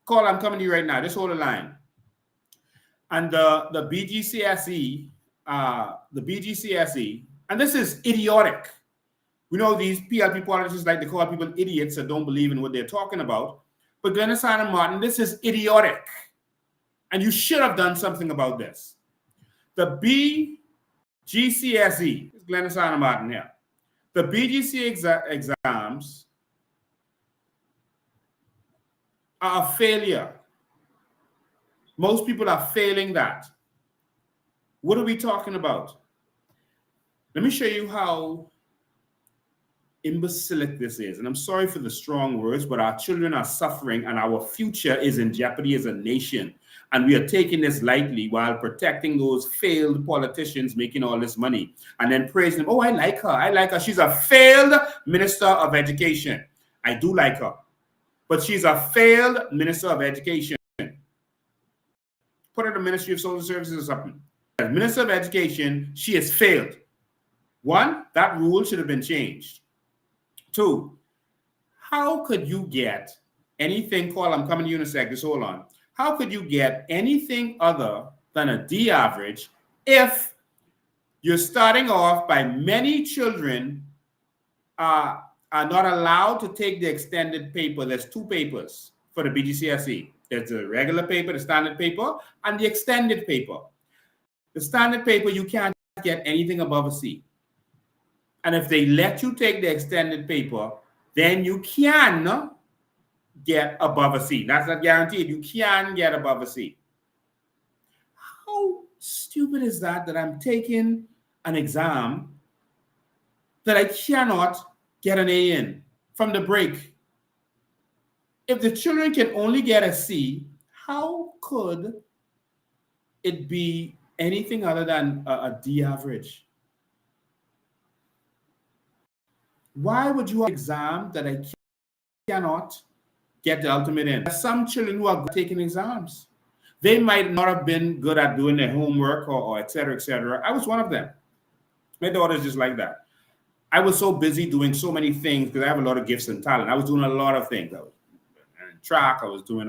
Call, I'm coming to you right now. Just hold the line. And the BGCSE, and this is idiotic. We know these PLP politicians like to call people idiots that don't believe in what they're talking about. But Glenn Martin, this is idiotic. And you should have done something about this. The BGCSE, Glenn Martin here. The BGC exams are a failure. Most people are failing that. What are we talking about? Let me show you how imbecilic this is. And I'm sorry for the strong words, but our children are suffering and our future is in jeopardy as a nation. And we are taking this lightly while protecting those failed politicians making all this money and then praising them. Oh, I like her. She's a failed minister of education. I do like her. But she's a failed minister of education. Put her in the Ministry of Social Services or something. As Minister of Education, she has failed. 1, that rule should have been changed. 2, how could you get anything called, I'm coming to you in a sec, just hold on. How could you get anything other than a D average if you're starting off by many children are not allowed to take the extended paper? There's 2 papers for the BGCSE. There's the regular paper, the standard paper, and the extended paper. The standard paper, you can't get anything above a C. And if they let you take the extended paper, then you can get above a C. That's not guaranteed. You can get above a C. How stupid is that I'm taking an exam that I cannot get an A in from the break? If the children can only get a C, how could it be anything other than a D average? Why would you have an exam that I cannot get the ultimate in? There's some children who are taking exams. They might not have been good at doing their homework or et cetera, et cetera. I was one of them. My daughter's just like that. I was so busy doing so many things because I have a lot of gifts and talent. I was doing a lot of things. I was track. I was doing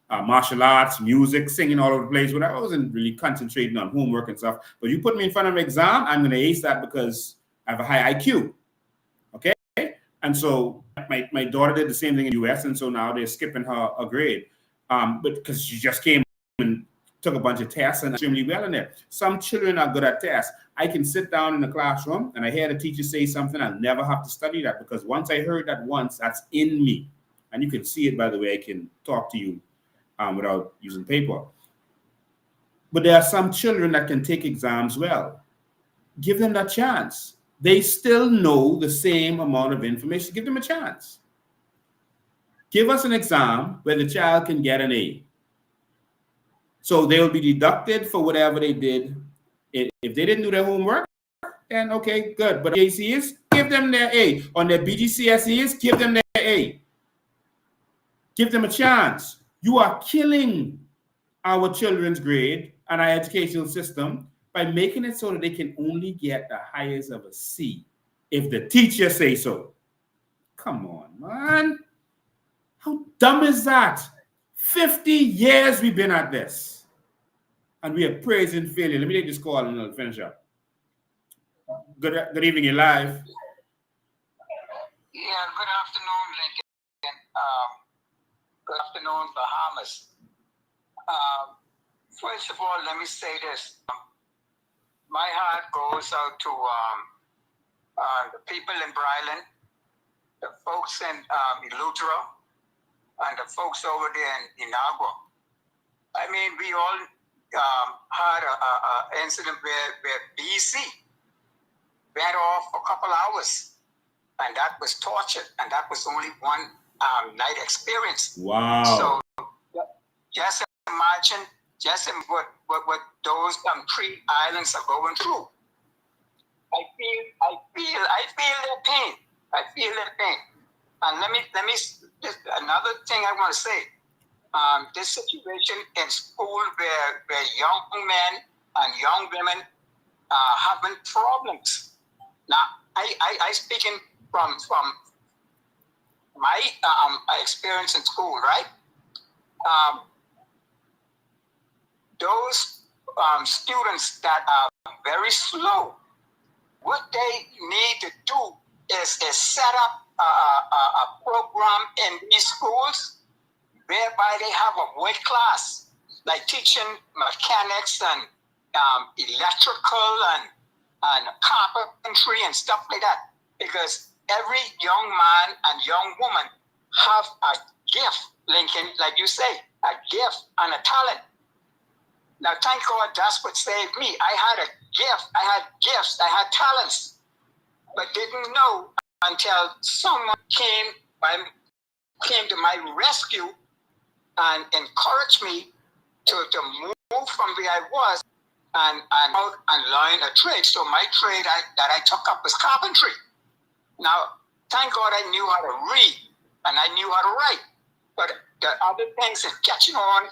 martial arts, music, singing all over the place. But I wasn't really concentrating on homework and stuff. But you put me in front of an exam, I'm going to ace that because I have a high IQ. Okay? And so my daughter did the same thing in the US. And so now they're skipping her a grade. But because she just came and took a bunch of tests and extremely well in there. Some children are good at tests. I can sit down in the classroom and I hear the teacher say something. I'll never have to study that because once I heard that once, that's in me. And you can see it by the way I can talk to you without using paper. But there are some children that can take exams well. Give them that chance. They still know the same amount of information. Give them a chance. Give us an exam where the child can get an A. So they'll be deducted for whatever they did. If they didn't do their homework, then okay, good. But ACs, give them their A. On their BGCSEs, give them their A. Give them a chance. You are killing our children's grade and our educational system by making it so that they can only get the highest of a C if the teacher say so. Come on, man. How dumb is that? 50 years we've been at this. And we are praising failure. Let me take this call and I'll finish up. Good evening, you're live. Yeah, good afternoon, Lincoln. Good afternoon, Bahamas. First of all, let me say this. My heart goes out to the people in Bryland, the folks in Eleuthera, and the folks over there in Inagua. I mean, we all had an incident where BEC went off for a couple hours, and that was torture, and that was only one night experience. Wow. So just imagine what those 3 islands are going through. I feel their pain. I feel their pain. And let me just another thing I want to say. This situation in school where young men and young women having problems. Now, I speaking from my experience in school, right? Those students that are very slow, what they need to do is set up a program in these schools whereby they have a weight class, like teaching mechanics and electrical and carpentry and stuff like that. Because every young man and young woman have a gift, Lincoln, like you say, a gift and a talent. Now, thank God that's what saved me. I had a gift, I had gifts, I had talents, but didn't know until someone came to my rescue and encouraged me to move from where I was and learn a trade. So my trade that I took up was carpentry. Now, thank God I knew how to read and I knew how to write. But the other things is catching on,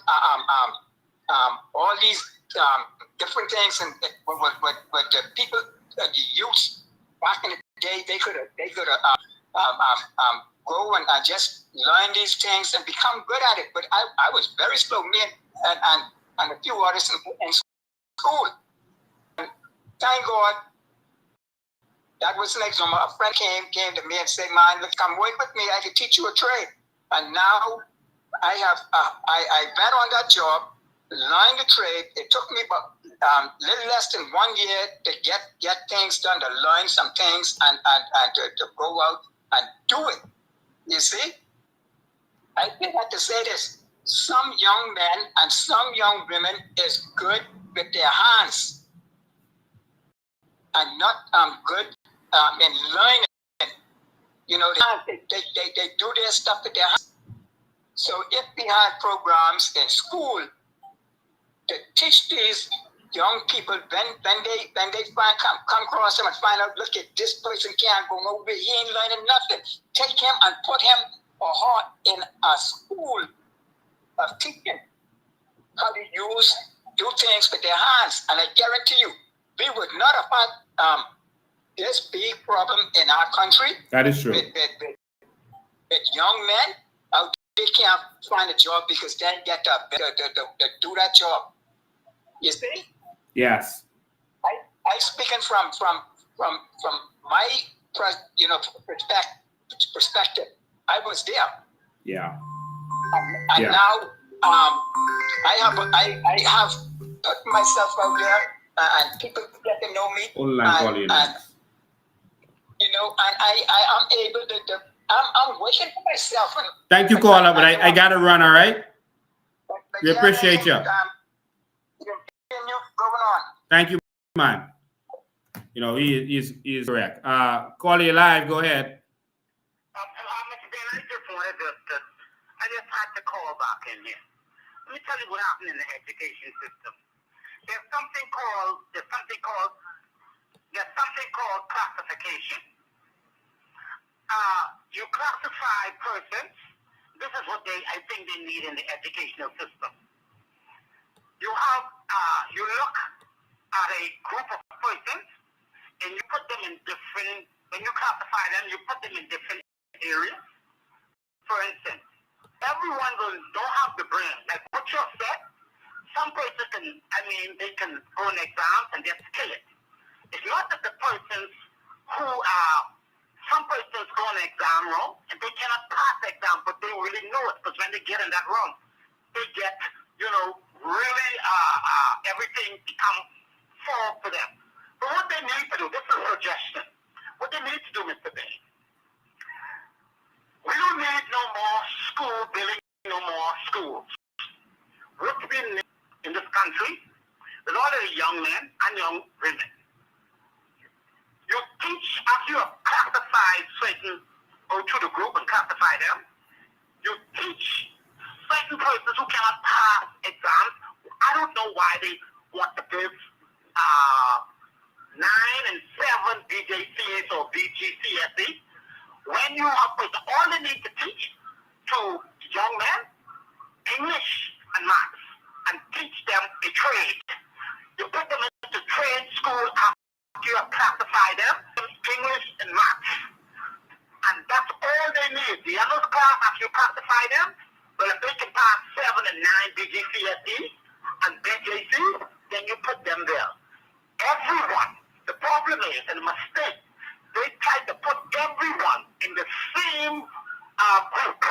all these different things, and what the people, the youth back in the day, they could go and just learn these things and become good at it. But I was very slow, me and a few others in school. And thank God that was an example. A friend came to me and said, "Man, look, come work with me. I can teach you a trade." And now I went on that job, learned the trade. It took me about little less than 1 year to get things done, to learn some things and to go out and do it. You see? I think I have to say this. Some young men and some young women is good with their hands and not good in learning. You know, they do their stuff with their hands. So if we had programs in school to teach these young people when they come across them and find out, look, at this person can't go nowhere, he ain't learning nothing. Take him and put him or her in a school of teaching how to do things with their hands. And I guarantee you, we would not have had this big problem in our country. That is true. With young men out they can't find a job because they get to do that job. You see? Yes. I speaking from my perspective. I was there. Yeah. And now I have put myself out there, and people get to know me. And I am able to. I'm wishing for myself. Thank you, caller, but I gotta run. All right. We appreciate you. Thank you, man. You know, he is correct. Call you live. Go ahead. I just had to call back in here. Let me tell you what happened in the education system. There's something called classification. You classify persons. This is what I think they need in the educational system. You have you look at a group of persons and you put them in different. When you classify them, you put them in different areas. For instance, everyone don't have the brain. Like what you said, some persons they can run exams and just kill it. It's not that the persons who some persons go an exam wrong and they cannot pass the exam, but they really know it because when they get in that wrong, they get, really everything becomes fall for them. But what they need to do, this is a suggestion. What they need to do, Mr. Bay, we don't need no more school building, no more schools. What we need in this country is all the young men and young women. You teach, after you have classified certain, go to the group and classify them, you teach certain persons who cannot pass exams. I don't know why they want to give 9 and 7 BJCs or BGCSE. When you have all they need to teach to young men, English and maths, and teach them a trade. You put them into trade school after you have classified them, English and maths. And that's all they need. The other class, after you classify them, well, if they can pass 7 and 9 BGCSE and BJC, then you put them there. Everyone. The problem is, and the mistake, they try to put everyone in the same group.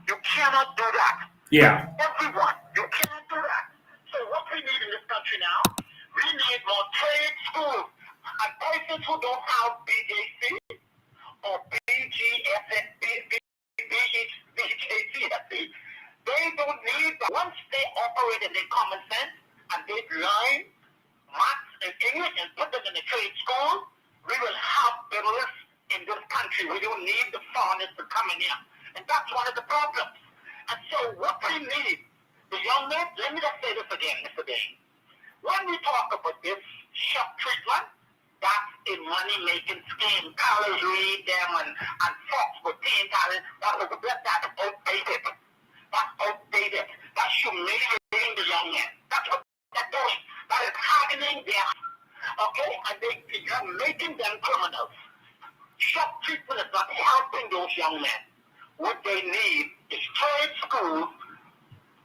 You cannot do that. Yeah. Everyone. You cannot do that. So what we need in this country now, we need more trade schools. And persons who don't have BJC or BGCSE, they don't need that. Once they operate in their common sense and they learn maths and English and put them in a trade school, we will have business in this country. We don't need the foreigners to come in here. And that's one of the problems. And so what we need, the young men, let me just say this again, Mr. Bain. When we talk about this shock treatment, that's a money-making scheme. College read them and Fox for $10,000. That's outdated. That's outdated. That's humiliating the young men. That's what they're doing. That is hardening their, okay? And you're making them criminals. Shock treatment is not helping those young men. What they need is trade schools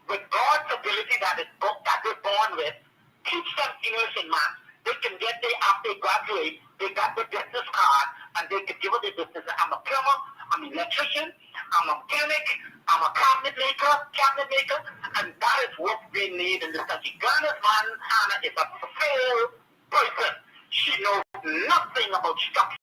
with God's ability that they're born with. Teach them English and math. They can get there after they graduate. They got the business card, and they can give it their business. I'm a plumber. I'm an electrician. I'm a mechanic. I'm a cabinet maker, and that is what we need in this country. Ghana's man, Hannah, is a failed person. She knows nothing about structure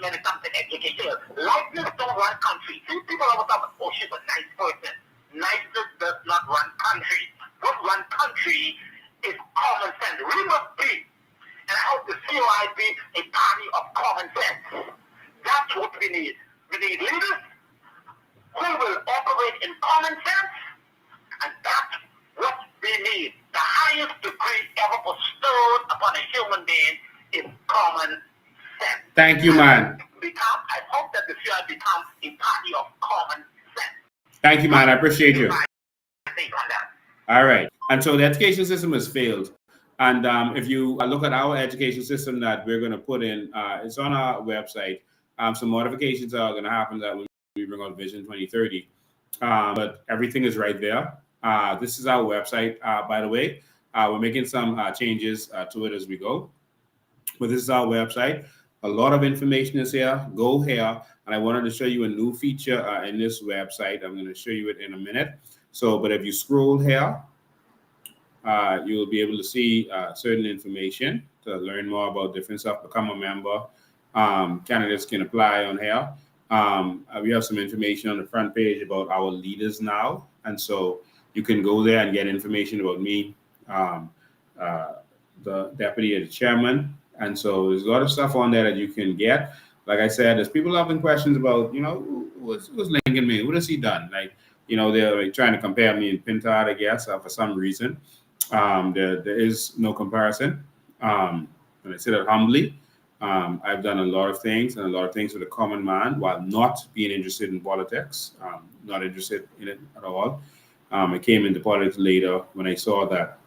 when it comes to education. License don't run country. See, people always talk, oh, she's a nice person. Niceness does not run country. What run country is common sense. We must be, and I hope the COI be a party of common sense. That's what we need. We need leaders who will operate in common sense, and that's what we need. The highest degree ever bestowed upon a human being is common sense. Thank you, man. I hope that the COI becomes a party of common sense. Thank you, man. I appreciate you. All right. And so the education system has failed. And if you look at our education system that we're going to put in, it's on our website. Some modifications are going to happen that when we bring out Vision 2030. but everything is right there. This is our website, by the way. We're making some changes to it as we go. But this is our website. A lot of information is here. Go here. And I wanted to show you a new feature in this website. I'm going to show you it in a minute. So, but if you scroll here, you will be able to see certain information to learn more about different stuff, become a member. Candidates can apply on here. We have some information on the front page about our leaders now. And so you can go there and get information about me, the deputy and the chairman. And so there's a lot of stuff on there that you can get. Like I said, there's people having questions about, what's Lincoln mean? What has he done? Like, they're like trying to compare me and Pintard, I guess, for some reason. There is no comparison. And I say that humbly. I've done a lot of things and a lot of things for the common man while not being interested in politics, not interested in it at all. I came into politics later when I saw that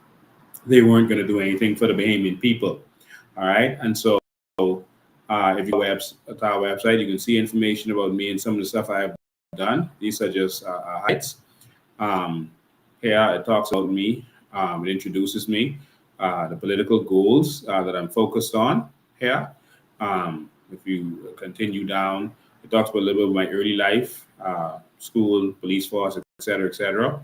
they weren't going to do anything for the Bahamian people. All right. And so if you go at our website, you can see information about me and some of the stuff I have done. These are just highlights. Here it talks about me. It introduces me, the political goals that I'm focused on here. If you continue down, it talks about a little bit of my early life, school, police force, et cetera, et cetera.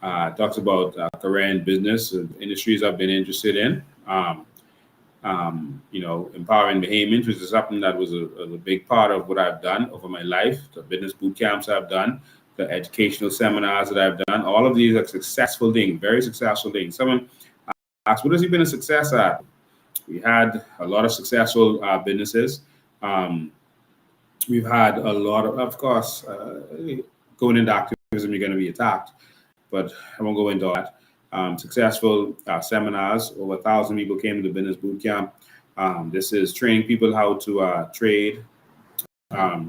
It talks about career in business, industries I've been interested in. Empowering Bahamians, which is something that was a big part of what I've done over my life, the business boot camps I've done, the educational seminars that I've done. All of these are successful things, very successful things. Someone asked, what has he been a success at? We had a lot of successful businesses. We've had a lot of course, going into activism, you're going to be attacked, but I won't go into that. Successful seminars. Over 1,000 people came to the business boot camp. This is training people how to trade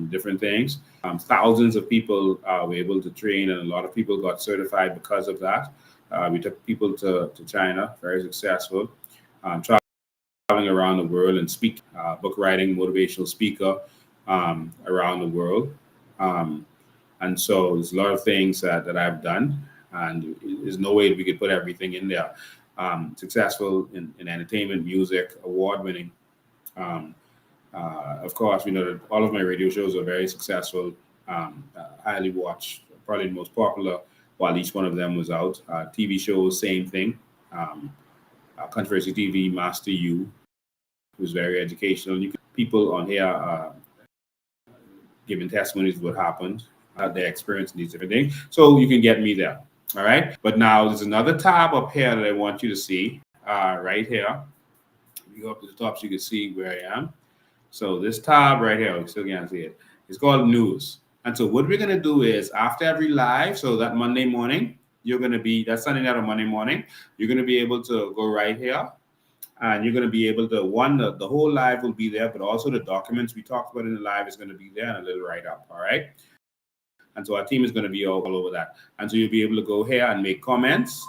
different things. Thousands of people were able to train, and a lot of people got certified because of that. We took people to China, very successful. Traveling around the world and speak, book writing, motivational speaker around the world. And so there's a lot of things that I've done. And there's no way we could put everything in there. Successful in entertainment, music, award-winning. Of course, we know that all of my radio shows are very successful, highly watched, probably the most popular while each one of them was out. TV shows, same thing. Controversy TV, Master You, was very educational. People on here giving testimonies of what happened, their experience in these different things. So you can get me there. All right. But now there's another tab up here that I want you to see right here. You go up to the top so you can see where I am. So this tab right here, you still can't see it. It's called News. And so what we're going to do is after every live, so that Monday morning, that's Sunday night or Monday morning, you're going to be able to go right here. And you're going to be able to, the whole live will be there, but also the documents we talked about in the live is going to be there and a little write-up. All right. And so our team is going to be all over that. And so you'll be able to go here and make comments.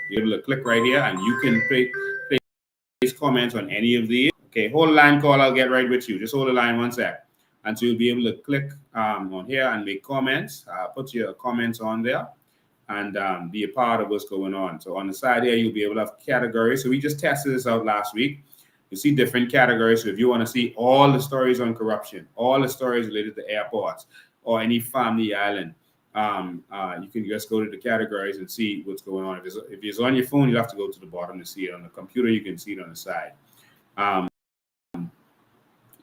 You're able to click right here and you can place comments on any of these. Okay, hold the line, call. I'll get right with you. Just hold the line one sec. And so you'll be able to click on here and make comments. Put your comments on there and be a part of what's going on. So on the side here, you'll be able to have categories. So we just tested this out last week. You see different categories. So if you want to see all the stories on corruption, all the stories related to airports, or any family island, you can just go to the categories and see what's going on. If it's on your phone, you have to go to the bottom to see it. On the computer, you can see it on the side.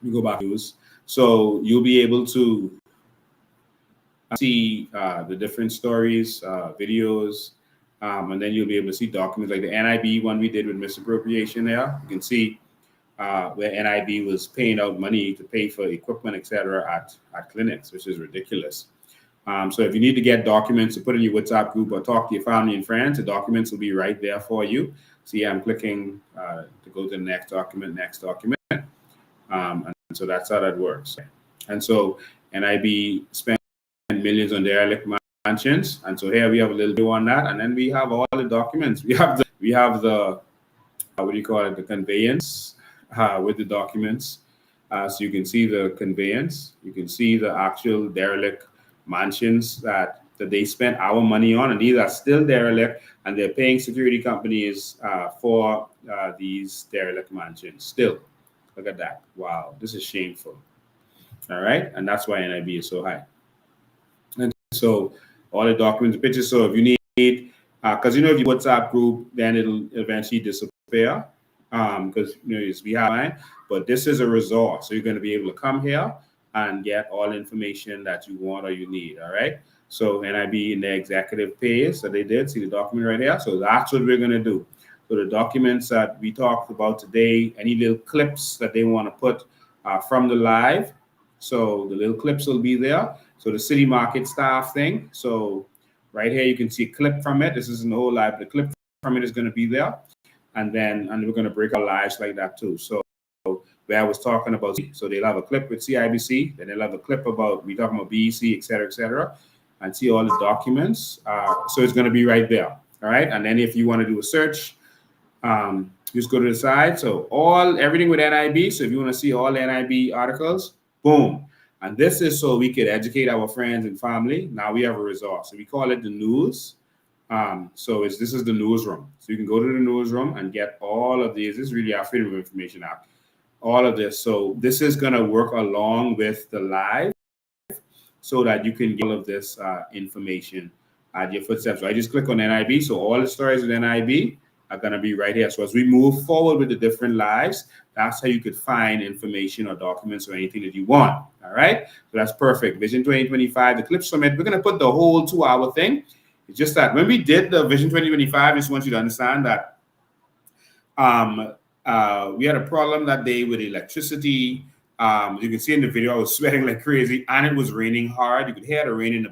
You go back to news. So you'll be able to see the different stories, videos, and then you'll be able to see documents like the NIB one we did with misappropriation there. You can see where NIB was paying out money to pay for equipment, etc., at clinics, which is ridiculous. So if you need to get documents to put in your WhatsApp group or talk to your family and friends, the documents will be right there for you. See, I'm clicking to go to the next document. And so that's how that works. And so NIB spent millions on derelict mansions. And so here we have a little bit on that. And then we have all the documents. We have the what do you call it? The conveyance with the documents. So you can see the conveyance. You can see the actual derelict mansions that they spent our money on, and these are still derelict, and they're paying security companies for these derelict mansions still. Look at that. Wow, this is shameful. All right, and that's why NIB is so high. And so all the documents, pictures. So if you need, because if you WhatsApp group, then it'll eventually disappear. Because it's behind. But this is a resource, so you're going to be able to come here and get all information that you want or you need. All right. So NIB in the executive page, so they did see the document right here. So that's what we're going to do. So the documents that we talked about today, any little clips that they want to put from the live. So the little clips will be there. So the city market staff thing. So right here, you can see a clip from it. This isn't the whole live. The clip from it is going to be there. And we're going to break our lives like that too. So where I was talking about, so they'll have a clip with CIBC, then they'll have a clip about, we talking about BEC, et cetera, and see all the documents. So it's going to be right there. All right. And then if you want to do a search, just go to the side. So everything with NIB. So if you want to see all the NIB articles, boom. And this is so we could educate our friends and family. Now we have a resource. So we call it the news. So this is the newsroom. So you can go to the newsroom and get all of these. This is really our Freedom of Information Act. All of this. So this is going to work along with the live so that you can get all of this information at your footsteps. So I just click on NIB. So all the stories with NIB are going to be right here. So as we move forward with the different lives, that's how you could find information or documents or anything that you want. All right. So that's perfect. Vision 2025, the Clip Summit. We're going to put the whole 2-hour thing. It's just that when we did the Vision 2025, I just want you to understand that we had a problem that day with electricity. You can see in the video, I was sweating like crazy, and it was raining hard. You could hear the rain in the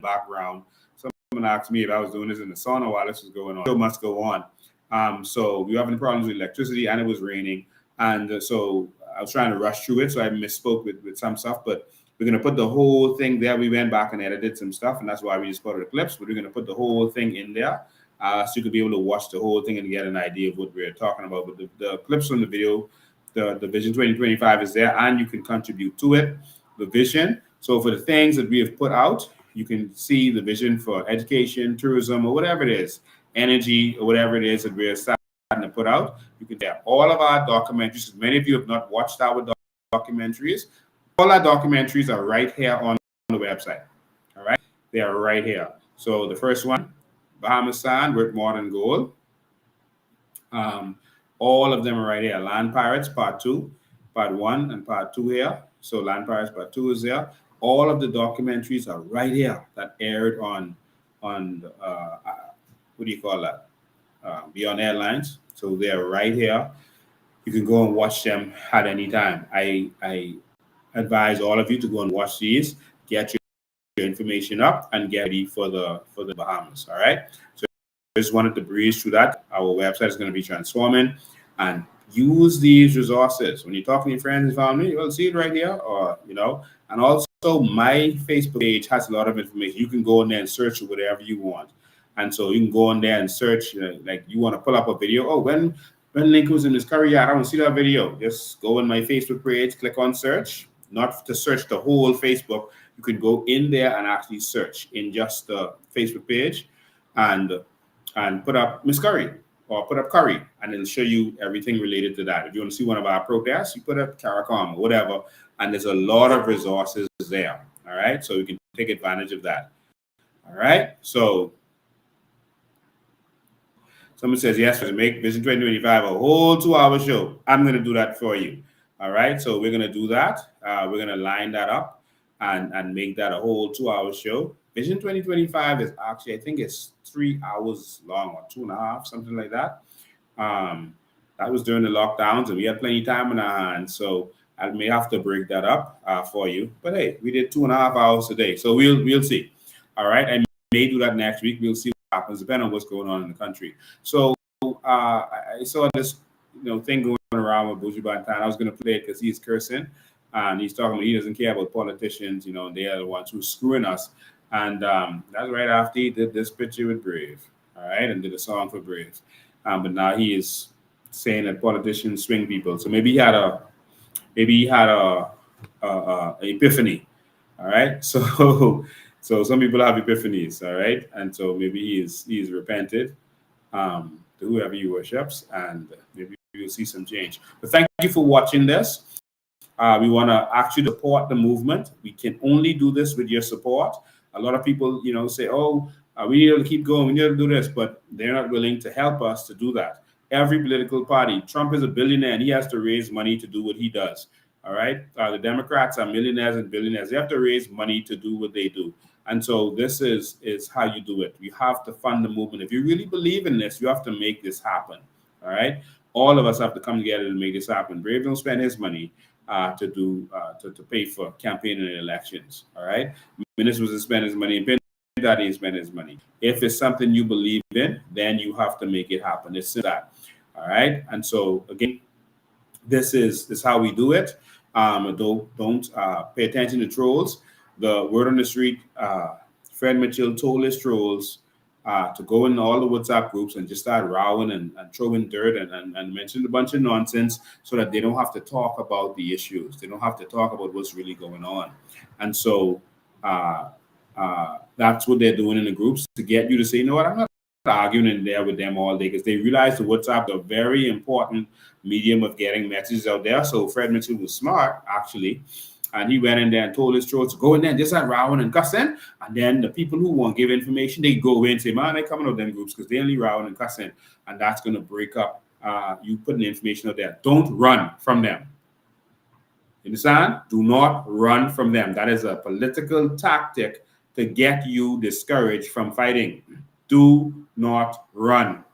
background. Someone asked me if I was doing this in the sauna while this was going on. It still must go on. So we were having problems with electricity, and it was raining. And so I was trying to rush through it, so I misspoke with some stuff. But we're going to put the whole thing there. We went back and edited some stuff, and that's why we just put the clips. But we're going to put the whole thing in there. So you could be able to watch the whole thing and get an idea of what we're talking about. But the clips from the video, the Vision 2025 is there, and you can contribute to it, the vision. So for the things that we have put out, you can see the vision for education, tourism, or whatever it is, energy, or whatever it is that we're starting to put out. You can get all of our documentaries. Many of you have not watched our documentaries. All our documentaries are right here on the website. All right, they are right here. So the first one, Bahamas Sand with Modern Gold. All of them are right here. Land Pirates Part 2, Part 1, and Part 2 here. So Land Pirates Part 2 is there. All of the documentaries are right here that aired on what do you call that? Beyond Airlines. So they're right here. You can go and watch them at any time. I advise all of you to go and watch these, get your information up, and get ready for the Bahamas. All right. So I just wanted to breeze through that. Our website is going to be transforming, and use these resources when you're talking to your friends and family. You'll see it right here, or and also my Facebook page has a lot of information. You can go in there and search for whatever you want, and so you can go in there and search. Like you want to pull up a video. Oh, when Lincoln was in his career, I don't see that video. Just go in my Facebook page, click on search. Not to search the whole Facebook. You can go in there and actually search in just the Facebook page, and put up Miss Curry or put up Curry, and it'll show you everything related to that. If you want to see one of our protests, you put up CARICOM or whatever, and there's a lot of resources there. All right, so you can take advantage of that. All right, so someone says yes, to make Vision 2025 a whole 2-hour show. I'm going to do that for you. All right, so we're going to do that. We're going to line that up and make that a whole 2-hour show. Vision 2025 is actually, I think it's 3 hours long or 2.5, something like that. That was during the lockdowns, and we had plenty of time on our hands. So I may have to break that up for you. But hey, we did 2.5 hours today, so we'll see. All right, I may do that next week. We'll see what happens, depending on what's going on in the country. So I saw this thing going around with Buju Banton. I was going to play it because he's cursing, and he's talking about he doesn't care about politicians. They are the ones who's screwing us. And that's right after he did this picture with Brave, all right, and did a song for Brave. But now he is saying that politicians swing people. So maybe he had a epiphany, All right. So so some people have epiphanies. All right. And so maybe he is repented to whoever he worships, and maybe you'll see some change. But thank you for watching this. We want to actually support the movement. We can only do this with your support. A lot of people, say, "Oh, we need to keep going. We need to do this," but they're not willing to help us to do that. Every political party, Trump is a billionaire, and he has to raise money to do what he does. All right, the Democrats are millionaires and billionaires. They have to raise money to do what they do, and so this is how you do it. You have to fund the movement. If you really believe in this, you have to make this happen. All right, all of us have to come together to make this happen. Brave don't spend his money to pay for campaigning and elections. All right, Minister was to spend his money, and Daddy spend his money. If it's something you believe in, then you have to make it happen. It's that. All right, and so again, this is how we do it. Don't pay attention to trolls. The word on the street, Fred Mitchell told his trolls to go in all the WhatsApp groups and just start rowing and throwing dirt and mention a bunch of nonsense so that they don't have to talk about the issues. They don't have to talk about what's really going on. And so that's what they're doing in the groups to get you to say, you know what, I'm not arguing in there with them all day, because they realize the WhatsApp is a very important medium of getting messages out there. So Fred Mitchell was smart, actually, and he went in there and told his trolls to go in there and just start rowing and cussing. And then the people who won't give information, they go in and say, man, they're coming out of them groups because they only rowing and cussing. And that's going to break up you putting the information out there. Don't run from them. You understand? Do not run from them. That is a political tactic to get you discouraged from fighting. Do not run.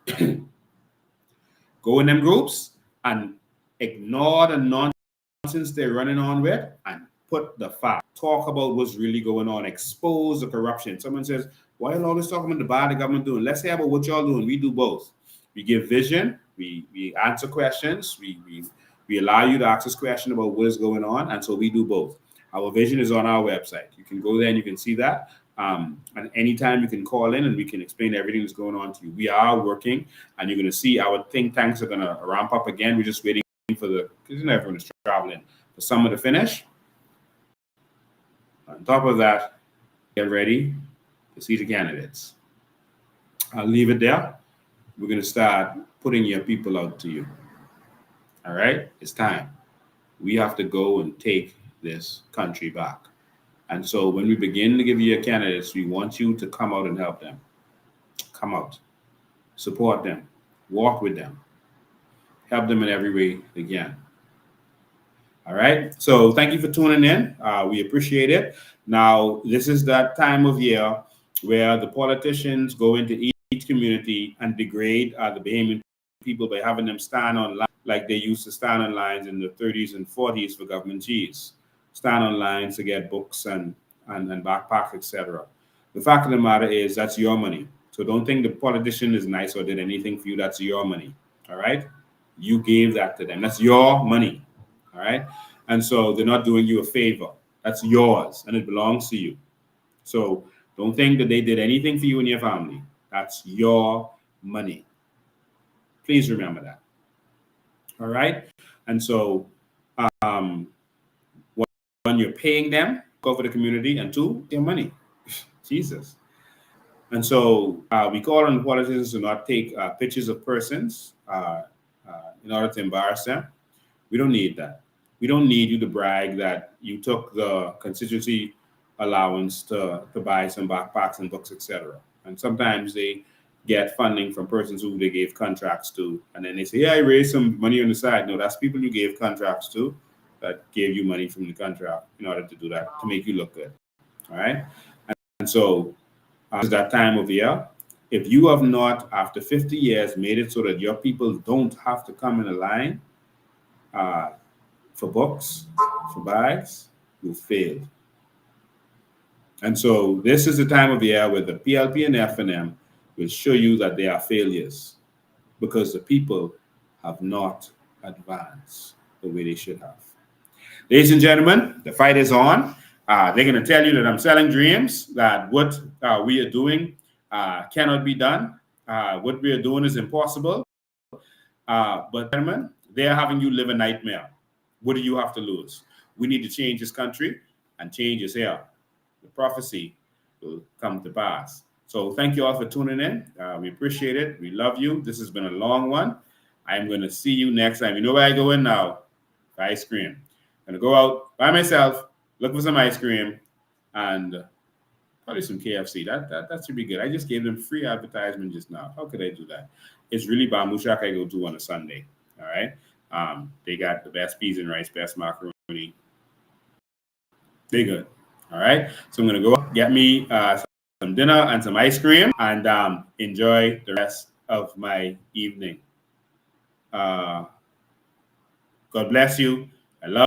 Go in them groups and ignore the nonsense they're running on with and put the fact. Talk about what's really going on. Expose the corruption. Someone says, why are you always talking about the bad the government doing? Let's hear about what y'all doing. We do both. We give vision. We answer questions. We allow you to ask us questions about what is going on. And so we do both. Our vision is on our website. You can go there and you can see that. And anytime you can call in and we can explain everything that's going on to you. We are working, and you're going to see our think tanks are going to ramp up again. We're just waiting for because everyone is traveling, for summer to finish. On top of that, get ready to see the candidates. I'll leave it there. We're going to start putting your people out to you. All right? It's time. We have to go and take this country back. And so when we begin to give you your candidates, we want you to come out and help them. Come out. Support them. Walk with them. Help them in every way they can. All right? So thank you for tuning in. We appreciate it. Now, this is that time of year where the politicians go into each community and degrade the Bahamian people by having them stand on lines like they used to stand on lines in the 30s and 40s for government cheese. Stand on lines to get books and backpacks, etc. The fact of the matter is that's your money. So don't think the politician is nice or did anything for you. That's your money. All right? You gave that to them. That's your money. All right? And so they're not doing you a favor. That's yours and it belongs to you. So don't think that they did anything for you and your family. That's your money. Please remember that. All right? And so one, you're paying them, go for the community, and two, their money. Jesus. And so we call on politicians to not take pictures of persons in order to embarrass them. We don't need that. We don't need you to brag that you took the constituency allowance to buy some backpacks and books, etc. And sometimes they get funding from persons who they gave contracts to, and then they say, yeah, I raised some money on the side. No, that's people you gave contracts to that gave you money from the contract in order to do that, to make you look good. All right? And so it's that time of year. If you have not, after 50 years, made it so that your people don't have to come in a line for books, for bags, you failed. And so this is the time of year where the PLP and FNM will show you that they are failures because the people have not advanced the way they should have. Ladies and gentlemen, the fight is on. They're going to tell you that I'm selling dreams, that what we are doing cannot be done. What we are doing is impossible. But gentlemen, they are having you live a nightmare. What do you have to lose? We need to change this country, and change is here. the prophecy will come to pass. So thank you all for tuning in. We appreciate it. We love you. This has been a long one. I'm going to see you next time. You know where I go in now? For ice cream. I'm going to go out by myself, look for some ice cream, and probably some KFC. That should be good. I just gave them free advertisement just now. How could I do that? It's really Bamboo Shack I go to on a Sunday. All right. They got the best peas and rice, best macaroni. They're good. All right. So I'm going to go get me some dinner and some ice cream and enjoy the rest of my evening. God bless you. I love